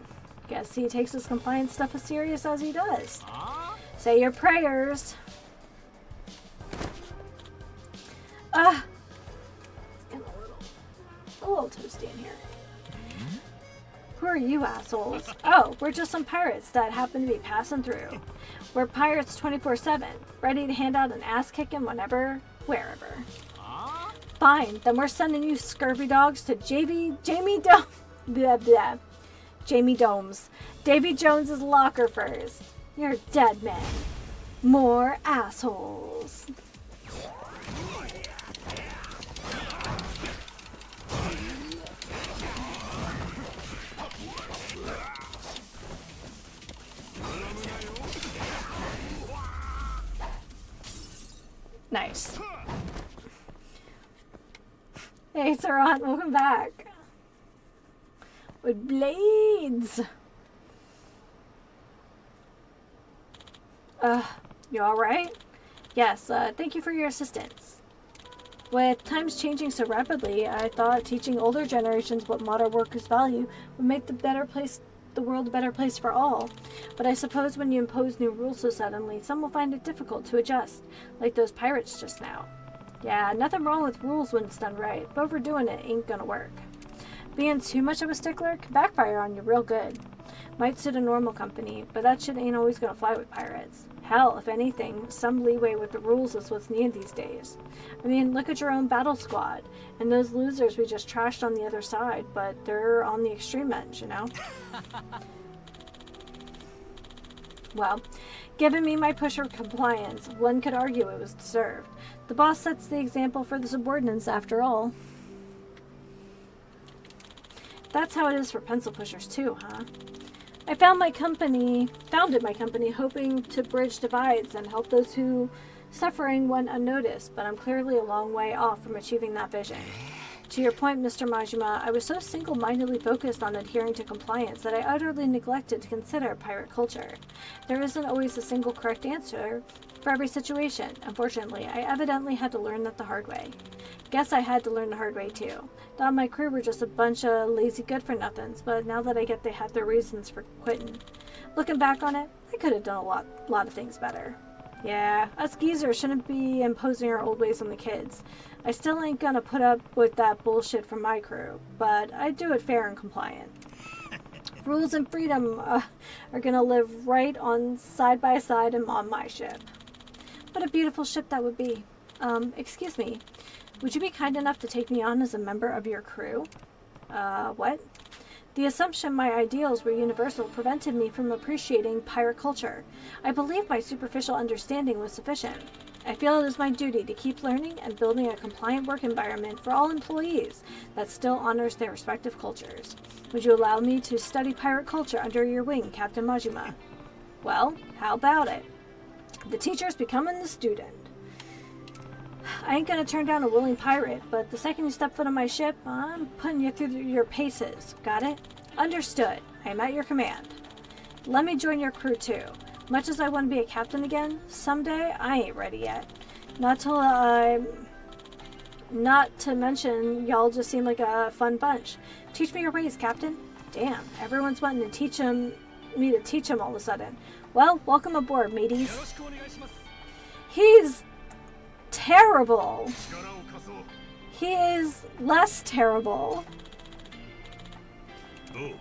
Guess he takes his compliance stuff as serious as he does. Say your prayers. It's getting a little toasty in here. Who are you assholes? Oh, we're just some pirates that happen to be passing through. We're pirates 24/7, ready to hand out an ass kicking whenever, wherever. Fine, then we're sending you scurvy dogs to Jamie Domes. Davy Jones's locker first. You're dead men. More assholes. Nice. Hey, Sarat, welcome back. With blades. You alright? Yes, thank you for your assistance. With times changing so rapidly, I thought teaching older generations what modern workers value would make the world a better place for all. But I suppose when you impose new rules so suddenly, some will find it difficult to adjust, like those pirates just now. Yeah, nothing wrong with rules when it's done right, but overdoing it ain't gonna work. Being too much of a stickler can backfire on you real good. Might suit a normal company, but that shit ain't always gonna fly with pirates. Hell, if anything, some leeway with the rules is what's needed these days. I mean, look at your own battle squad, and those losers we just trashed on the other side, but they're on the extreme end, you know? Well, given me my push for compliance, one could argue it was deserved. The boss sets the example for the subordinates after all. That's how it is for pencil pushers too, huh? I founded my company hoping to bridge divides and help those who suffering went unnoticed, but I'm clearly a long way off from achieving that vision. To your point, Mr. Majima, I was so single-mindedly focused on adhering to compliance that I utterly neglected to consider pirate culture. There isn't always a single correct answer for every situation. Unfortunately, I evidently had to learn that the hard way. Guess I had to learn the hard way too. Thought my crew were just a bunch of lazy good-for-nothings, but now that I get they had their reasons for quitting. Looking back on it, I could have done a lot of things better. Yeah, us geezers shouldn't be imposing our old ways on the kids. I still ain't gonna put up with that bullshit from my crew, but I do it fair and compliant. Rules and freedom are gonna live right on side by side and on my ship. What a beautiful ship that would be. Excuse me. Would you be kind enough to take me on as a member of your crew? What? The assumption my ideals were universal prevented me from appreciating pirate culture. I believe my superficial understanding was sufficient. I feel it is my duty to keep learning and building a compliant work environment for all employees that still honors their respective cultures. Would you allow me to study pirate culture under your wing, Captain Majima? Well, how about it? The teacher's becoming the student. I ain't gonna turn down a willing pirate, but the second you step foot on my ship, I'm putting you through your paces. Got it? Understood. I am at your command. Let me join your crew too. Much as I want to be a captain again, someday, I ain't ready yet. Not to mention, y'all just seem like a fun bunch. Teach me your ways, Captain. Damn, everyone's wanting to teach me to teach them all of a sudden. Well, welcome aboard, mateys. He's terrible. He is less terrible.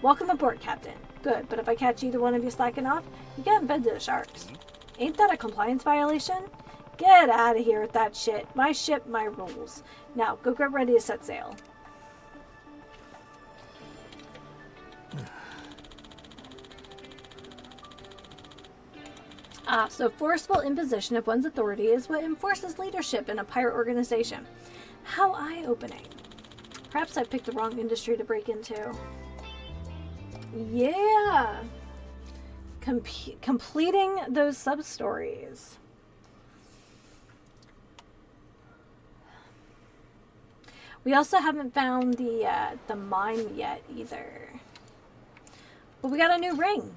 Welcome aboard, Captain. Good, but if I catch either one of you slacking off, you get in bed to the sharks. Ain't that a compliance violation? Get out of here with that shit. My ship, my rules. Now, go get ready to set sail. So forceful imposition of one's authority is what enforces leadership in a pirate organization. How eye-opening. Perhaps I picked the wrong industry to break into. Yeah! Completing those sub-stories. We also haven't found the mine yet either. But we got a new ring.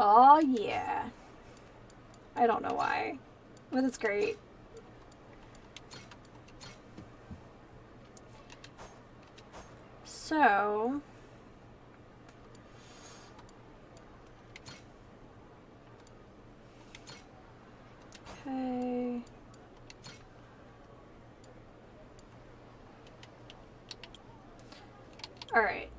Oh, yeah. I don't know why, but it's great. So, okay. All right.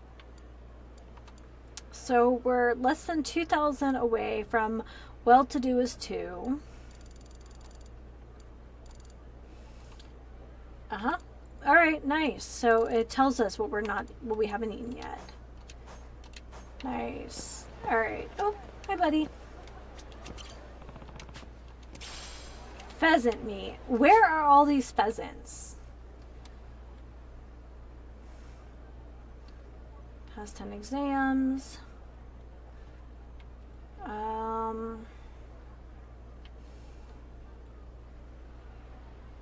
So we're less than 2,000 away from well-to-do is 2. All right, nice. So it tells us what we haven't eaten yet. Nice. All right. Oh, hi, buddy. Pheasant meat. Where are all these pheasants? Past 10 exams.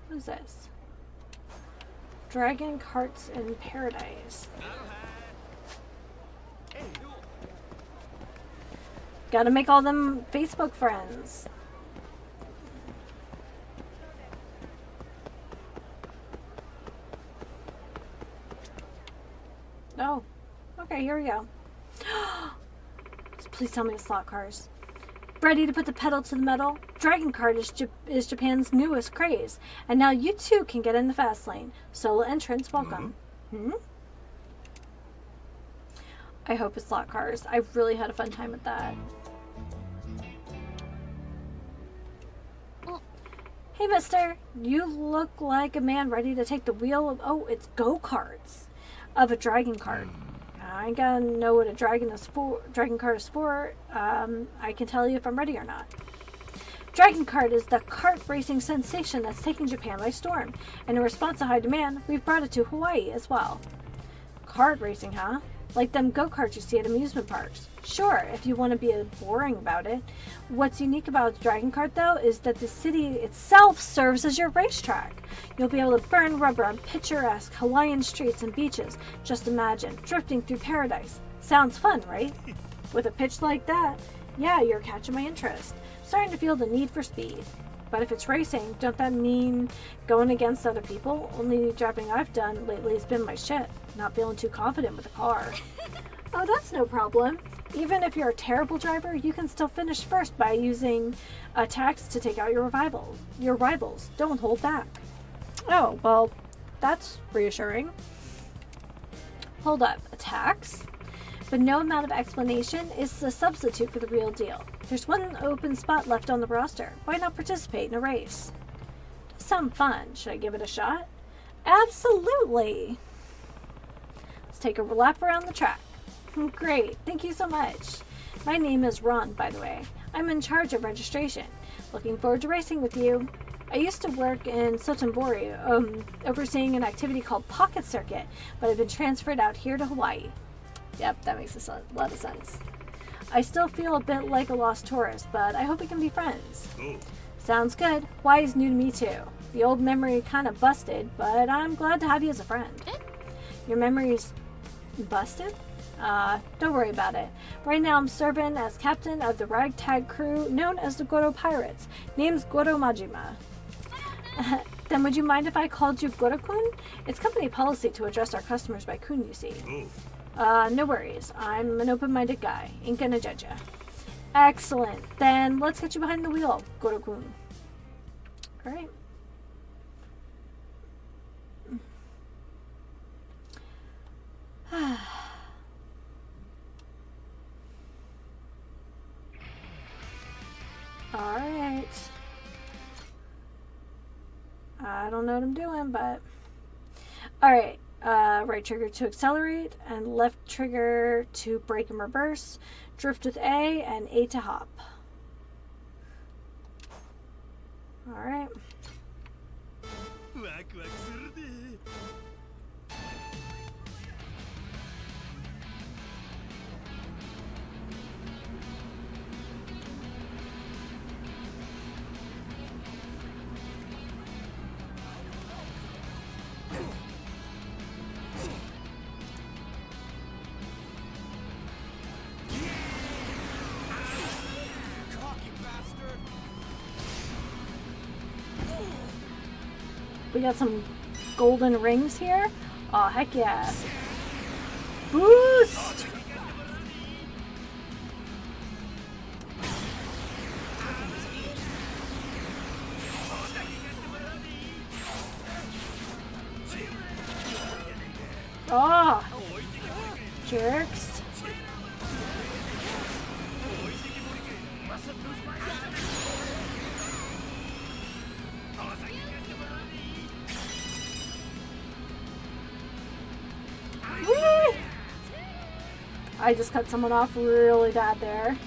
What is this? Dragon carts in paradise. Gotta make all them Facebook friends. Oh, okay, here we go. Please tell me it's slot cars. Ready to put the pedal to the metal? Dragon Kart is Japan's newest craze, and now you too can get in the fast lane. Solo entrants, welcome. I hope it's slot cars. I really had a fun time with that. Hey, mister. You look like a man ready to take the wheel of... Oh, it's go-karts of a dragon cart. I ain't gotta know what a dragon cart is for. I can tell you if I'm ready or not. Dragon Kart is the kart racing sensation that's taking Japan by storm, and in response to high demand, we've brought it to Hawaii as well. Kart racing, huh? Like them go-karts you see at amusement parks. Sure, if you want to be boring about it. What's unique about Dragon Kart, though, is that the city itself serves as your racetrack. You'll be able to burn rubber on picturesque Hawaiian streets and beaches. Just imagine, drifting through paradise. Sounds fun, right? With a pitch like that, yeah, you're catching my interest. Starting to feel the need for speed. But if it's racing, don't that mean going against other people? Only driving I've done lately has been my shit. Not feeling too confident with a car. Oh, that's no problem. Even if you're a terrible driver, you can still finish first by using attacks to take out your rivals. Don't hold back. Oh, well, that's reassuring. Hold up. Attacks? But no amount of explanation is a substitute for the real deal. There's one open spot left on the roster. Why not participate in a race? Does sound fun. Should I give it a shot? Absolutely. Let's take a lap around the track. Great. Thank you so much. My name is Ron, by the way. I'm in charge of registration. Looking forward to racing with you. I used to work in Sotenbori, overseeing an activity called Pocket Circuit, but I've been transferred out here to Hawaii. Yep, that makes a lot of sense. I still feel a bit like a lost tourist, but I hope we can be friends. Sounds good. Hawaii's new to me too. The old memory kind of busted, but I'm glad to have you as a friend. Your memory's busted? Don't worry about it. Right now I'm serving as captain of the ragtag crew known as the Goro Pirates. Name's Goro Majima. Then would you mind if I called you Goro-kun? It's company policy to address our customers by kun, you see. No worries. I'm an open-minded guy. Ain't gonna judge ya. Excellent. Then let's get you behind the wheel, Goro-kun. Alright. Alright. I don't know what I'm doing, but... Alright. Right trigger to accelerate, and left trigger to brake and reverse. Drift with A, and A to hop. Alright. We got some golden rings here. Oh, heck yeah. Boost! Oh! Jerks. I just cut someone off really bad there.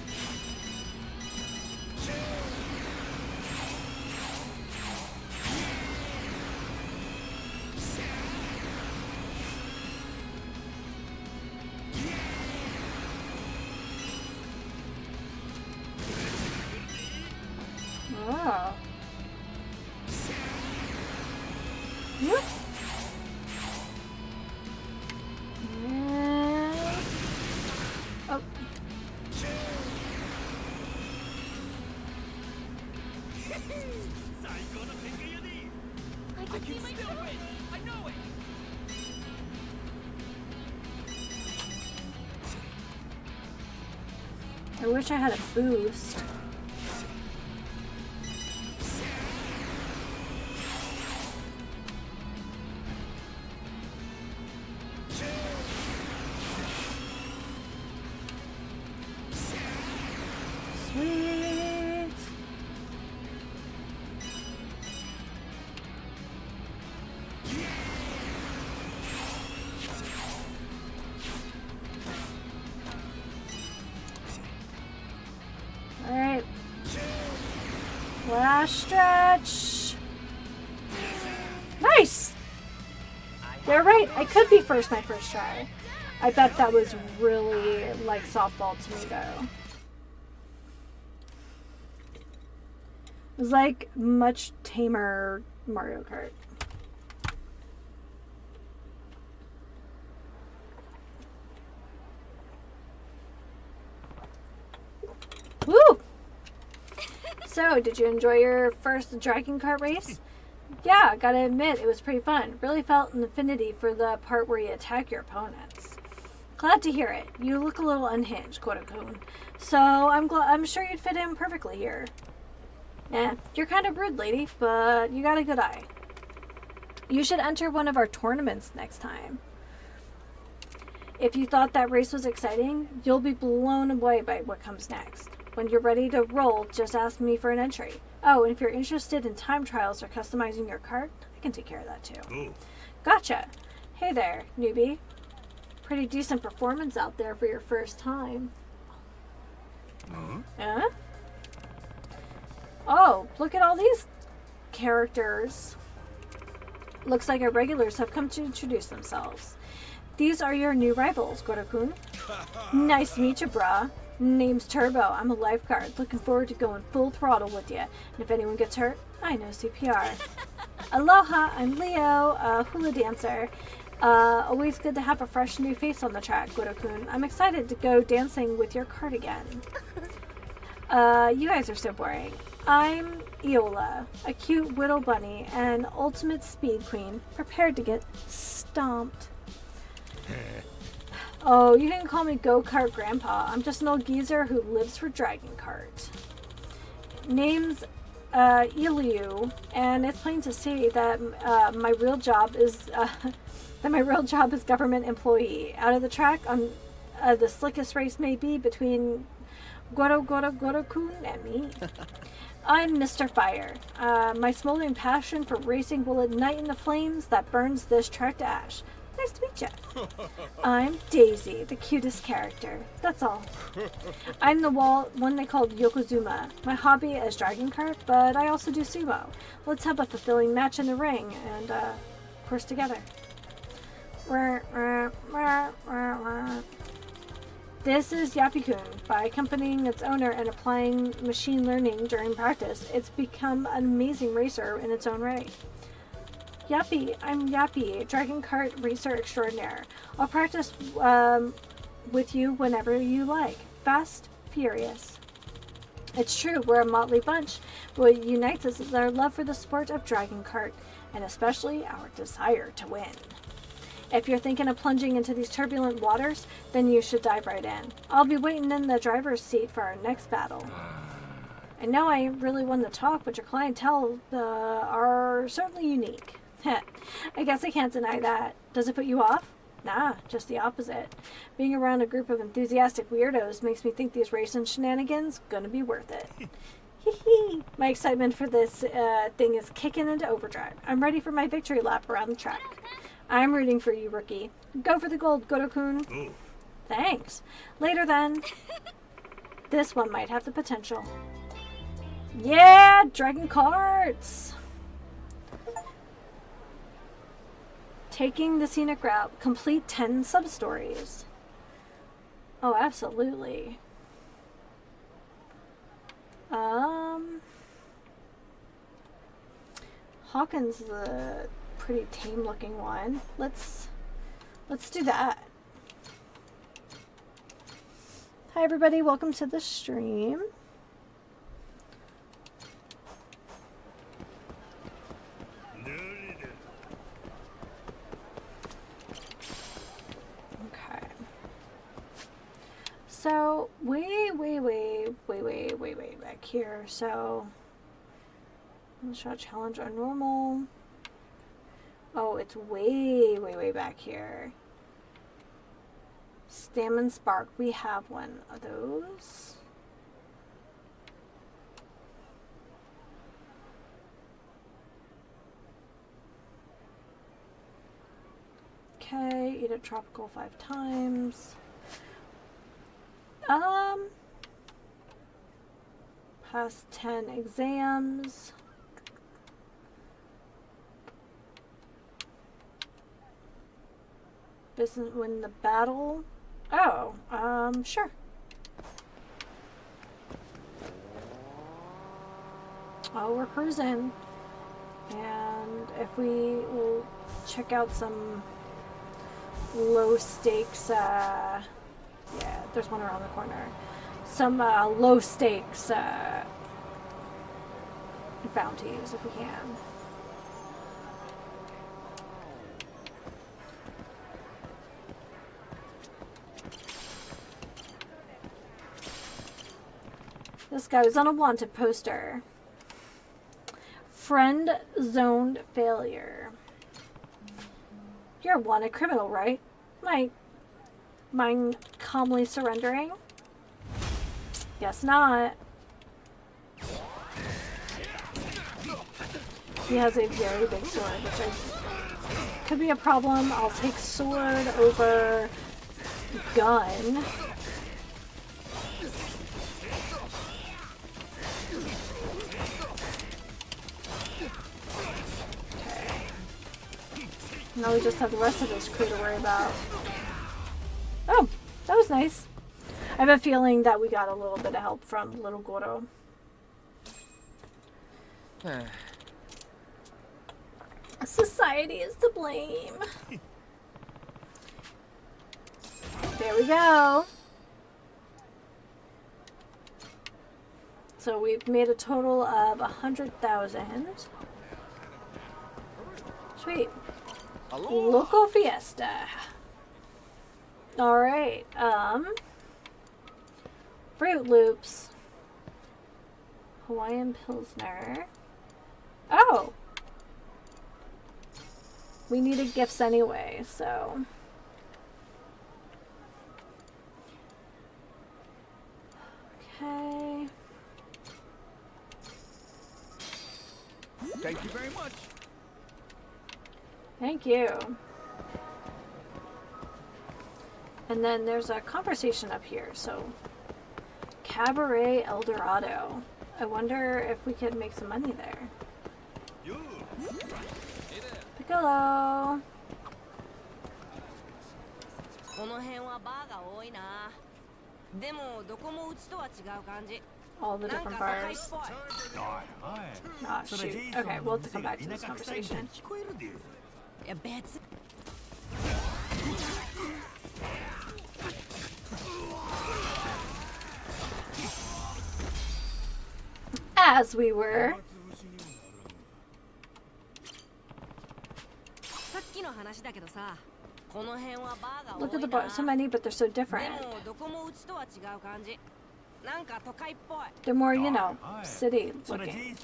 Oh. Whoop. Oh.
I can see myself. I know it.
I wish I had a boost. Sweet. Alright, Last stretch. Nice! You're right, I could be first my first try. I bet that was really like softball to me though. It was like much tamer Mario Kart. Woo! So, did you enjoy your first Dragon Kart race? Yeah, gotta admit, it was pretty fun. Really felt an affinity for the part where you attack your opponents. Glad to hear it. You look a little unhinged, Koda-kun. So, I'm sure you'd fit in perfectly here. Eh, you're kind of rude, lady, but you got a good eye. You should enter one of our tournaments next time. If you thought that race was exciting, you'll be blown away by what comes next. When you're ready to roll, just ask me for an entry. Oh, and if you're interested in time trials or customizing your cart, I can take care of that too.
Ooh.
Gotcha. Hey there, newbie. Pretty decent performance out there for your first time. Huh? Oh, look at all these characters. Looks like our regulars have come to introduce themselves. These are your new rivals, Koda-kun. Nice to meet you, brah. Name's Turbo. I'm a lifeguard. Looking forward to going full throttle with you. And if anyone gets hurt, I know CPR. Aloha, I'm Leo, a hula dancer. Always good to have a fresh new face on the track, Koda-kun. I'm excited to go dancing with your cart again. You guys are so boring. I'm Iola, a cute widow bunny and ultimate speed queen, prepared to get stomped. Oh, you can call me Go-Kart Grandpa. I'm just an old geezer who lives for Dragon Kart. Name's Iliu, and it's plain to see that my real job is government employee. Out of the track on the slickest race may be between Goro-kun and me. I'm Mr. Fire. My smoldering passion for racing will ignite in the flames that burns this track to ash. Nice to meet you. I'm Daisy, the cutest character. That's all. I'm the one they called Yokozuna. My hobby is Dragon Kart, but I also do sumo. Let's have a fulfilling match in the ring and course together. This is Yappy-kun. By accompanying its owner and applying machine learning during practice, it's become an amazing racer in its own right. Yappy, I'm Yappy, Dragon Kart racer extraordinaire. I'll practice with you whenever you like. Fast, furious. It's true, we're a motley bunch. What unites us is our love for the sport of Dragon Kart, and especially our desire to win. If you're thinking of plunging into these turbulent waters, then you should dive right in. I'll be waiting in the driver's seat for our next battle. I know I ain't really one to talk, but your clientele are certainly unique. I guess I can't deny that. Does it put you off? Nah, just the opposite. Being around a group of enthusiastic weirdos makes me think these racing shenanigans gonna be worth it. Hee. My excitement for this thing is kicking into overdrive. I'm ready for my victory lap around the track. I'm rooting for you, rookie. Go for the gold, Koda-kun.
Ooh.
Thanks. Later then. This one might have the potential. Yeah, Dragon Karts! Taking the scenic route. Complete 10 sub-stories. Oh, absolutely. Hawkins is a pretty tame looking one. Let's do that. Hi everybody, welcome to the stream. Okay. So way back here. So let's try challenge on normal. Oh, it's way back here. Stamina Spark. We have one of those. Okay, eat a tropical 5 times. Pass 10 exams. Business win the battle. Oh, sure. Oh, we're cruising. And if we will check out some low stakes, yeah, there's one around the corner. Some low stakes bounties if we can. This guy was on a wanted poster. Friend zoned failure. You're a wanted criminal, right? Mind calmly surrendering? Guess not. He has a very big sword, which could be a problem. I'll take sword over gun. Now we just have the rest of this crew to worry about. Oh, that was nice. I have a feeling that we got a little bit of help from Little Goro. Society is to blame. There we go. So we've made a total of 100,000. Sweet. Local fiesta. Alright, Fruit Loops. Hawaiian Pilsner. Oh! We needed gifts anyway, so... Okay...
Thank you very much.
Thank you. And then there's a conversation up here, so... Cabaret Eldorado. I wonder if we could make some money there. Piccolo!
この辺はバーが多いな。でもどこもうちとは違う感じ。
All the
なん
different
か高いっ
bars.
ぽい。
Ah, shoot. Okay, we'll have to come back to this conversation.
いや別。
As we were.
さっきの話だけどさ、この辺はバーが多いな。
Look at the bars. So many, but they're so
で
different.
もどこもうちとは違う感じ。なんか都会っぽい。
They're more, you know, city looking.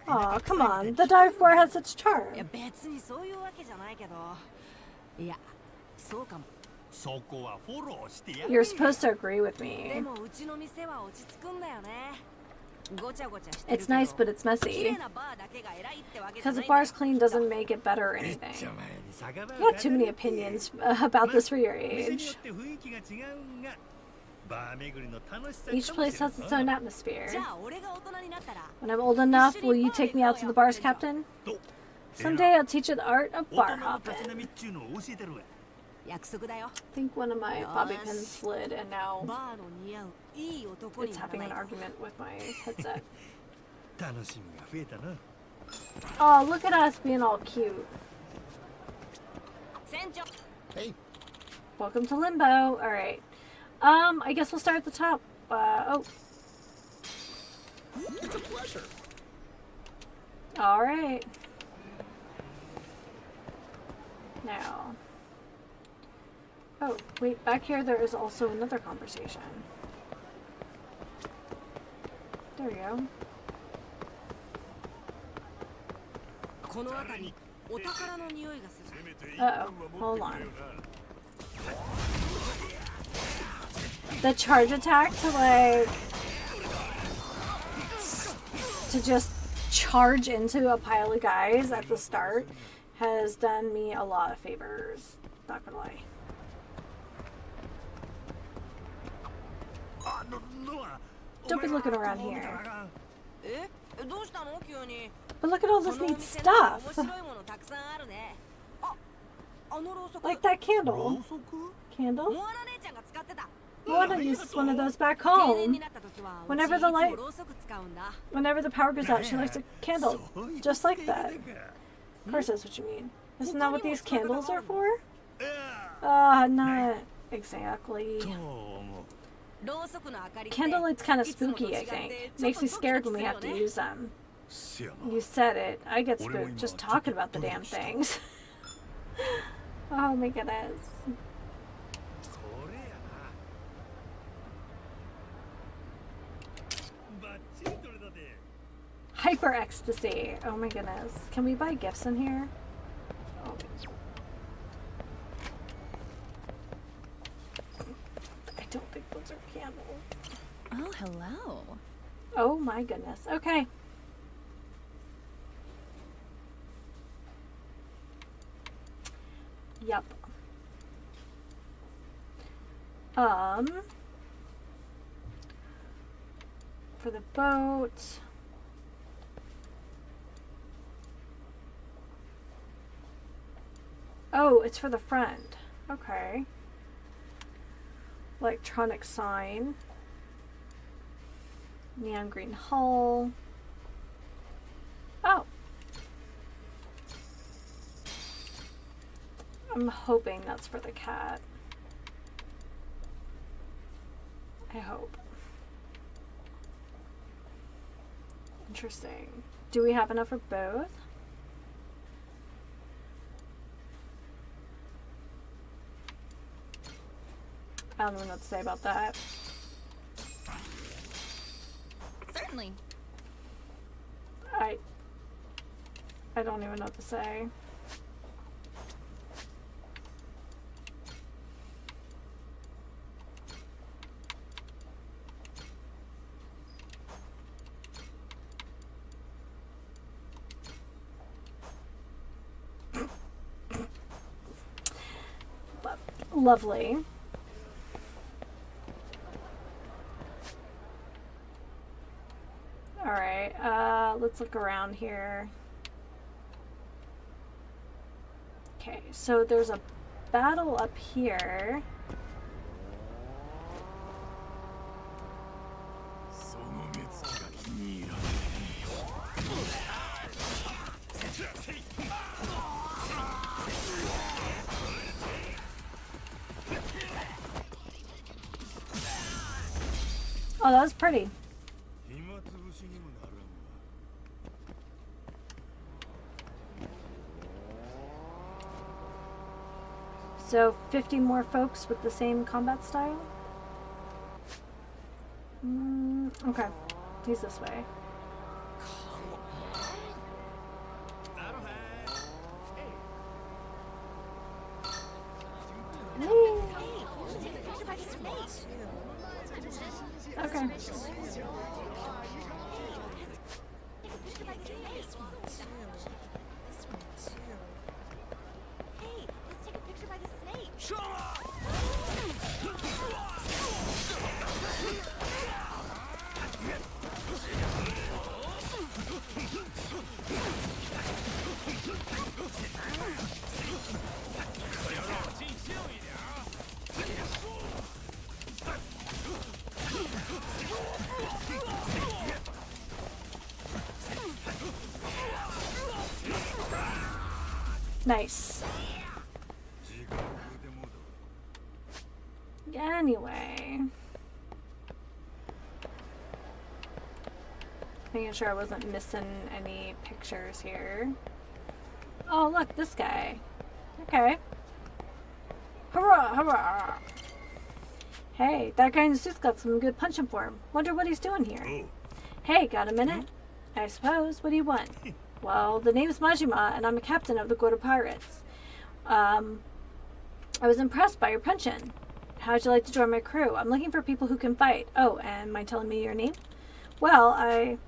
Aw, come on. The dive bar has such
い
charm.
や別にそういうわけじゃないけど。いや、そうかも。
そこはフォローしてや
You're supposed to agree with
で
me.
もうちの店は落ち着くんだよね。ごちゃごちゃしてるけ
It's
ど。
nice, but it's
綺麗
messy.
なバーだけが偉いってわけじゃ
Because
な
the
いんだよ。
bar's clean doesn't make it better or
めっち
anything.
ゃ前に酒場
You got too many opinions about this for your
店によ
age.
って雰囲気が違うんがバー巡りの楽しさ
Each
かもし
place
れん
has its
な
own atmosphere.
じゃあ俺が大人になったら。
When I'm old enough, will you take me out to the bars, Captain?
と
Someday I'll teach you the art of
大
bar
人のたしな
hopping.
みっちゅうのを教えてるわ
約束だよ。
I think one of my bobby pins slid, and now
バーの似合ういい男に
it's
なら
having
ない
an
と。
argument with my headset.
楽しみが増えたな
Oh, look at us being all cute.
船長。
Hey,
Welcome to Limbo. All right. I guess we'll start at the top. Oh,
it's a pleasure.
all right. Now. Oh, wait, back here there is also another conversation. There we go.
この辺りお宝の匂いがする。
Uh-oh, hold on. The charge attack to just charge into a pile of guys at the start has done me a lot of favors. Not gonna lie.
あノア
Don't be looking around here.
え、どうしたの急に。
But look at all
こ
this
のお
neat
店なら面
stuff.
白いものたくさんあるね。あのろうそく。
Like that
ろ
candle.
うそく
Candle?
モアナ姉ちゃんが使ってた。
Moana uses one of those back
停電に
home.
なった時は
Whenever
うち
the
いつも
light-
ろうそく使うんだ。
Whenever the power goes out, she likes a candle.
そういう
Just like
使い
that.
方か
Of course that's what you mean. Isn't that what these candles are for?
いや
Not exactly.
と思う
ろうそくの明かりって
Candlelight's kind of
いつもと
spooky, I
違って
think. Makes me
ちょっとドキド
scared
キ
when we
する
have
よ
to
ね。
use them.
せやな
You said it. I get
What do we
spooked just
want?
talking about the damn things. Oh my goodness.
これやなバッチリ取れたで
Hyper ecstasy. Oh my goodness. Can we buy gifts in here? Oh. I don't think those are candles.
Oh, hello.
Oh my goodness. Okay. Yep. For the boat. Oh, it's for the front. Okay. Electronic sign. Neon green hull. Oh. I'm hoping that's for the cat. I hope. Interesting. Do we have enough for both? I don't know what to say about that.
Certainly.
I don't even know what to say. But lovely. Alright, let's look around here. Okay, so there's a battle up here.
その目つきが気に入らない
Oh, that was pretty.
暇つぶしにもならんわ
So 50 more folks with the same combat style? Okay, he's this way. Woo. Okay. Nice. Anyway. Making sure I wasn't missing any pictures here. Oh, look, this guy. Okay. Hurrah, hurrah. Hey, that guy in the suit's got some good punching for him. Wonder what he's doing here.
Oh.
Hey, got a minute? I suppose. What do you want? Well, the name's Majima, and I'm a captain of the Gordo Pirates. I was impressed by your punching. How'd you like to join my crew? I'm looking for people who can fight. Oh, and mind telling me your name? Well, I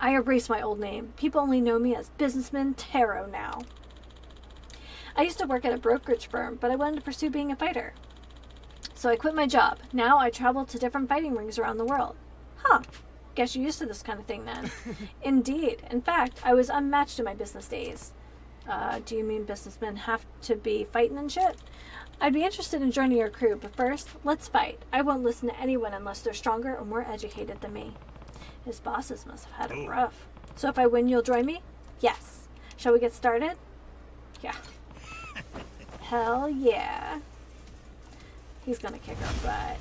erased my old name. People only know me as Businessman Taro now. I used to work at a brokerage firm, but I wanted to pursue being a fighter. So I quit my job. Now I travel to different fighting rings around the world. Huh. Guess you're used to this kind of thing then. Indeed. In fact, I was unmatched in my business days. Do you mean businessmen have to be fighting and shit? I'd be interested in joining your crew, but first, let's fight. I won't listen to anyone unless they're stronger or more educated than me. His bosses must have had it rough. So if I win, you'll join me? Yes. Shall we get started? Yeah. Hell yeah. He's gonna kick our butt.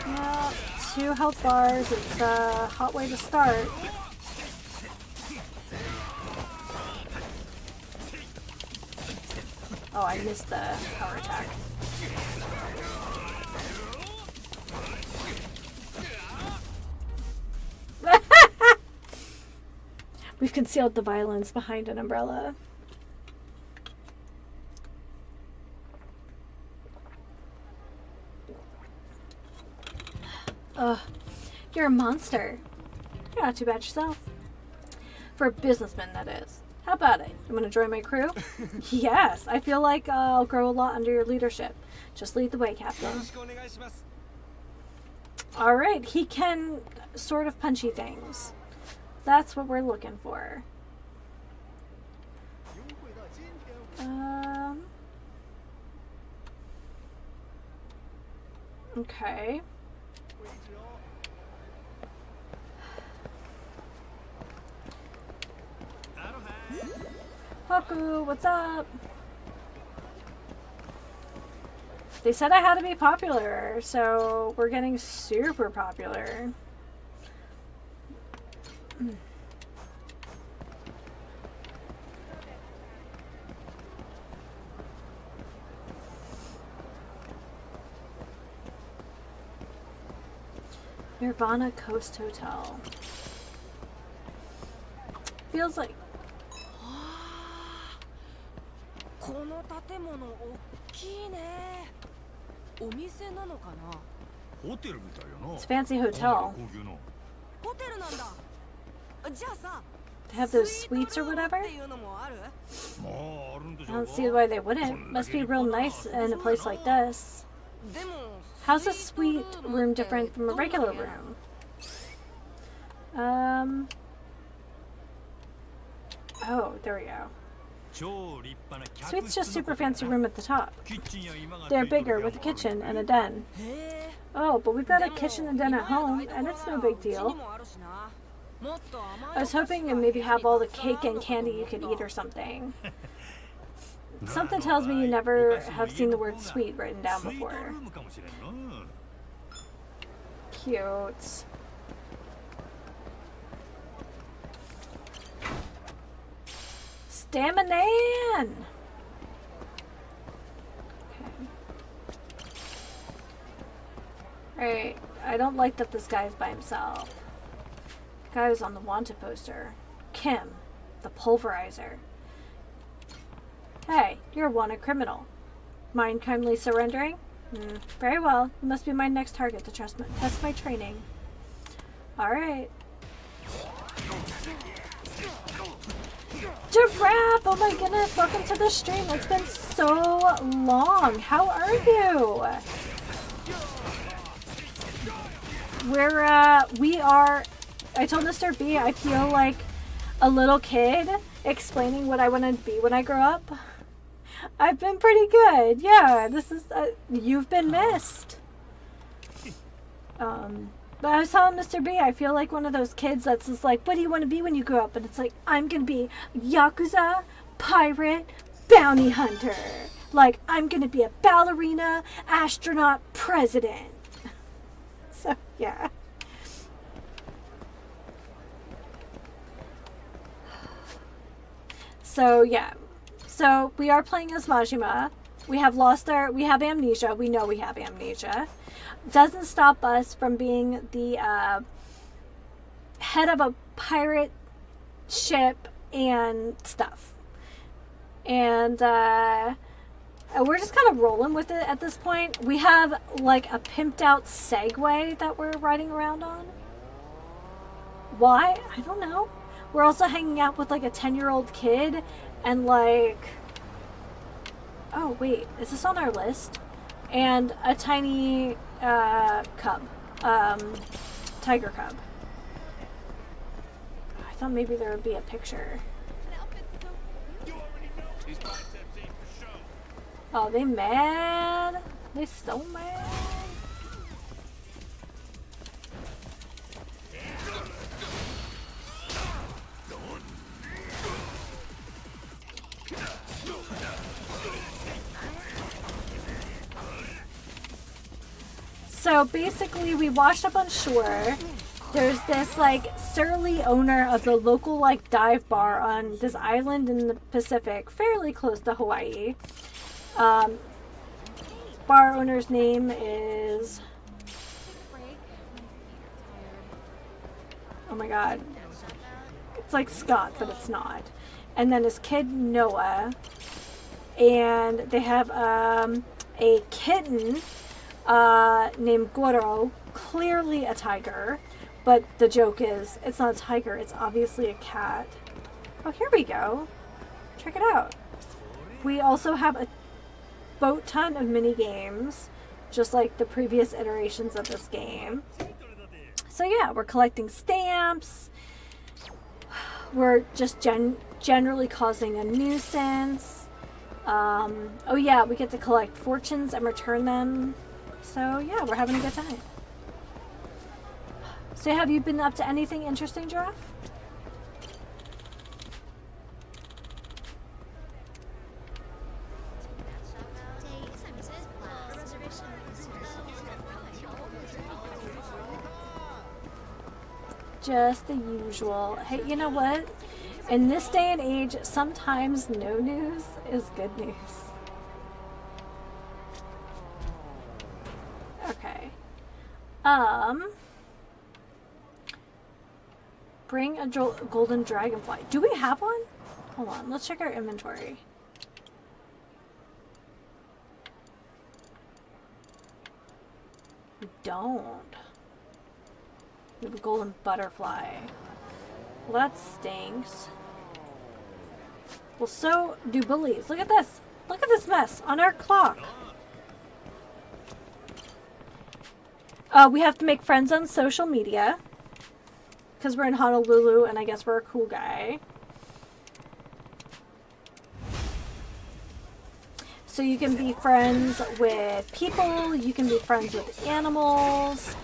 Yeah, 2 health bars. It's a hot way to start. Oh, I missed the power attack. We've concealed the violence behind an umbrella. Ugh, you're a monster. You're not too bad yourself. For a businessman, that is. How about it? You want to join my crew? Yes, I feel like I'll grow a lot under your leadership. Just lead the way, Captain. Alright, he can sort of punchy things. That's what we're looking for. Okay. Haku, what's up? They said I had to be popular, so we're getting super popular. Nirvana Coast Hotel. Feels like
この建物大きいね。お店なのかな。
ホテルみたいよな。
it's a fancy hotel.
高級の。
ホテルなんだ。じゃあさ、
They have those suites or whatever.
っていうのもある？
まああるんでし
I
ょう
don't
か。
see why they wouldn't. Must be real nice in a place like this.
でも
How's a suite room different from a regular room? Oh, there we go.
超立派な客室
Suite's just
の
super fancy room at the top.
キッチンや今がつい
They're
てる
bigger
部屋
with a
もある
kitchen and a den.
へえ。
Oh, but we've got a kitchen and den at home, and it's no big
うちに
deal.
もあるしな。もっと甘い
I was hoping to maybe have all the cake and candy you could eat or something. Something tells me you never have seen the word sweet written down
スイート
before.
ルームかもしれんな。
Cute. Staminan! Alright, I don't like that this guy's by himself. The guy was on the wanted poster. Kim, the pulverizer. Hey, you're a wanted criminal. Mind kindly surrendering? Very well. You must be my next target to test my training. Alright. Giraffe! Oh my goodness, welcome to the stream. It's been so long. How are you? We are, I told Mr. B I feel like a little kid explaining what I want to be when I grow up. I've been pretty good. Yeah, this is, you've been missed. But I was telling Mr. B, I feel like one of those kids that's just like, what do you want to be when you grow up? And it's like, I'm going to be Yakuza, pirate, bounty hunter. Like, I'm going to be a ballerina, astronaut, president. So, yeah. So, yeah. So, we are playing as Majima. We have amnesia. We know we have amnesia. Doesn't stop us from being the head of a pirate ship and stuff. And we're just kind of rolling with it at this point. We have like a pimped out Segway that we're riding around on. Why? I don't know. We're also hanging out with like a 10-year-old kid and like, oh wait, is this on our list? And a tiny cub, tiger cub. I thought maybe there would be a picture. Oh, they mad? They so mad. So basically we washed up on shore. There's this like surly owner of the local like dive bar on this island in the Pacific, fairly close to Hawaii. Bar owner's name is, oh my god, it's like Scott, but it's not. And then his kid Noah, and they have a kitten named Goro, clearly a tiger, but the joke is it's not a tiger, it's obviously a cat. Oh, here we go. Check it out. We also have a boat ton of mini games, just like the previous iterations of this game. So yeah, we're collecting stamps. We're just generally causing a nuisance. Oh yeah, we get to collect fortunes and return them. So yeah, we're having a good time. So have you been up to anything interesting, Giraffe? Just the usual. Hey, you know what? In this day and age, sometimes no news is good news. Okay. Bring a golden dragonfly. Do we have one? Hold on, let's check our inventory. We don't. We have a golden butterfly. Well, that stinks. Well, so do bullies. Look at this. Look at this mess on our clock. We have to make friends on social media. Because we're in Honolulu and I guess we're a cool guy. So you can be friends with people. You can be friends with animals.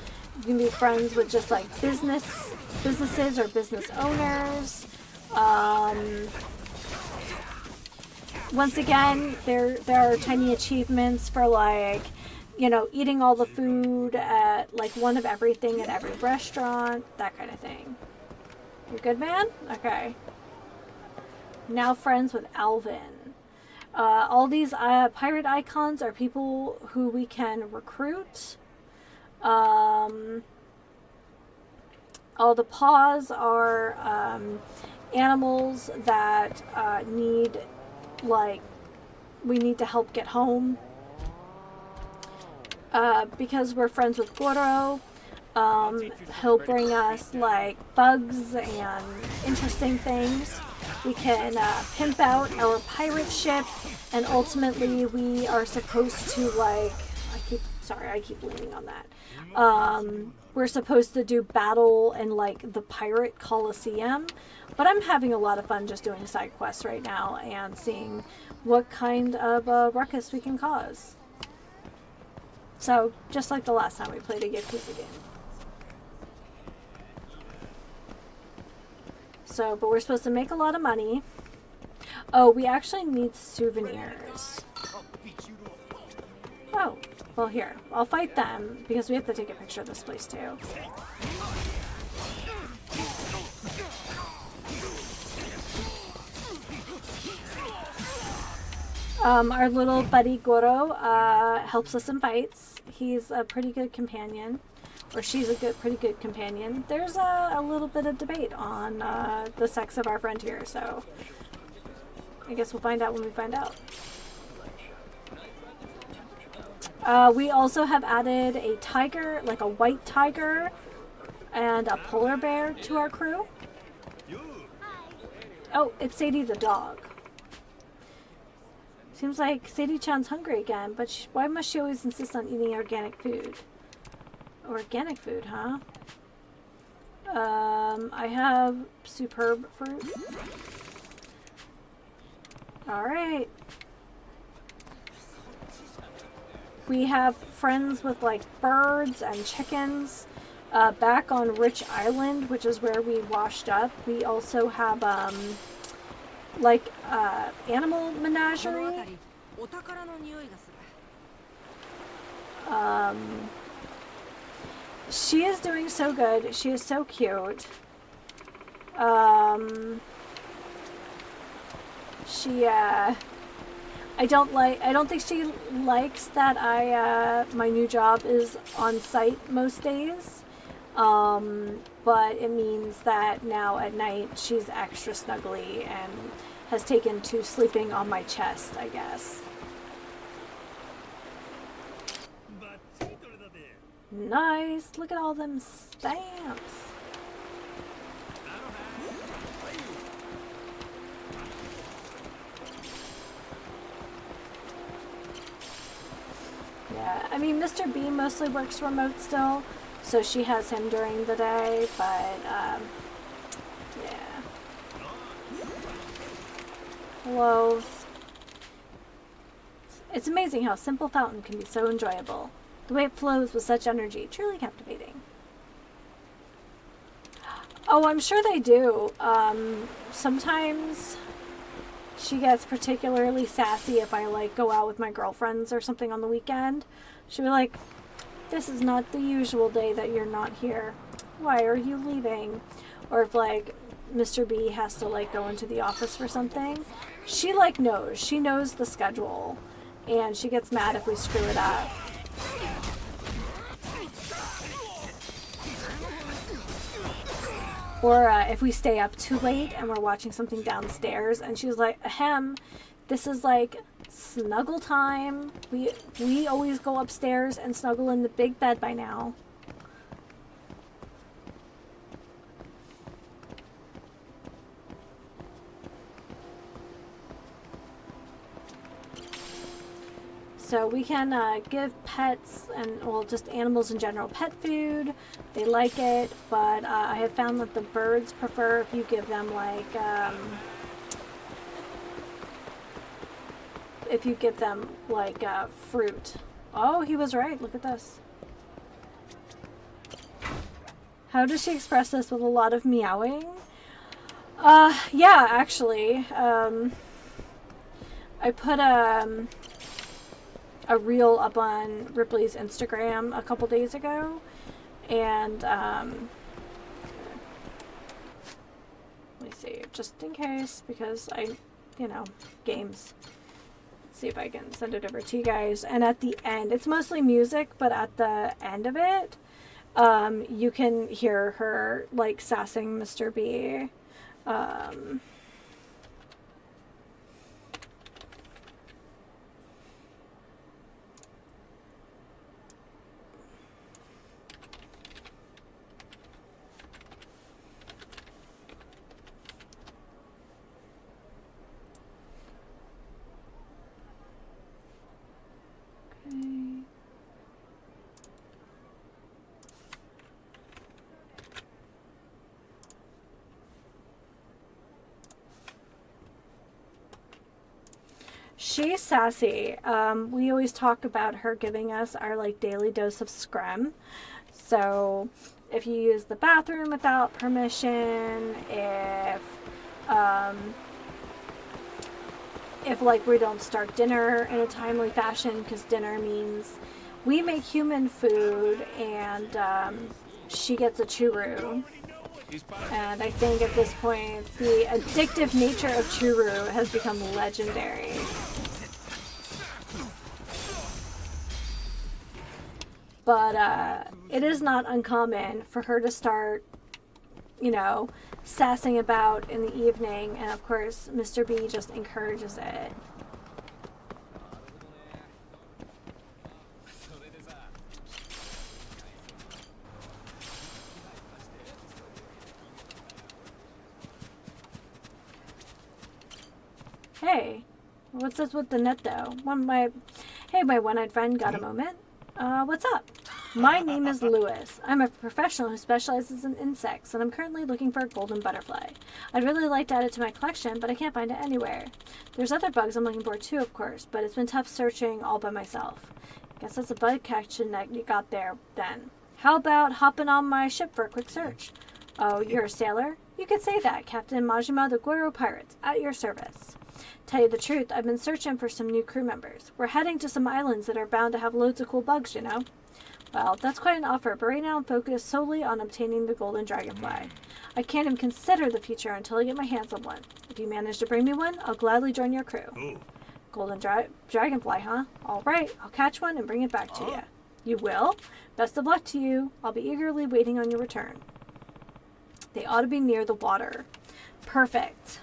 You can be friends with just like businesses or business owners. Once again, there are tiny achievements for like, you know, eating all the food at like one of everything at every restaurant, that kind of thing. You good, man? Okay. Now friends with Alvin. All these pirate icons are people who we can recruit. All the paws are animals that need, like, we need to help get home. Because we're friends with Goro, he'll bring us like bugs and interesting things. We can pimp out our pirate ship, and ultimately we are supposed to like, I keep leaning on that. We're supposed to do battle in like the pirate coliseum, but I'm having a lot of fun just doing side quests right now and seeing what kind of ruckus we can cause. So, just like the last time we played a Yakuza game. So, but we're supposed to make a lot of money. Oh, we actually need souvenirs. Oh, well here. I'll fight them, because we have to take a picture of this place too. Our little buddy Goro helps us in fights. He's a pretty good companion, or she's a pretty good companion. There's a little bit of debate on the sex of our friend here, so I guess we'll find out when we find out. We also have added a tiger, like a white tiger, and a polar bear to our crew. Oh, it's Sadie the dog. Seems like Sadie-chan's hungry again, but why must she always insist on eating organic food? Organic food, huh? I have superb fruit. Alright. We have friends with like birds and chickens. Back on Rich Island, which is where we washed up, we also have like animal menagerie. She is doing so good. She is so cute. I don't think she likes that my new job is on site most days. But it means that now at night she's extra snuggly and has taken to sleeping on my chest, I guess. Nice! Look at all them stamps! Yeah, I mean, Mr. B mostly works remote still, so she has him during the day, but, yeah. Hello. It's amazing how a simple fountain can be so enjoyable. The way it flows with such energy, truly captivating. Oh, I'm sure they do. Sometimes she gets particularly sassy if I, like, go out with my girlfriends or something on the weekend. She'll be like, this is not the usual day that you're not here. Why are you leaving? Or if, like, Mr. B has to, like, go into the office for something, she, like, knows. She knows the schedule. And she gets mad if we screw it up. Or if we stay up too late and we're watching something downstairs and she's like, ahem, this is like snuggle time. We always go upstairs and snuggle in the big bed by now. So we can give pets and, well, just animals in general pet food. They like it, but I have found that the birds prefer if you give them like, fruit. Oh, he was right. Look at this. How does she express this with a lot of meowing? Yeah, actually. I put a reel up on Ripley's Instagram a couple days ago, and let me see, just in case, because games. Let's see if I can send it over to you guys. And at the end, it's mostly music, but at the end of it, you can hear her like sassing Mr. B. She's sassy. We always talk about her giving us our like daily dose of scrum. So if you use the bathroom without permission, if like we don't start dinner in a timely fashion, because dinner means we make human food, and she gets a churu. And I think at this point, the addictive nature of churu has become legendary. But it is not uncommon for her to start, sassing about in the evening, and of course, Mr. B just encourages it. Hey, what's this with the net though? Hey, my one-eyed friend, got a moment? What's up? My name is Lewis. I'm a professional who specializes in insects, and I'm currently looking for a golden butterfly. I'd really like to add it to my collection, but I can't find it anywhere. There's other bugs I'm looking for too, of course, but it's been tough searching all by myself. Guess that's a bug catching that you got there, then. How about hopping on my ship for a quick search? Oh, you're a sailor? You could say that, Captain Majima the Goro Pirates, at your service. Tell you the truth, I've been searching for some new crew members. We're heading to some islands that are bound to have loads of cool bugs, you know? Well, that's quite an offer, but right now I'm focused solely on obtaining the golden dragonfly. I can't even consider the future until I get my hands on one. If you manage to bring me one, I'll gladly join your crew.
Ooh.
Golden dragonfly, huh? All right, I'll catch one and bring it back to you. You will? Best of luck to you. I'll be eagerly waiting on your return. They ought to be near the water. Perfect.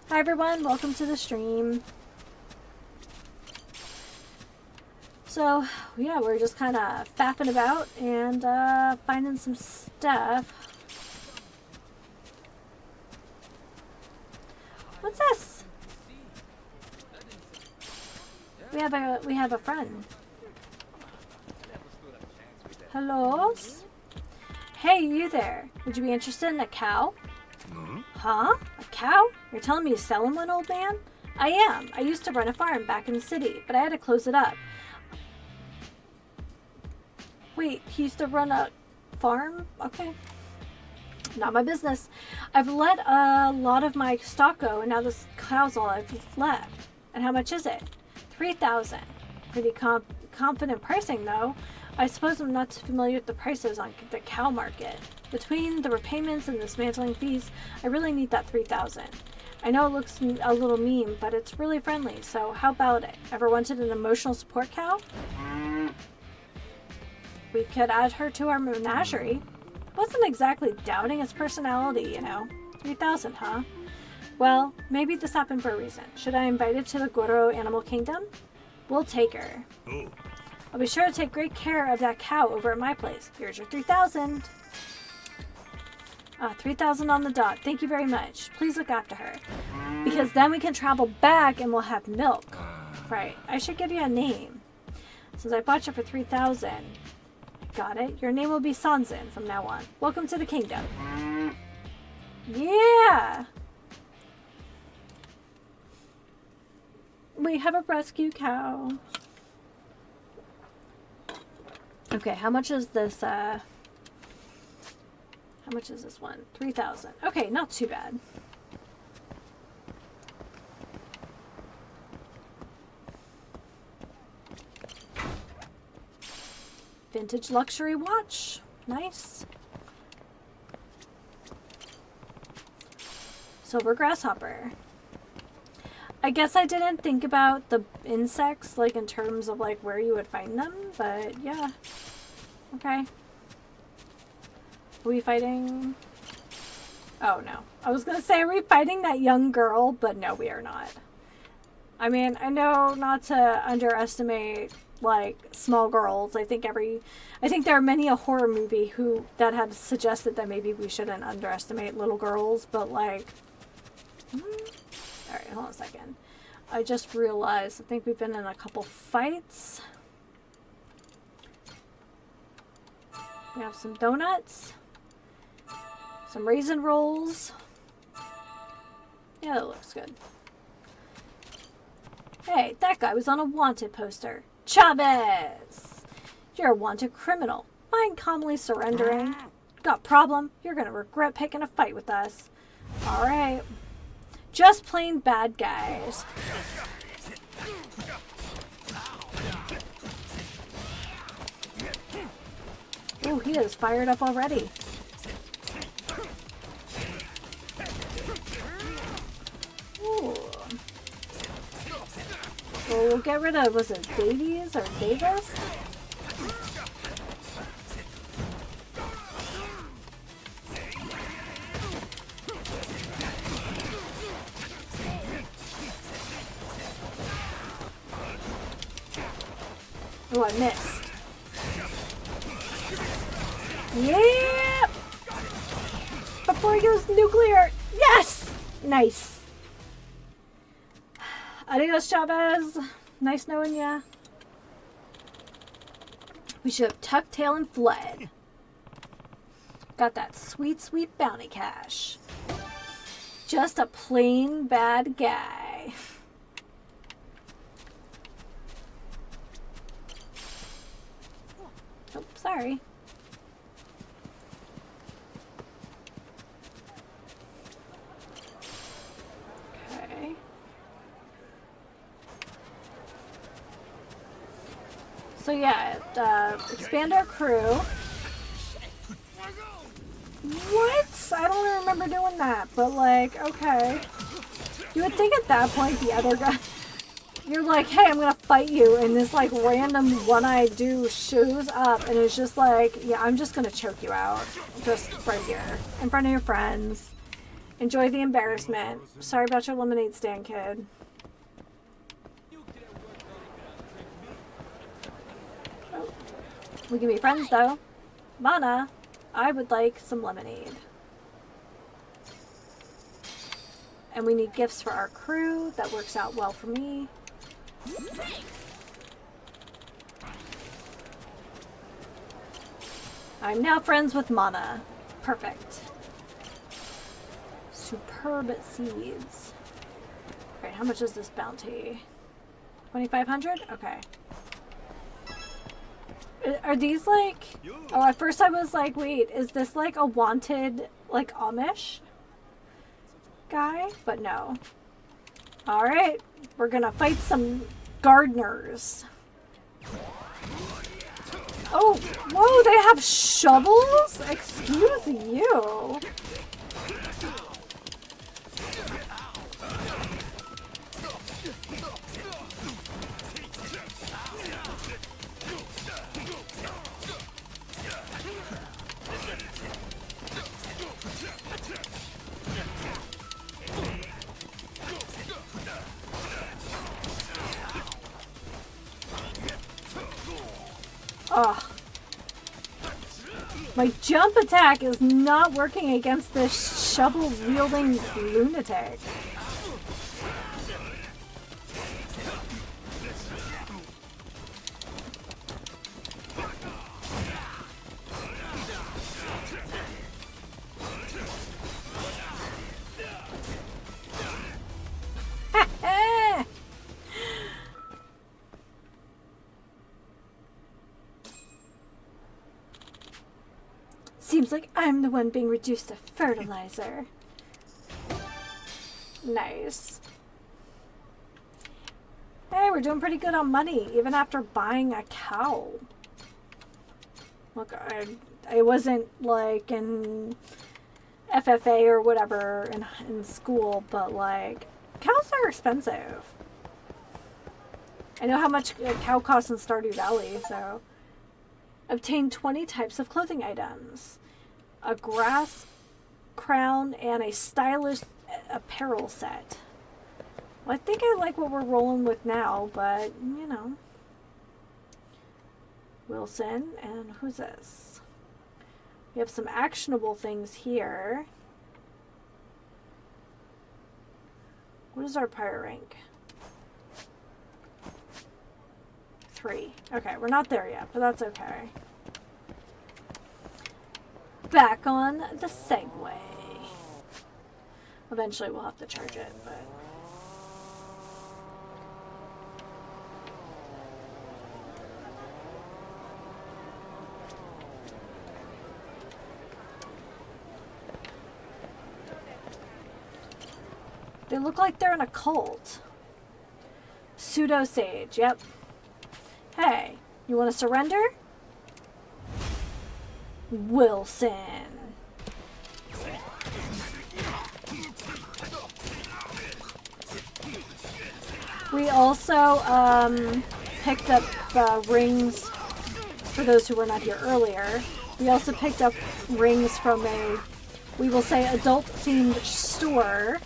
Hi everyone, welcome to the stream. So, yeah, we're just kind of faffing about and finding some stuff. What's this? We have a friend. Hello? Hey, you there. Would you be interested in a cow? Huh? A cow? You're telling me you're selling one, old man? I am. I used to run a farm back in the city, but I had to close it up. Wait, he used to run a farm? Okay. Not my business. I've let a lot of my stock go, and now this cow's all I've left. And how much is it? 3,000. Pretty confident pricing, though. I suppose I'm not too familiar with the prices on the cow market. Between the repayments and dismantling fees, I really need that 3,000. I know it looks a little mean, but it's really friendly, so how about it? Ever wanted an emotional support cow? We could add her to our menagerie. Wasn't exactly doubting its personality, you know. 3,000, huh? Well, maybe this happened for a reason. Should I invite her to the Goro Animal Kingdom? We'll take her.
Ooh.
I'll be sure to take great care of that cow over at my place. Here's your 3,000. 3,000 on the dot. Thank you very much. Please look after her. Because then we can travel back and we'll have milk. Right. I should give you a name. Since I bought you for 3,000. Got it. Your name will be Sanzin from now on. Welcome to the kingdom. Yeah! We have a rescue cow. Okay, how much is this, how much is this one? 3,000. Okay, not too bad. Vintage luxury watch. Nice. Silver grasshopper. I guess I didn't think about the insects, like, in terms of, like, where you would find them, but, yeah. Okay. Are we fighting? Oh, no. I was gonna say, are we fighting that young girl? But no, we are not. I mean, I know not to underestimate, like, small girls. I think there are many a horror movie that have suggested that maybe we shouldn't underestimate little girls, but, like... Alright, hold on a second. I just realized, I think we've been in a couple fights. We have some donuts. Some raisin rolls. Yeah, that looks good. Hey, that guy was on a wanted poster. Chavez! You're a wanted criminal. Mind calmly surrendering? Got problem? You're gonna regret picking a fight with us. Alright. Just plain bad guys. Ooh, he is fired up already. Ooh. Well, we'll get rid of, was it Davies or Davis? Oh, I missed. Yeah! Before he goes nuclear! Yes! Nice. Adios, Chavez. Nice knowing ya. We should have tucked tail and fled. Got that sweet, sweet bounty cash. Just a plain bad guy. Oh, sorry. Okay. So yeah, expand our crew. What? I don't remember doing that, but like, okay. You would think at that point the other guy, you're like, hey, I'm gonna fight you, and this like random one-eyed dude shows up and is just like, yeah, I'm just gonna choke you out. Just right here. In front of your friends. Enjoy the embarrassment. Sorry about your lemonade stand, kid. Oh. We can be friends though. Mana, I would like some lemonade. And we need gifts for our crew. That works out well for me. I'm now friends with Mana. Perfect. Superb seeds. Alright, how much is this bounty? 2,500? Okay. Are these like... Oh, at first I was like, wait, is this like a wanted, like, Amish guy? But no. Alright, we're gonna fight some gardeners. Oh, whoa, they have shovels? Excuse you. Ugh. My jump attack is not working against this shovel-wielding lunatic. Seems like I'm the one being reduced to fertilizer. Nice. Hey, we're doing pretty good on money, even after buying a cow. Look, I wasn't like in FFA or whatever in school, but like, cows are expensive. I know how much a cow costs in Stardew Valley, so. Obtain 20 types of clothing items. A grass crown and a stylish apparel set. Well, I think I like what we're rolling with now, but, you know. Wilson, and who's this? We have some actionable things here. What is our pyre rank? 3. Okay, we're not there yet, but that's okay. Back on the Segway. Eventually we'll have to charge it, but... They look like they're in a cult. Pseudo Sage, yep. Hey, you want to surrender? Wilson. We also picked up rings for those who were not here earlier. We also picked up rings from a, we will say, adult-themed store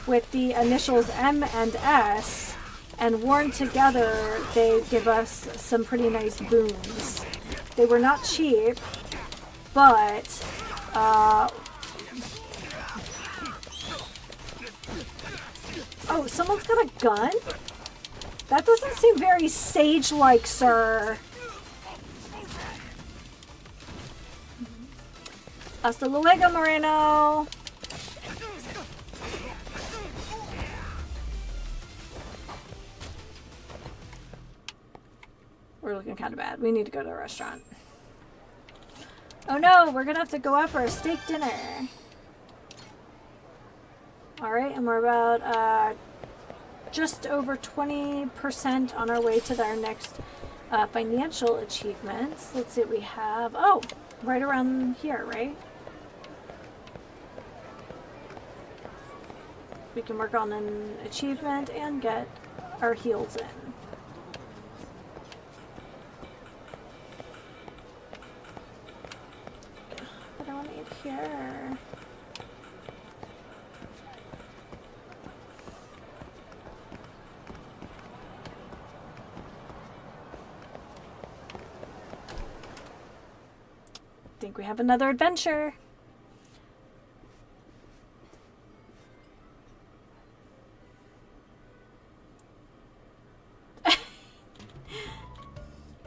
with the initials M and S. And worn together, they give us some pretty nice boons. They were not cheap, but Oh, someone's got a gun? That doesn't seem very sage-like, sir. Hasta luego, Moreno. We're looking kind of bad. We need to go to a restaurant. Oh no, we're gonna have to go out for a steak dinner. Alright, and we're about just over 20% on our way to our next financial achievements. Let's see what we have. Oh, right around here, right? We can work on an achievement and get our heals in. What do I need here? I think we have another adventure.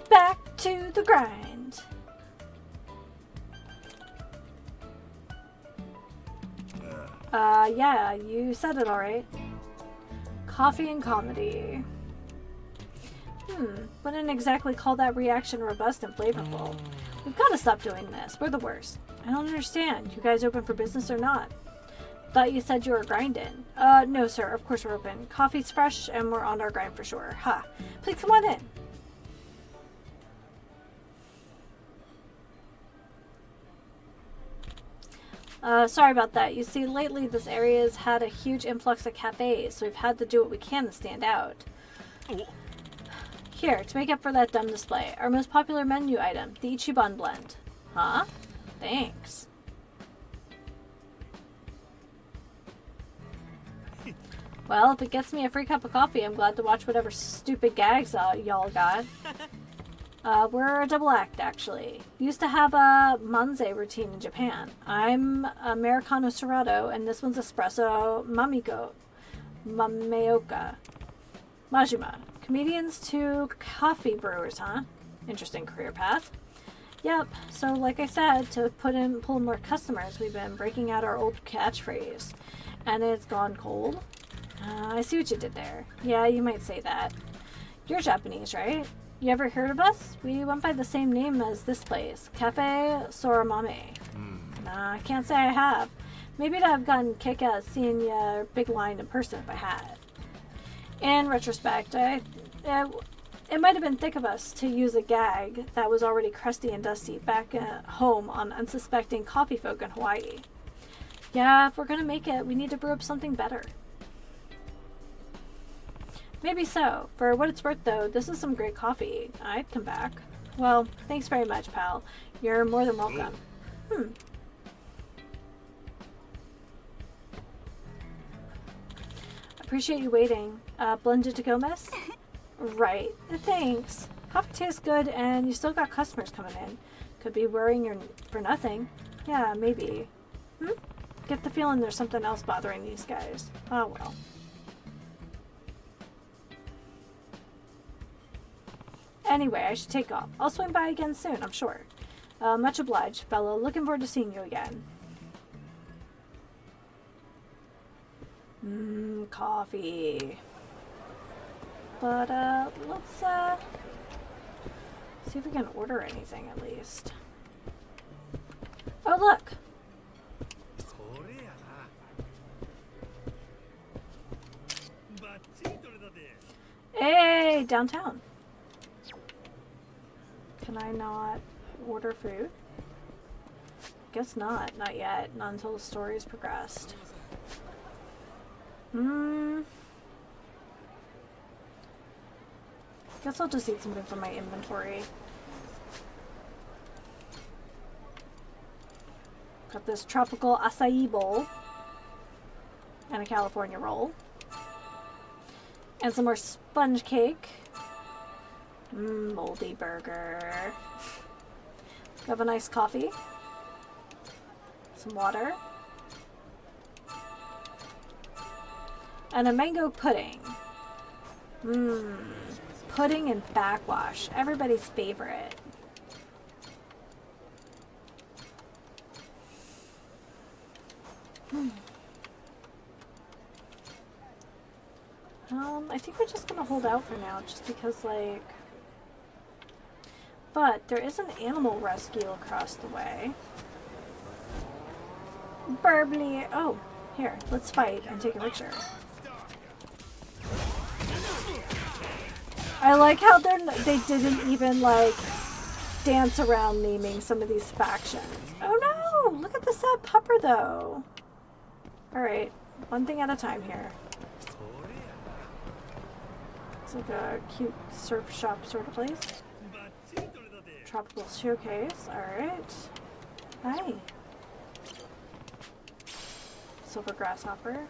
Back to the grind. Yeah, you said it all right. Coffee and comedy. Wouldn't exactly call that reaction robust and flavorful. We've got to stop doing this. We're the worst. I don't understand. You guys open for business or not? Thought you said you were grinding. No, sir. Of course we're open. Coffee's fresh and we're on our grind for sure. Ha. Please come on in. Sorry about that. You see, lately this area's had a huge influx of cafes, so we've had to do what we can to stand out. Here, to make up for that dumb display, our most popular menu item, the Ichiban blend. Huh? Thanks. Well, if it gets me a free cup of coffee, I'm glad to watch whatever stupid gags y'all got. We're a double act, actually. Used to have a manze routine in Japan. I'm Americano Serrato, and this one's espresso Mameoka. Majima. Comedians to coffee brewers, huh? Interesting career path. Yep, so like I said, to pull in more customers, we've been breaking out our old catchphrase. And it's gone cold. I see what you did there. Yeah, you might say that. You're Japanese, right? You ever heard of us? We went by the same name as this place, Cafe Soramame. Nah, I can't say I have. Maybe I'd have gotten kick out seeing your big line in person if I had. In retrospect, it might have been thick of us to use a gag that was already crusty and dusty back at home on unsuspecting coffee folk in Hawaii. Yeah, if we're gonna make it, we need to brew up something better. Maybe so. For what it's worth, though, this is some great coffee. I'd come back. Well, thanks very much, pal. You're more than welcome. Appreciate you waiting. Blended to go, miss? Right. Thanks. Coffee tastes good, and you still got customers coming in. Could be worrying you're for nothing. Yeah, maybe. Get the feeling there's something else bothering these guys. Oh, well. Anyway, I should take off. I'll swing by again soon, I'm sure. Much obliged, fellow. Looking forward to seeing you again. Coffee. But, let's, see if we can order anything at least. Oh, look! Hey, downtown. Can I not order food? Guess not. Not yet. Not until the story's progressed. Guess I'll just eat something from my inventory. Got this tropical acai bowl. And a California roll. And some more sponge cake. Moldy burger. Have a nice coffee. Some water. And a mango pudding. Mmm. Pudding and backwash. Everybody's favorite. I think we're just gonna hold out for now, just because, like... But there is an animal rescue across the way. Burbly. Oh, here, let's fight and take a picture. I like how they didn't even, like, dance around naming some of these factions. Oh no! Look at the sad pupper, though. Alright, one thing at a time here. It's like a cute surf shop sort of place. Tropical showcase. Alright. Hi. Silver grasshopper.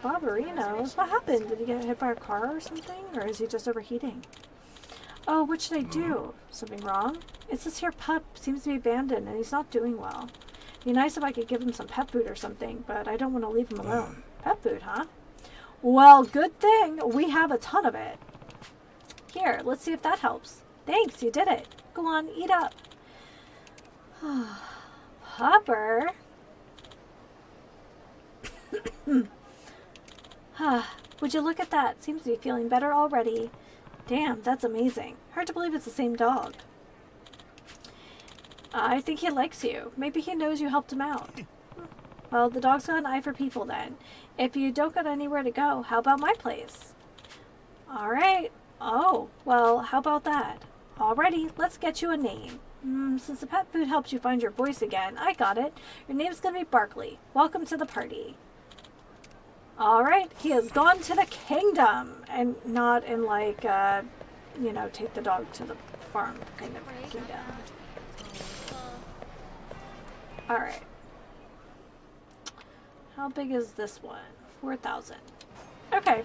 Barbarinos? What happened? Did he get hit by a car or something? Or is he just overheating? Oh, what should I do? Something wrong? It's this here pup. Seems to be abandoned and he's not doing well. It'd be nice if I could give him some pet food or something, but I don't want to leave him alone. Pet food, huh? Well, good thing we have a ton of it. Here, let's see if that helps. Thanks, you did it. Go on, eat up. Pupper. Would you look at that? Seems to be feeling better already. Damn, that's amazing. Hard to believe it's the same dog. I think he likes you. Maybe he knows you helped him out. Well, the dog's got an eye for people then. If you don't got anywhere to go, how about my place? Alright. Oh, well, how about that? Alrighty, let's get you a name. Since the pet food helped you find your voice again, I got it. Your name's gonna be Barkley. Welcome to the party. Alright, he has gone to the kingdom. And not in like, you know, take the dog to the farm kind of kingdom. Alright. How big is this one? 4,000. Okay.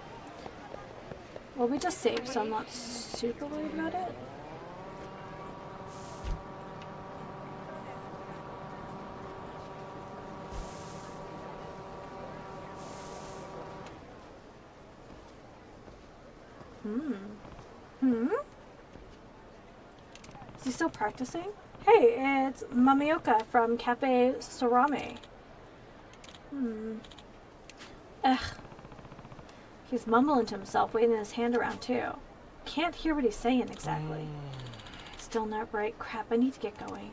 Well, we just saved, so I'm not super worried about it. Is he still practicing? Hey, it's Mamioka from Cafe Sorame. Ugh. He's mumbling to himself, waving his hand around too. Can't hear what he's saying exactly. Still not right. Crap, I need to get going.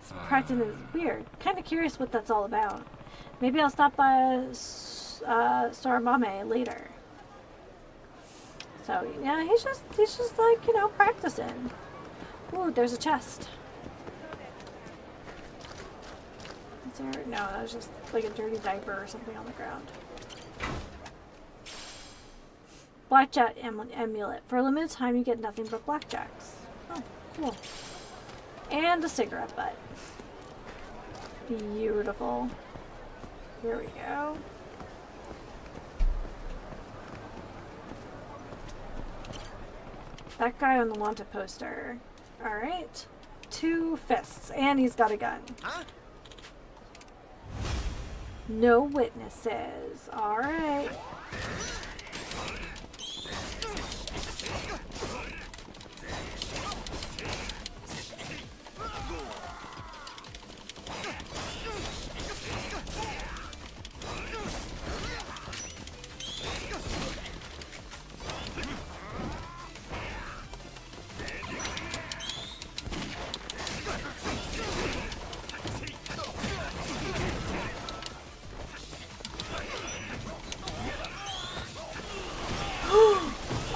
This practicing is weird. Kind of curious what that's all about. Maybe I'll stop by Soramame later. So yeah, he's just like, you know, practicing. Ooh, there's a chest. Is there? No, that was just like a dirty diaper or something on the ground. Blackjack amulet. For a limited time, you get nothing but blackjacks. Oh, cool. And a cigarette butt. Beautiful. Here we go. That guy on the wanted poster. Alright. 2 fists. And he's got a gun. Huh? No witnesses. Alright.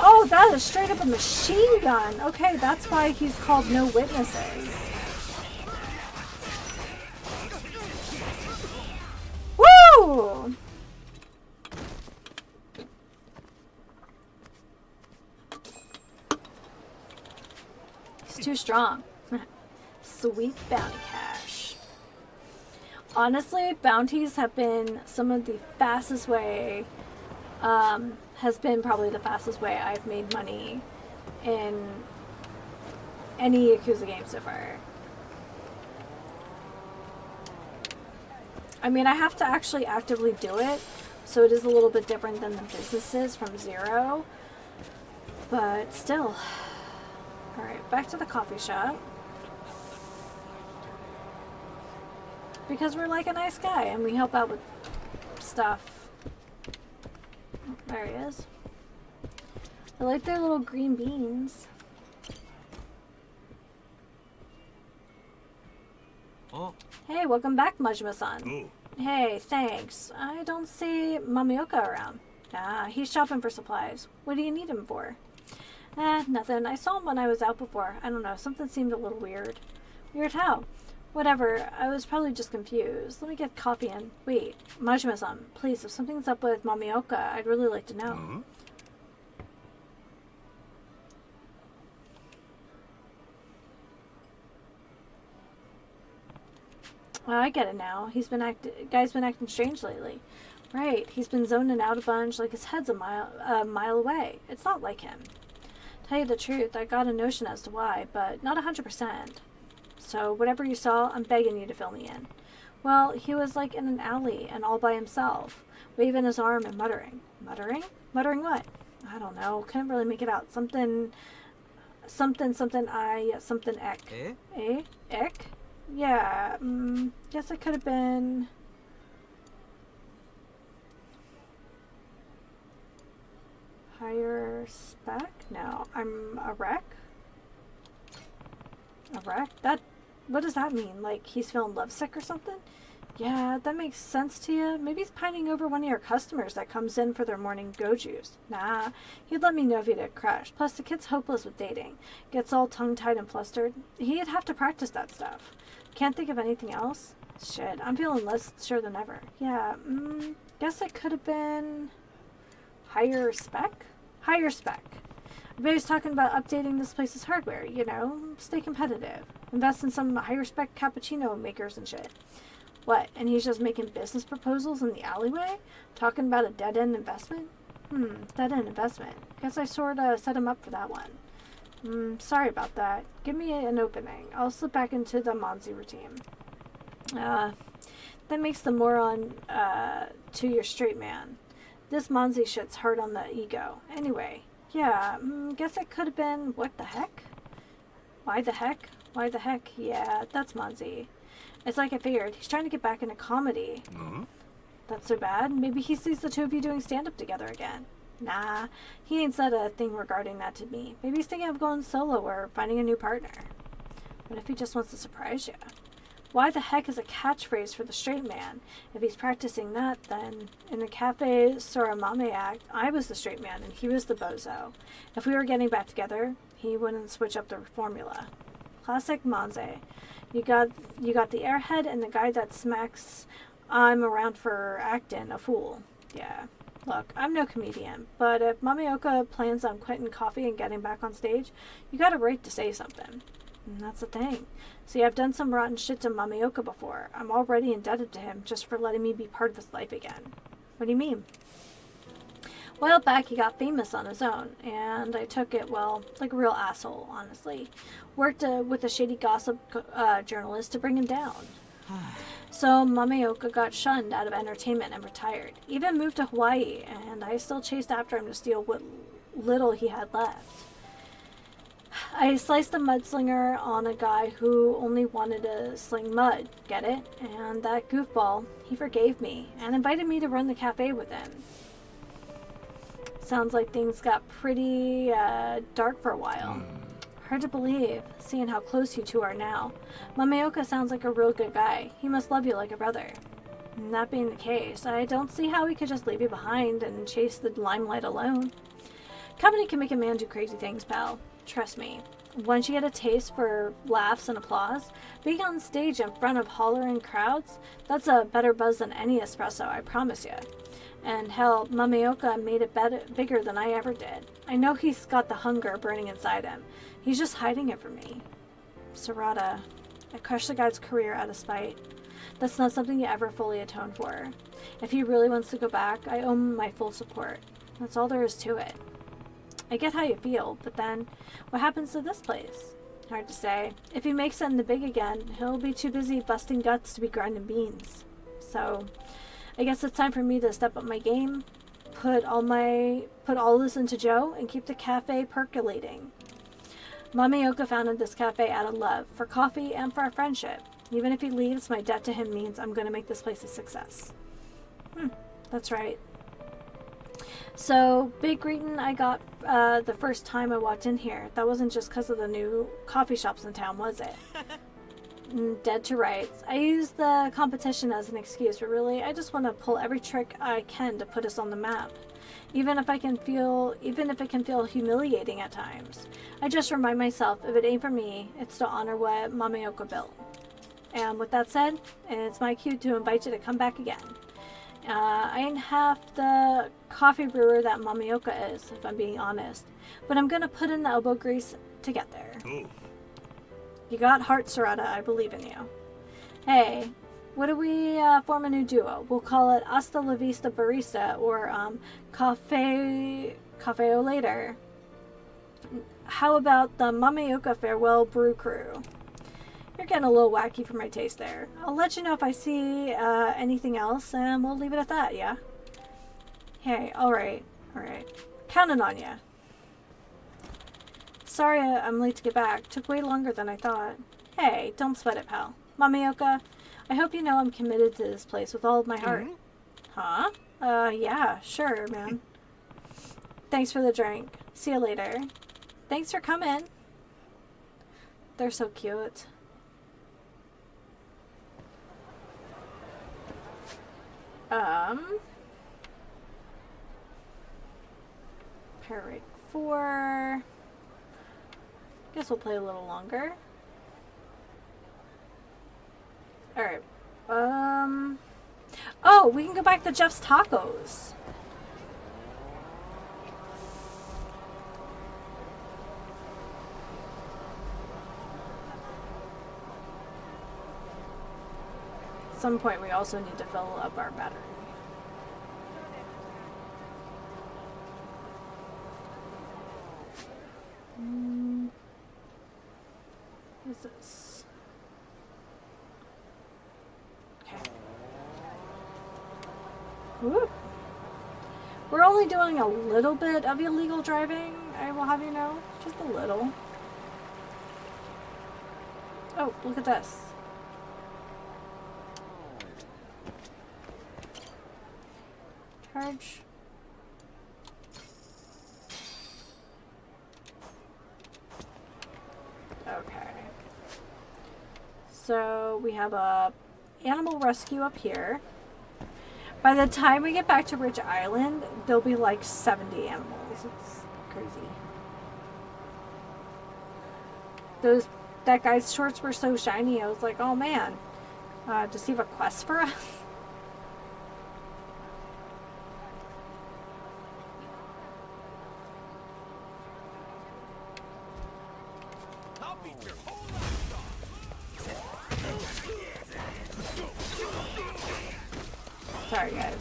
Oh, that is straight up a machine gun. Okay, that's why he's called No Witnesses. Woo! He's too strong. Sweet bounty cash. Honestly, bounties have been some of the fastest way, has been probably the fastest way I've made money in any Yakuza game so far. I mean, I have to actually actively do it, so it is a little bit different than the businesses from zero. But still. Alright, back to the coffee shop. Because we're like a nice guy and we help out with stuff. Oh, there he is. I like their little green beans.
Oh.
Hey, welcome back, Majima-san. Hey, thanks. I don't see Mamioka around. Ah, he's shopping for supplies. What do you need him for? Nothing. I saw him when I was out before. I don't know, something seemed a little weird. Weird how? Whatever, I was probably just confused. Let me get coffee in. Wait, Majima-san, please, if something's up with Mamioka, I'd really like to know. Well, I get it now. Guy's been acting strange lately. Right, he's been zoning out a bunch like his head's a mile away. It's not like him. Tell you the truth, I got a notion as to why, but not 100%. So, whatever you saw, I'm begging you to fill me in. Well, he was like in an alley and all by himself, waving his arm and muttering. Muttering? Muttering what? I don't know. Couldn't really make it out. Something ek. Eh? Ek? Yeah, guess it could have been... Higher spec? No, I'm a wreck? A wreck? What does that mean? Like he's feeling lovesick or something? Yeah, that makes sense to you. Maybe he's pining over one of your customers that comes in for their morning go juice. Nah, he'd let me know if he did a crush. Plus, the kid's hopeless with dating. Gets all tongue-tied and flustered. He'd have to practice that stuff. Can't think of anything else? Shit, I'm feeling less sure than ever. Yeah, guess it could have been... Higher spec? Higher spec. I bet he's talking about updating this place's hardware, you know? Stay competitive. Invest in some higher spec cappuccino makers and shit. What, and he's just making business proposals in the alleyway? Talking about a dead-end investment? Dead-end investment. Guess I sorta set him up for that one. Sorry about that. Give me an opening. I'll slip back into the Monzi routine. That makes the moron, to your straight man. This Monzi shit's hard on the ego. Anyway, yeah, guess it could have been... What the heck? Why the heck? Why the heck? Yeah, that's Monzi. It's like I figured. He's trying to get back into comedy. That's so bad. Maybe he sees the two of you doing stand-up together again. Nah, he ain't said a thing regarding that to me. Maybe he's thinking of going solo or finding a new partner. What if he just wants to surprise you? Why the heck is a catchphrase for the straight man? If he's practicing that, then in the Cafe Soramame act, I was the straight man and he was the bozo. If we were getting back together, he wouldn't switch up the formula. Classic Monze. You got the airhead and the guy that smacks I'm around for acting a fool. Yeah. Look, I'm no comedian, but if Mamioka plans on quitting coffee and getting back on stage, you got a right to say something. And that's the thing. See, I've done some rotten shit to Mamioka before. I'm already indebted to him just for letting me be part of his life again. What do you mean? A while back, he got famous on his own, and I took it, well, like a real asshole, honestly. Worked with a shady gossip journalist to bring him down. So Mamioka got shunned out of entertainment and retired. Even moved to Hawaii, and I still chased after him to steal what little he had left. I sliced a mudslinger on a guy who only wanted to sling mud, get it? And that goofball, he forgave me and invited me to run the cafe with him. Sounds like things got pretty dark for a while. Hard to believe, seeing how close you two are now. Mamioka sounds like a real good guy. He must love you like a brother. And that being the case, I don't see how he could just leave you behind and chase the limelight alone. Company can make a man do crazy things, pal. Trust me. Once you get a taste for laughs and applause, being on stage in front of hollering crowds, that's a better buzz than any espresso, I promise you. And hell, Mamioka made it bigger than I ever did. I know he's got the hunger burning inside him. He's just hiding it from me. Sarada, I crushed the guy's career out of spite. That's not something you ever fully atone for. If he really wants to go back, I owe him my full support. That's all there is to it. I get how you feel, but then, what happens to this place? Hard to say. If he makes it in the big again, he'll be too busy busting guts to be grinding beans. So I guess it's time for me to step up my game, put all this into Joe, and keep the cafe percolating. Mamioka founded this cafe out of love for coffee and for our friendship. Even if he leaves, my debt to him means I'm going to make this place a success. That's right. So, big greeting I got the first time I walked in here. That wasn't just because of the new coffee shops in town, was it? Dead to rights. I use the competition as an excuse, but really, I just want to pull every trick I can to put us on the map. Even if it can feel humiliating at times. I just remind myself, if it ain't for me, it's to honor what Mamioka built. And with that said, it's my cue to invite you to come back again. I ain't half the coffee brewer that Mamioka is, if I'm being honest. But I'm gonna put in the elbow grease to get there.
Oh.
You got heart, Sarada. I believe in you. Hey, what do we form a new duo? We'll call it Hasta La Vista Barista, or Cafeo Later. How about the Mamioka Farewell Brew Crew? You're getting a little wacky for my taste there. I'll let you know if I see anything else, and we'll leave it at that, yeah? Hey, alright. Counting on ya. Sorry I'm late to get back. Took way longer than I thought. Hey, don't sweat it, pal. Mamioka, I hope you know I'm committed to this place with all of my heart. Huh? Yeah, sure, man. Thanks for the drink. See you later. Thanks for coming. They're so cute. Parade 4. Guess we'll play a little longer. Alright. Oh, we can go back to Jeff's Tacos. At some point, we also need to fill up our battery. What is this? Okay. Woo. We're only doing a little bit of illegal driving, I will have you know. Just a little. Oh, look at this. Charge. Okay. So we have a animal rescue up here. By the time we get back to Rich Island, there'll be like 70 animals. It's crazy. That guy's shorts were so shiny, I was like, oh man. Does he have a quest for us?
I'll beat your whole life off.
Sorry, guys.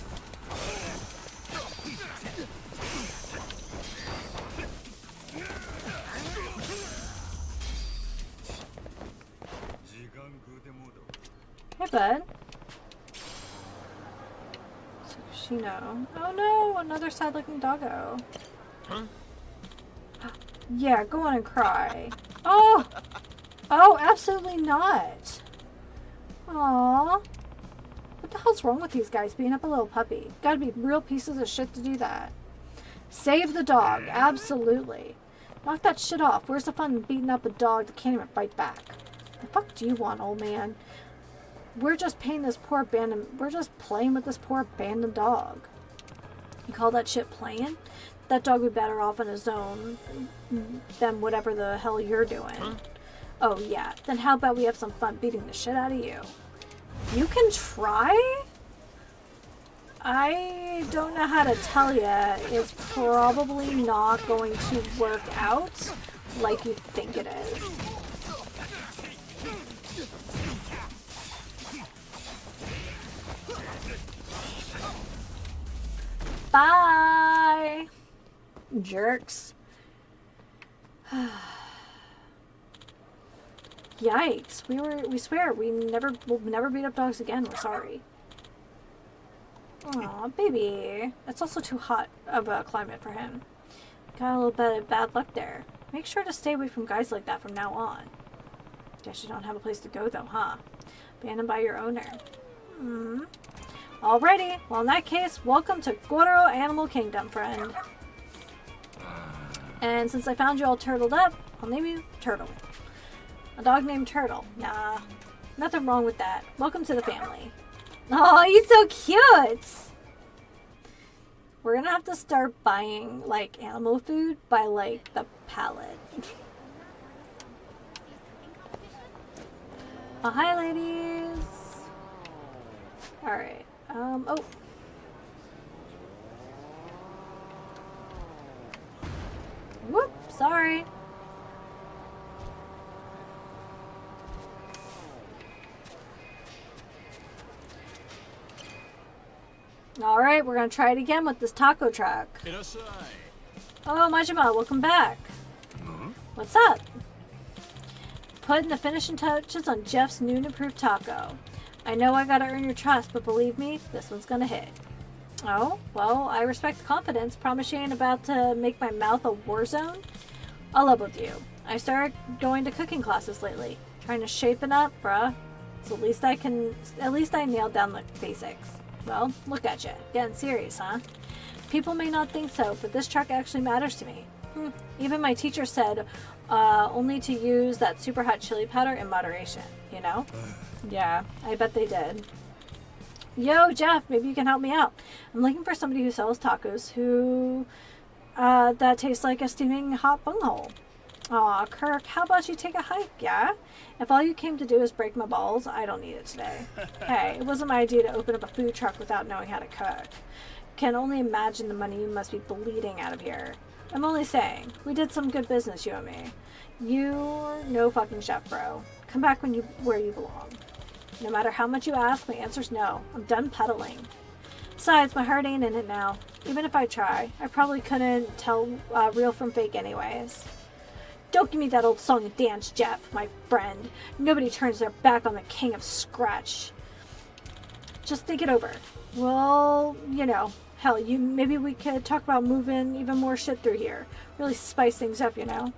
Hey, bud. Tsukushino. Oh no, another sad-looking doggo.
Huh?
Yeah, go on and cry. Oh! Oh, absolutely not. Aww. What the hell's wrong with these guys beating up a little puppy? Gotta be real pieces of shit to do that. Save the dog, absolutely. Knock that shit off. Where's the fun in beating up a dog that can't even fight back? The fuck do you want, old man? We're just paying this poor abandoned... We're just playing with this poor abandoned dog. You call that shit playing? That dog would be better off on his own than whatever the hell you're doing.
Huh?
Oh, yeah. Then how about we have some fun beating the shit out of you? You can try? I don't know how to tell you. It's probably not going to work out like you think it is. Bye! Jerks. Yikes. We swear, we'll never beat up dogs again. We're sorry. Aw, baby. It's also too hot of a climate for him. Got a little bit of bad luck there. Make sure to stay away from guys like that from now on. Guess you don't have a place to go though, huh? Abandoned by your owner. Alrighty. Well, in that case, welcome to Goro Animal Kingdom, friend. And since I found you all turtled up, I'll name you Turtle. A dog named Turtle. Nah, nothing wrong with that. Welcome to the family. Oh, he's so cute! We're gonna have to start buying, like, animal food by, like, the pallet. Oh, hi, ladies! Alright, oh. Whoop, sorry. Alright, we're gonna try it again with this taco truck. Oh, Majima, welcome back. What's up? Putting the finishing touches on Jeff's new and improved taco. I know I gotta earn your trust, but believe me, this one's gonna hit. Oh, well, I respect the confidence. Promise you ain't about to make my mouth a war zone? I'll love with you. I started going to cooking classes lately. Trying to shape it up, bruh. So at least I nailed down the basics. Well, look at you. Getting serious, huh? People may not think so, but this truck actually matters to me. Even my teacher said only to use that super hot chili powder in moderation, you know? Yeah, I bet they did. Yo, Jeff, maybe you can help me out. I'm looking for somebody who sells tacos who that tastes like a steaming hot bunghole. Aw, Kirk, how about you take a hike, yeah? If all you came to do is break my balls, I don't need it today. Hey, it wasn't my idea to open up a food truck without knowing how to cook. Can only imagine the money you must be bleeding out of here. I'm only saying, we did some good business, you and me. You're no fucking chef, bro. Come back where you belong. No matter how much you ask, my answer's no. I'm done peddling. Besides, my heart ain't in it now. Even if I try, I probably couldn't tell real from fake anyways. Don't give me that old song and dance, Jeff, my friend. Nobody turns their back on the king of scratch. Just think it over. Well, you know, hell, maybe we could talk about moving even more shit through here. Really spice things up, you know?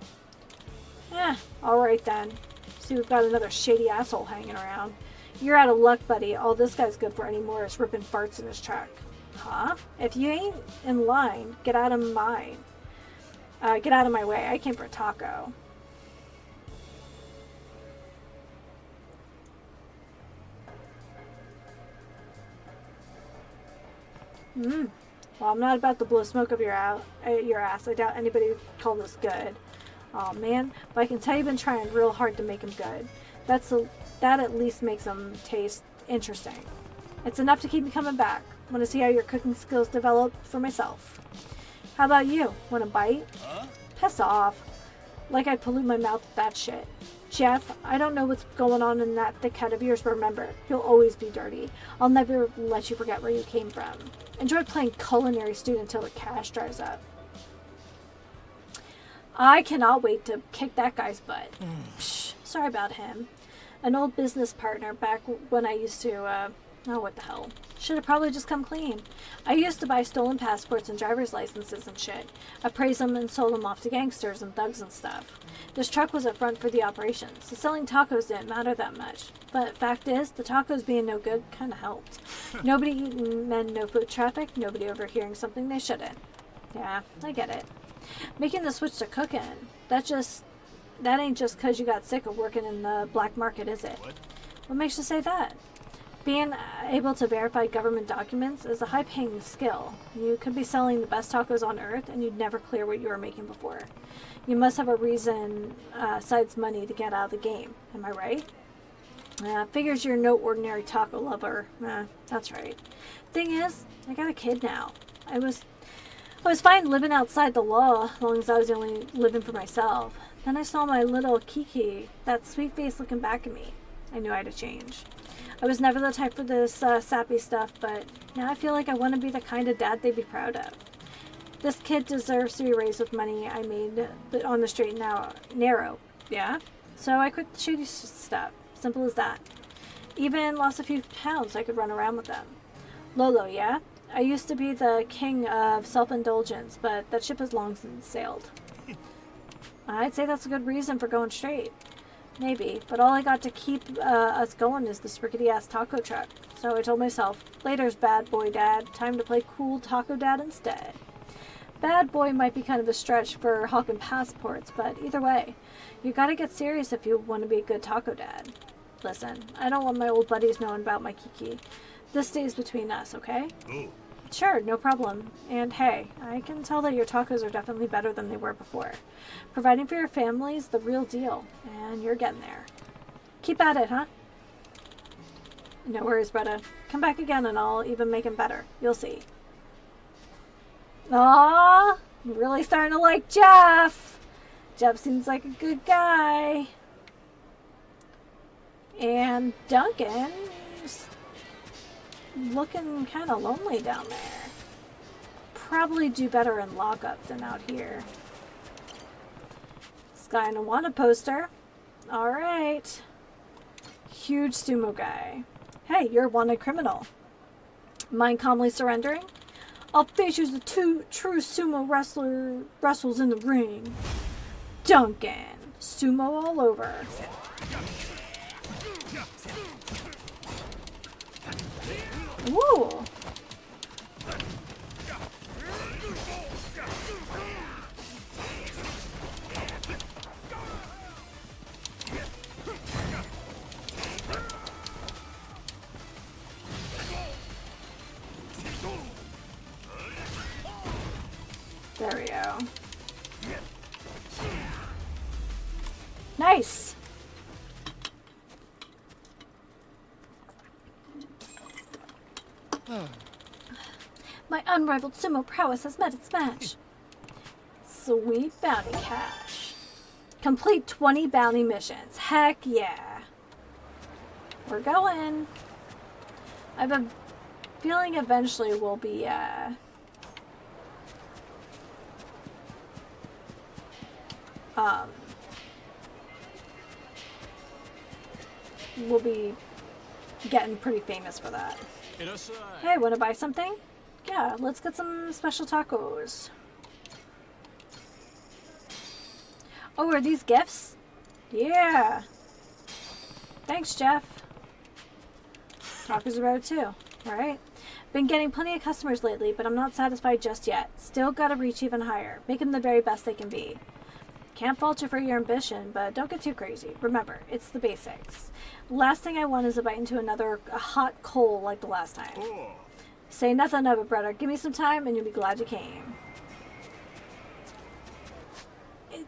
Alright then. See, we've got another shady asshole hanging around. You're out of luck, buddy. All this guy's good for anymore is ripping farts in his truck. Huh? If you ain't in line, get out of mine. Get out of my way. I came for a taco. Well, I'm not about to blow smoke up your ass. I doubt anybody would call this good. Oh man, but I can tell you've been trying real hard to make them good. That at least makes them taste interesting. It's enough to keep me coming back. Want to see how your cooking skills develop for myself. How about you? Want a bite? Piss off. Like I'd pollute my mouth with that shit. Jeff, I don't know what's going on in that thick head of yours, but remember, you'll always be dirty. I'll never let you forget where you came from. Enjoy playing culinary student until the cash dries up. I cannot wait to kick that guy's butt. Psh, sorry about him. An old business partner back when I used to, oh, what the hell. Should have probably just come clean. I used to buy stolen passports and driver's licenses and shit. Appraise them and sold them off to gangsters and thugs and stuff. This truck was a front for the operation, so selling tacos didn't matter that much. But fact is, the tacos being no good kind of helped. Nobody eating meant no foot traffic, nobody overhearing something they shouldn't. Yeah, I get it. Making the switch to cooking, that ain't just because you got sick of working in the black market, is it? What makes you say that? Being able to verify government documents is a high-paying skill. You could be selling the best tacos on earth and you'd never clear what you were making before. You must have a reason besides money to get out of the game. Am I right? Figures you're no ordinary taco lover. That's right. Thing is, I got a kid now. I was fine living outside the law as long as I was only living for myself. Then I saw my little Kiki, that sweet face looking back at me. I knew I had to change. I was never the type for this sappy stuff, but now I feel like I want to be the kind of dad they'd be proud of. This kid deserves to be raised with money I made on the straight and narrow, yeah? So I quit the shady stuff. Simple as that. Even lost a few pounds so I could run around with them. Lolo, yeah? I used to be the king of self-indulgence, but that ship has long since sailed. I'd say that's a good reason for going straight. Maybe, but all I got to keep us going is this rickety-ass taco truck. So I told myself, later's bad boy dad, time to play cool taco dad instead. Bad boy might be kind of a stretch for hawking passports, but either way, you gotta get serious if you want to be a good taco dad. Listen, I don't want my old buddies knowing about my kiki. This stays between us, okay?
Oh.
Sure, no problem. And hey, I can tell that your tacos are definitely better than they were before. Providing for your family is the real deal, and you're getting there. Keep at it, huh? No worries, Bretta. Come back again and I'll even make him better. You'll see. Aww, I'm really starting to like Jeff. Jeff seems like a good guy. And Duncan's looking kind of lonely down there. Probably do better in lockup than out here. This guy in a wanted poster. Alright. Huge sumo guy. Hey, you're a wanted criminal. Mind calmly surrendering? I'll face you as the true sumo wrestles in the ring. Duncan. Sumo all over. Woo! There we go. Nice! My unrivaled sumo prowess has met its match. Sweet bounty cash. Complete 20 bounty missions. Heck yeah. We're going. I have a feeling eventually we'll be, we'll be getting pretty famous for that. Hey, wanna buy something? Yeah, let's get some special tacos. Oh, are these gifts? Yeah. Thanks, Jeff. Tacos are better too. Alright. Been getting plenty of customers lately, but I'm not satisfied just yet. Still gotta reach even higher. Make them the very best they can be. Can't fault you for your ambition, but don't get too crazy. Remember, it's the basics. Last thing I want is to bite into a hot coal like the last time.
Oh.
Say nothing of it, brother. Give me some time and you'll be glad you came.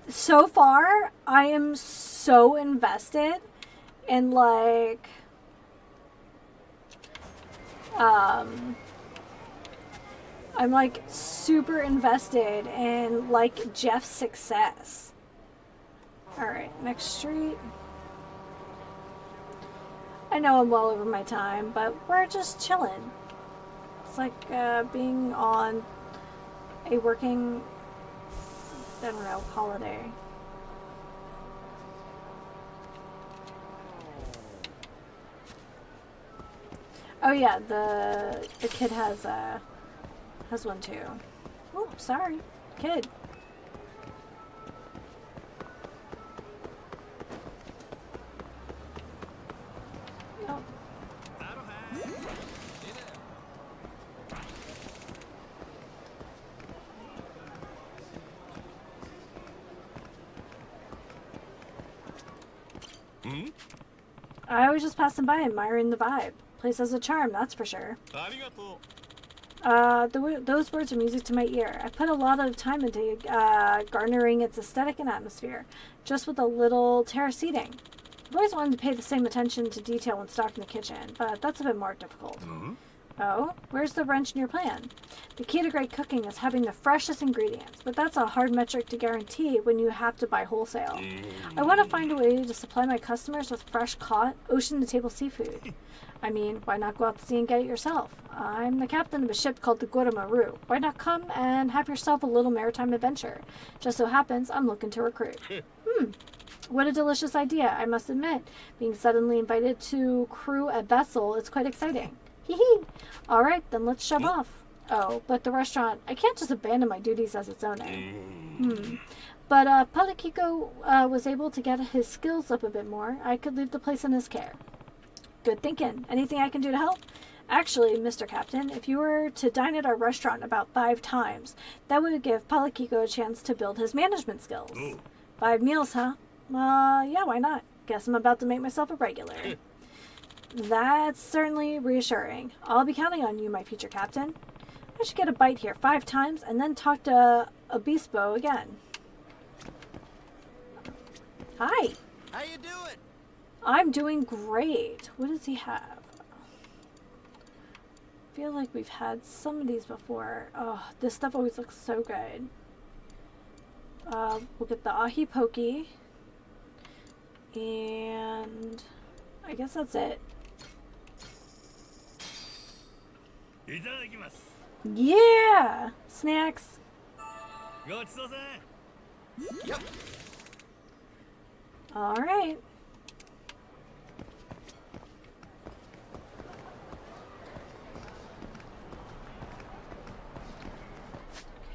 So far, I am so invested in, like, I'm, like, super invested in, like, Jeff's success. Alright, next street. I know I'm well over my time, but we're just chilling. It's like being on a working, I don't know, holiday. Oh yeah, the kid has one too. Oh, sorry, kid. Oh.
Hmm?
I was just passing by admiring the vibe. Place has a charm, that's for sure. Those words are music to my ear. I put a lot of time into garnering its aesthetic and atmosphere, just with a little terrace seating. I've always wanted to pay the same attention to detail when stocking the kitchen, but that's a bit more difficult. Oh? Where's the wrench in your plan? The key to great cooking is having the freshest ingredients, but that's a hard metric to guarantee when you have to buy wholesale. I want to find a way to supply my customers with fresh caught, ocean-to-table seafood. I mean, why not go out to sea and get it yourself? I'm the captain of a ship called the Goromaru. Why not come and have yourself a little maritime adventure? Just so happens I'm looking to recruit. What a delicious idea, I must admit. Being suddenly invited to crew a vessel is quite exciting. Hee hee. Alright, then let's shove off. Oh, but the restaurant... I can't just abandon my duties as its owner. But Palakiko was able to get his skills up a bit more. I could leave the place in his care. Good thinking. Anything I can do to help? Actually, Mr. Captain, if you were to dine at our restaurant about 5 times, that would give Palakiko a chance to build his management skills. 5 meals, huh? Yeah, why not? Guess I'm about to make myself a regular. That's certainly reassuring. I'll be counting on you, my future captain. I should get a bite here 5 times and then talk to Obispo again. Hi.
How you doing?
I'm doing great. What does he have? I feel like we've had some of these before. Oh, this stuff always looks so good. We'll get the ahi poke. And I guess that's it. Yeah! Snacks.
Yep.
Alright.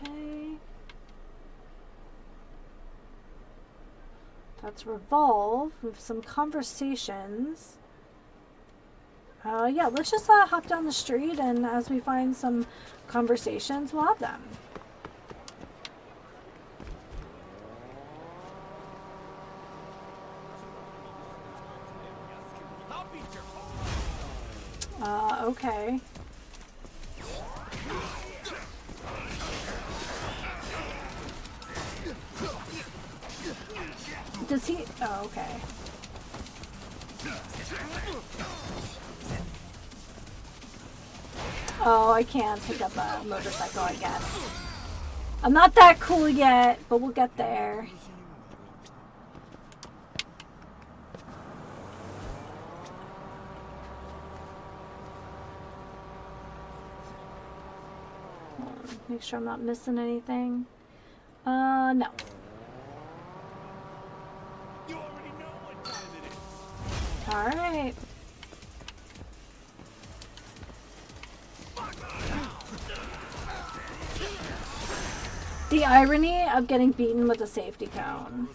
Okay. That's revolve with some conversations. Yeah, let's just hop down the street, and as we find some conversations, we'll have them.
I'll beat your
Okay. Does he? Oh, okay. Oh, I can't pick up a motorcycle, I guess. I'm not that cool yet, but we'll get there. Make sure I'm not missing anything. No.
You already know what time it is.
Alright. The irony of getting beaten with a safety cone.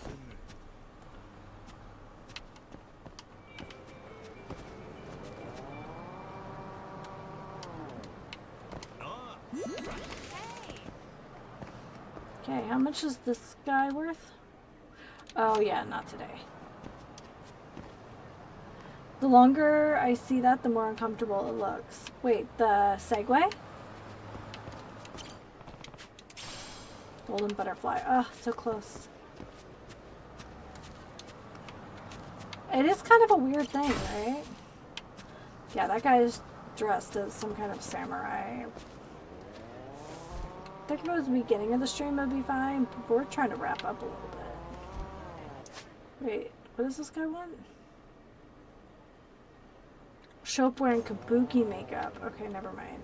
Okay, how much is this guy worth? Oh yeah, not today. The longer I see that, the more uncomfortable it looks. Wait, the Segway? Golden butterfly. Oh, so close. It is kind of a weird thing, right? Yeah, that guy is dressed as some kind of samurai. I think if it was the beginning of the stream, it'd be fine. But we're trying to wrap up a little bit. Wait, what does this guy want? Show up wearing kabuki makeup. Okay, never mind.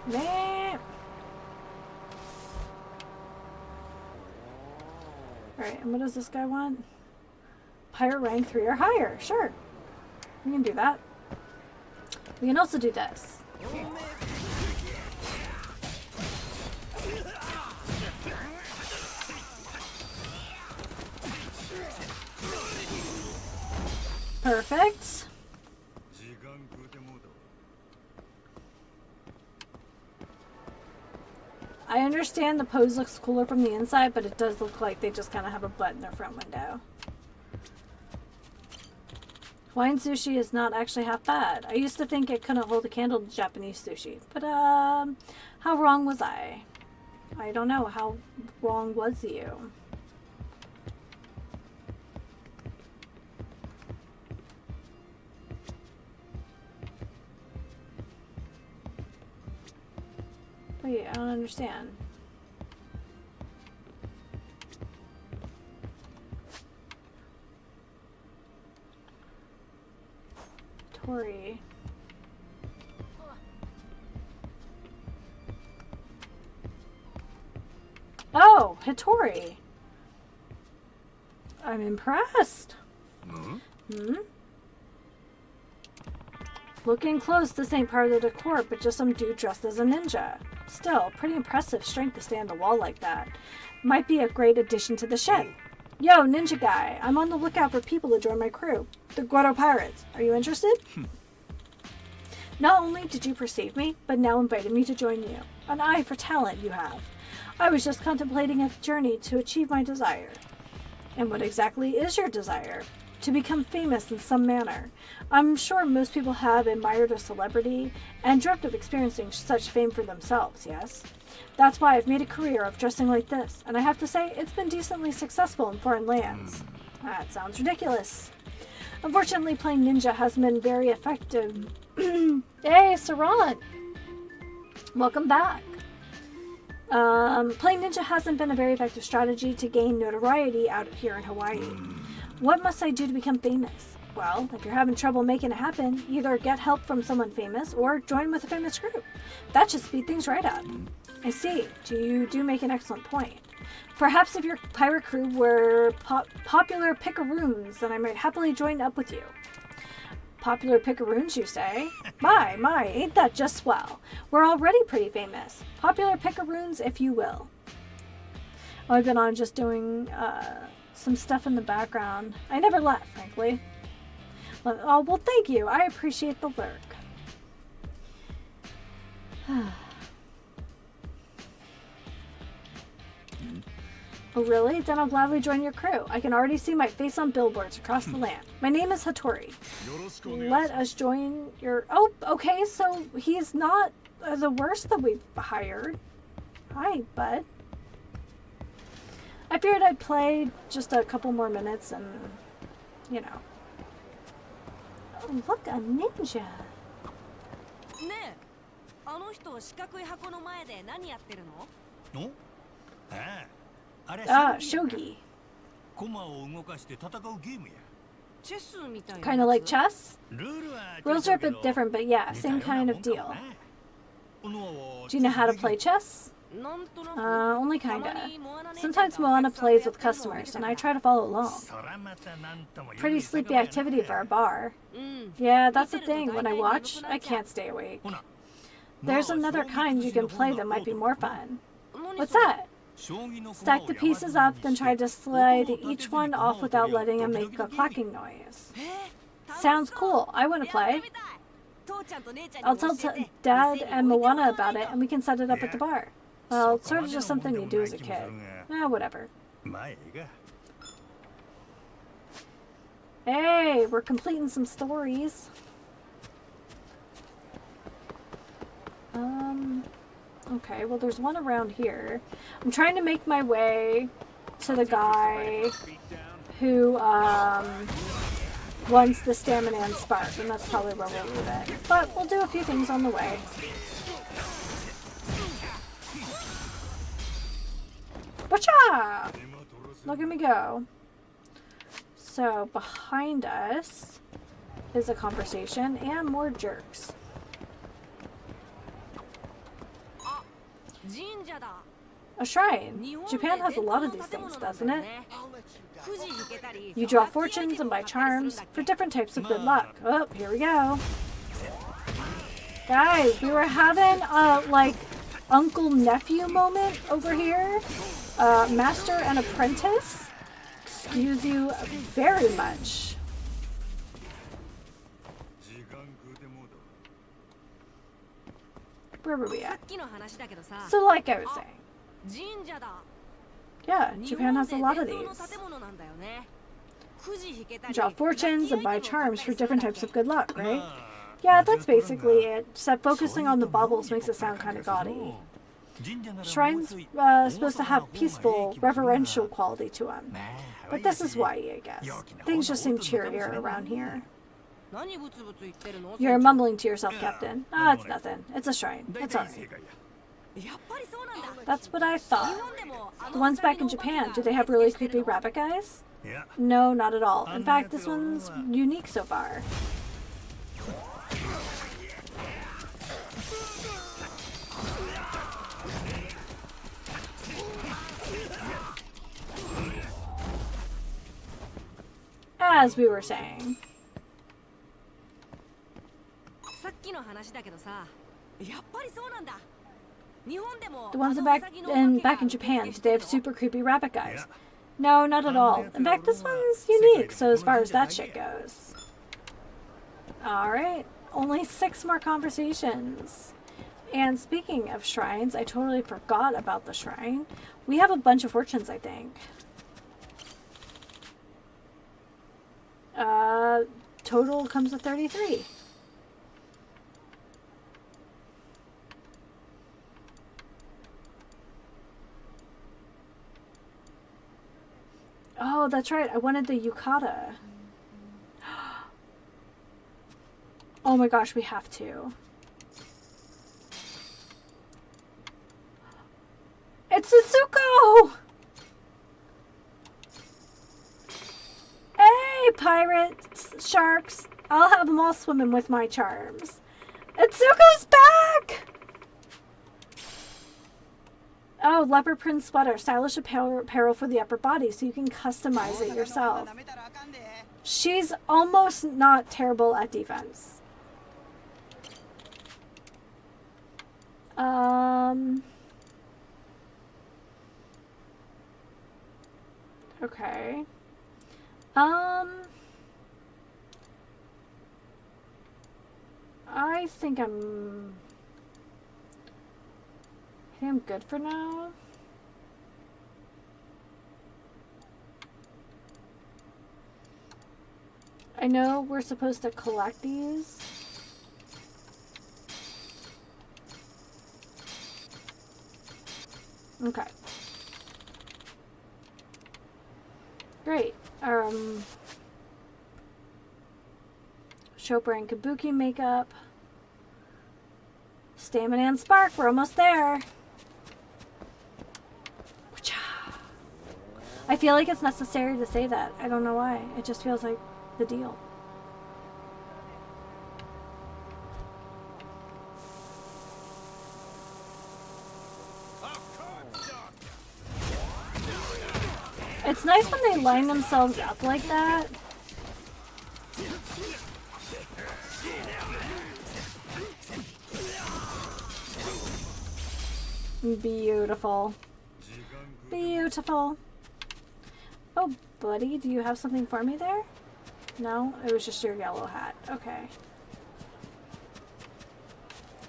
Man. Alright, and what does this guy want? Pirate rank 3 or higher. Sure. We can do that. We can also do this. Perfect. I understand the pose looks cooler from the inside, but it does look like they just kind of have a butt in their front window. Hawaiian sushi is not actually half bad. I used to think it couldn't hold a candle to Japanese sushi, but how wrong was I? I don't know. How wrong was you? Wait, I don't understand. Tori. Oh, Hattori. I'm impressed. Hmm? Looking close, this ain't part of the decor, but just some dude dressed as a ninja. Still, pretty impressive strength to stay on the wall like that. Might be a great addition to the ship. Yo, ninja guy, I'm on the lookout for people to join my crew. The Guado Pirates. Are you interested? Not only did you perceive me, but now invited me to join you. An eye for talent you have. I was just contemplating a journey to achieve my desire. And what exactly is your desire? To become famous in some manner. I'm sure most people have admired a celebrity and dreamt of experiencing such fame for themselves, yes? That's why I've made a career of dressing like this, and I have to say, it's been decently successful in foreign lands. That sounds ridiculous. Unfortunately, playing ninja hasn't been very effective. Hey, Saran! Welcome back. Playing ninja hasn't been a very effective strategy to gain notoriety out here in Hawaii. What must I do to become famous? Well, if you're having trouble making it happen, either get help from someone famous or join with a famous group. That should speed things right up. I see. You do make an excellent point. Perhaps if your pirate crew were popular picaroons, then I might happily join up with you. Popular picaroons, you say? My, ain't that just swell? We're already pretty famous. Popular picaroons, if you will. Oh, I've been on just doing some stuff in the background. I never left, frankly. Oh, well, thank you. I appreciate the lurk. Oh, really? Then I'll gladly join your crew. I can already see my face on billboards across the land. My name is Hattori. Let us join your... Oh, okay, so he's not the worst that we've hired. Hi, bud. I figured I'd play just a couple more minutes and, you know. Oh, look, a ninja. Shogi. Kind of like chess? Rules are a bit different, but yeah, same kind of deal. Do you know how to play chess? Only kinda. Sometimes Moana plays with customers, and I try to follow along. Pretty sleepy activity for a bar. Yeah, that's the thing. When I watch, I can't stay awake. There's another kind you can play that might be more fun. What's that? Stack the pieces up, then try to slide each one off without letting them make a clacking noise. Sounds cool. I want to play. I'll tell Dad and Moana about it, and we can set it up at the bar. Well, it's sort of just something you do as a kid. Whatever. Hey, we're completing some stories. Okay, well there's one around here. I'm trying to make my way to the guy who, wants the stamina and spark, and that's probably where we'll leave it. But we'll do a few things on the way. Whatcha! Look at me go. So, behind us is a conversation and more jerks. A shrine. Japan has a lot of these things, doesn't it? You draw fortunes and buy charms for different types of good luck. Oh, here we go. Guys, we were having a, like, uncle-nephew moment over here. Master and apprentice. Excuse you very much. Where were we at? So like I was saying. Yeah, Japan has a lot of these. Draw fortunes and buy charms for different types of good luck, right? Yeah, that's basically it. Except focusing on the baubles makes it sound kind of gaudy. Shrines supposed to have peaceful, reverential quality to them. But this is why, I guess. Things just seem cheerier around here. You're mumbling to yourself, Captain. Ah, it's nothing. It's a shrine. It's alright. That's what I thought. The ones back in Japan, do they have really creepy rabbit guys? No, not at all. In fact, this one's unique so far. as we were saying.
さっきの話だけどさ、やっぱりそうなんだ。日本でも
The ones back in Japan, do they have super creepy rabbit guys? No, not at all. In fact, this one's unique, so as far as that shit goes. Alright, only 6 more conversations. And speaking of shrines, I totally forgot about the shrine. We have a bunch of fortunes, I think. Total comes to 33. Oh, that's right. I wanted the yukata. Oh my gosh, we have to. It's Suzuko! Hey, pirates, sharks. I'll have them all swimming with my charms. Itsuko's back! Oh, leopard print sweater. Stylish apparel for the upper body, so you can customize it yourself. She's almost not terrible at defense. Okay. I think I'm good for now. I know we're supposed to collect these. Okay. Great. Chopra and Kabuki makeup. Stamina and Spark, we're almost there. I feel like it's necessary to say that. I don't know why. It just feels like the deal. It's nice when they line themselves up like that. Beautiful. Beautiful. Oh, buddy, do you have something for me there? No? It was just your yellow hat. Okay.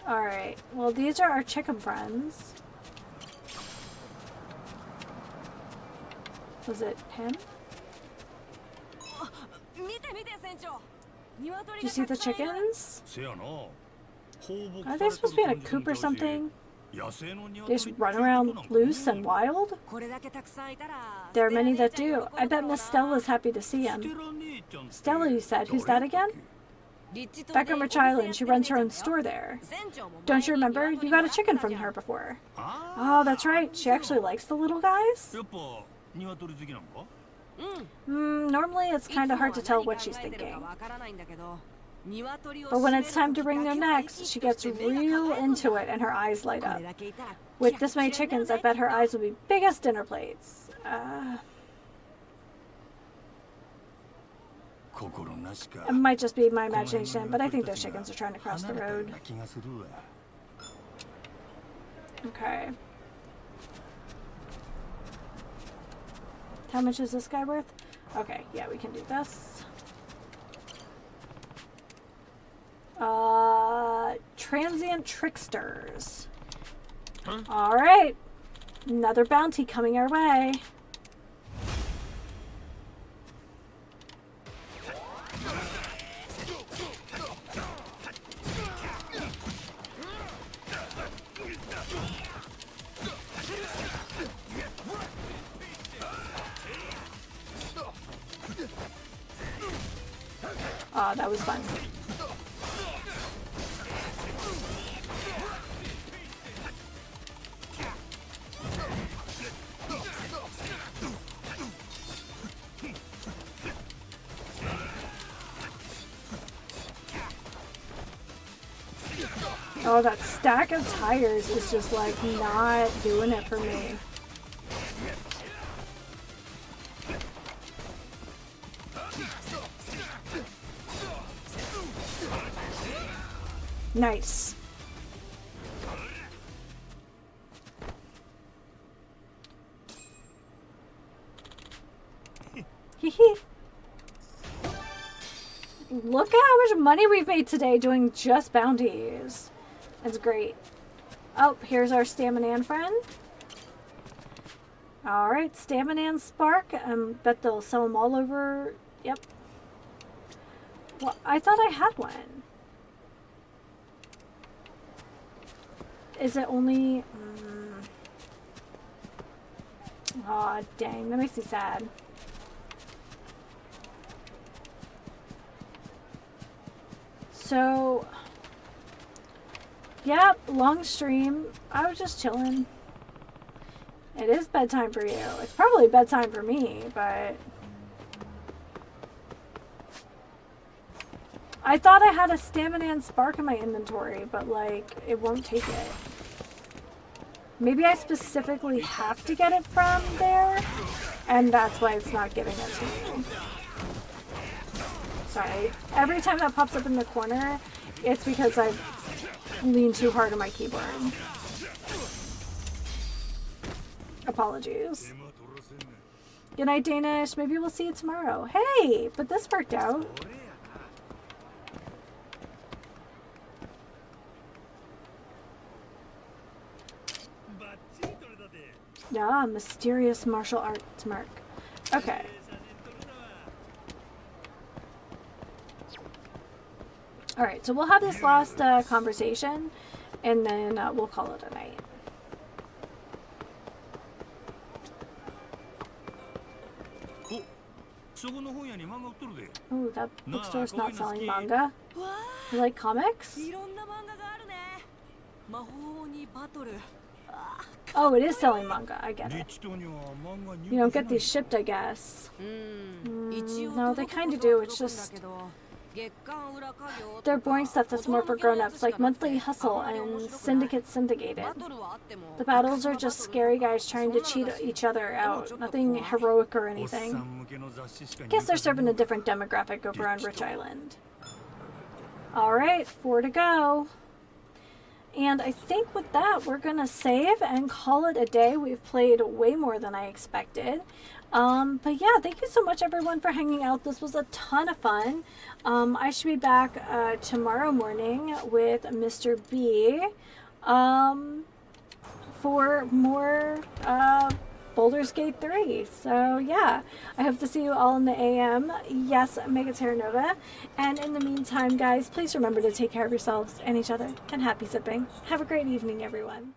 Alright. Well, these are our chicken friends. Was it him? Do you see the chickens? Are they supposed to be in a coop or something? They just run around loose and wild? There are many that do. I bet Miss Stella's happy to see him. Stella, you said. Who's that again? Back on Rich Island. She runs her own store there. Don't you remember? You got a chicken from her before. Oh, that's right. She actually likes the little guys? Normally it's kind of hard to tell what she's thinking. But when it's time to wring their necks, she gets real into it and her eyes light up. With this many chickens, I bet her eyes will be big as dinner plates. It might just be my imagination, but I think those chickens are trying to cross the road. Okay. How much is this guy worth? Okay, yeah, we can do this. Transient tricksters. Alright. Another bounty coming our way. Oh, that was fun. Oh, that stack of tires is just like not doing it for me. Nice. Hee. Look at how much money we've made today doing just bounties. That's great. Oh, here's our Staminan friend. Alright, Staminan Spark. Bet they'll sell them all over. Yep. Well, I thought I had one. Is it only... Aw, dang. That makes me sad. So... Yep, long stream. I was just chilling. It is bedtime for you. It's probably bedtime for me, but... I thought I had a Staminan Spark in my inventory, but like, it won't take it. Maybe I specifically have to get it from there, and that's why it's not giving it to me. Sorry. Every time that pops up in the corner, it's because I've leaned too hard on my keyboard. Apologies. Good night, Danish. Maybe we'll see you tomorrow. Hey, but this worked out. Yeah, mysterious martial arts mark. Okay. Alright, so we'll have this last conversation, and then we'll call it a night. Oh, that bookstore's not selling manga. You like comics? Oh, it is selling manga. I get it. You don't get these shipped, I guess. No, they kind of do. It's just... They're boring stuff that's more for grown-ups, like Monthly Hustle and Syndicate Syndicated. The battles are just scary guys trying to cheat each other out. Nothing heroic or anything. Guess they're serving a different demographic over on Rich Island. Alright, 4 to go. And I think with that, we're going to save and call it a day. We've played way more than I expected. But yeah, thank you so much everyone for hanging out. This was a ton of fun. I should be back tomorrow morning with Mr. B for more Baldur's Gate 3. So yeah, I hope to see you all in the AM. Yes, Mega Terra Nova. And in the meantime, guys, please remember to take care of yourselves and each other. And happy sipping. Have a great evening, everyone.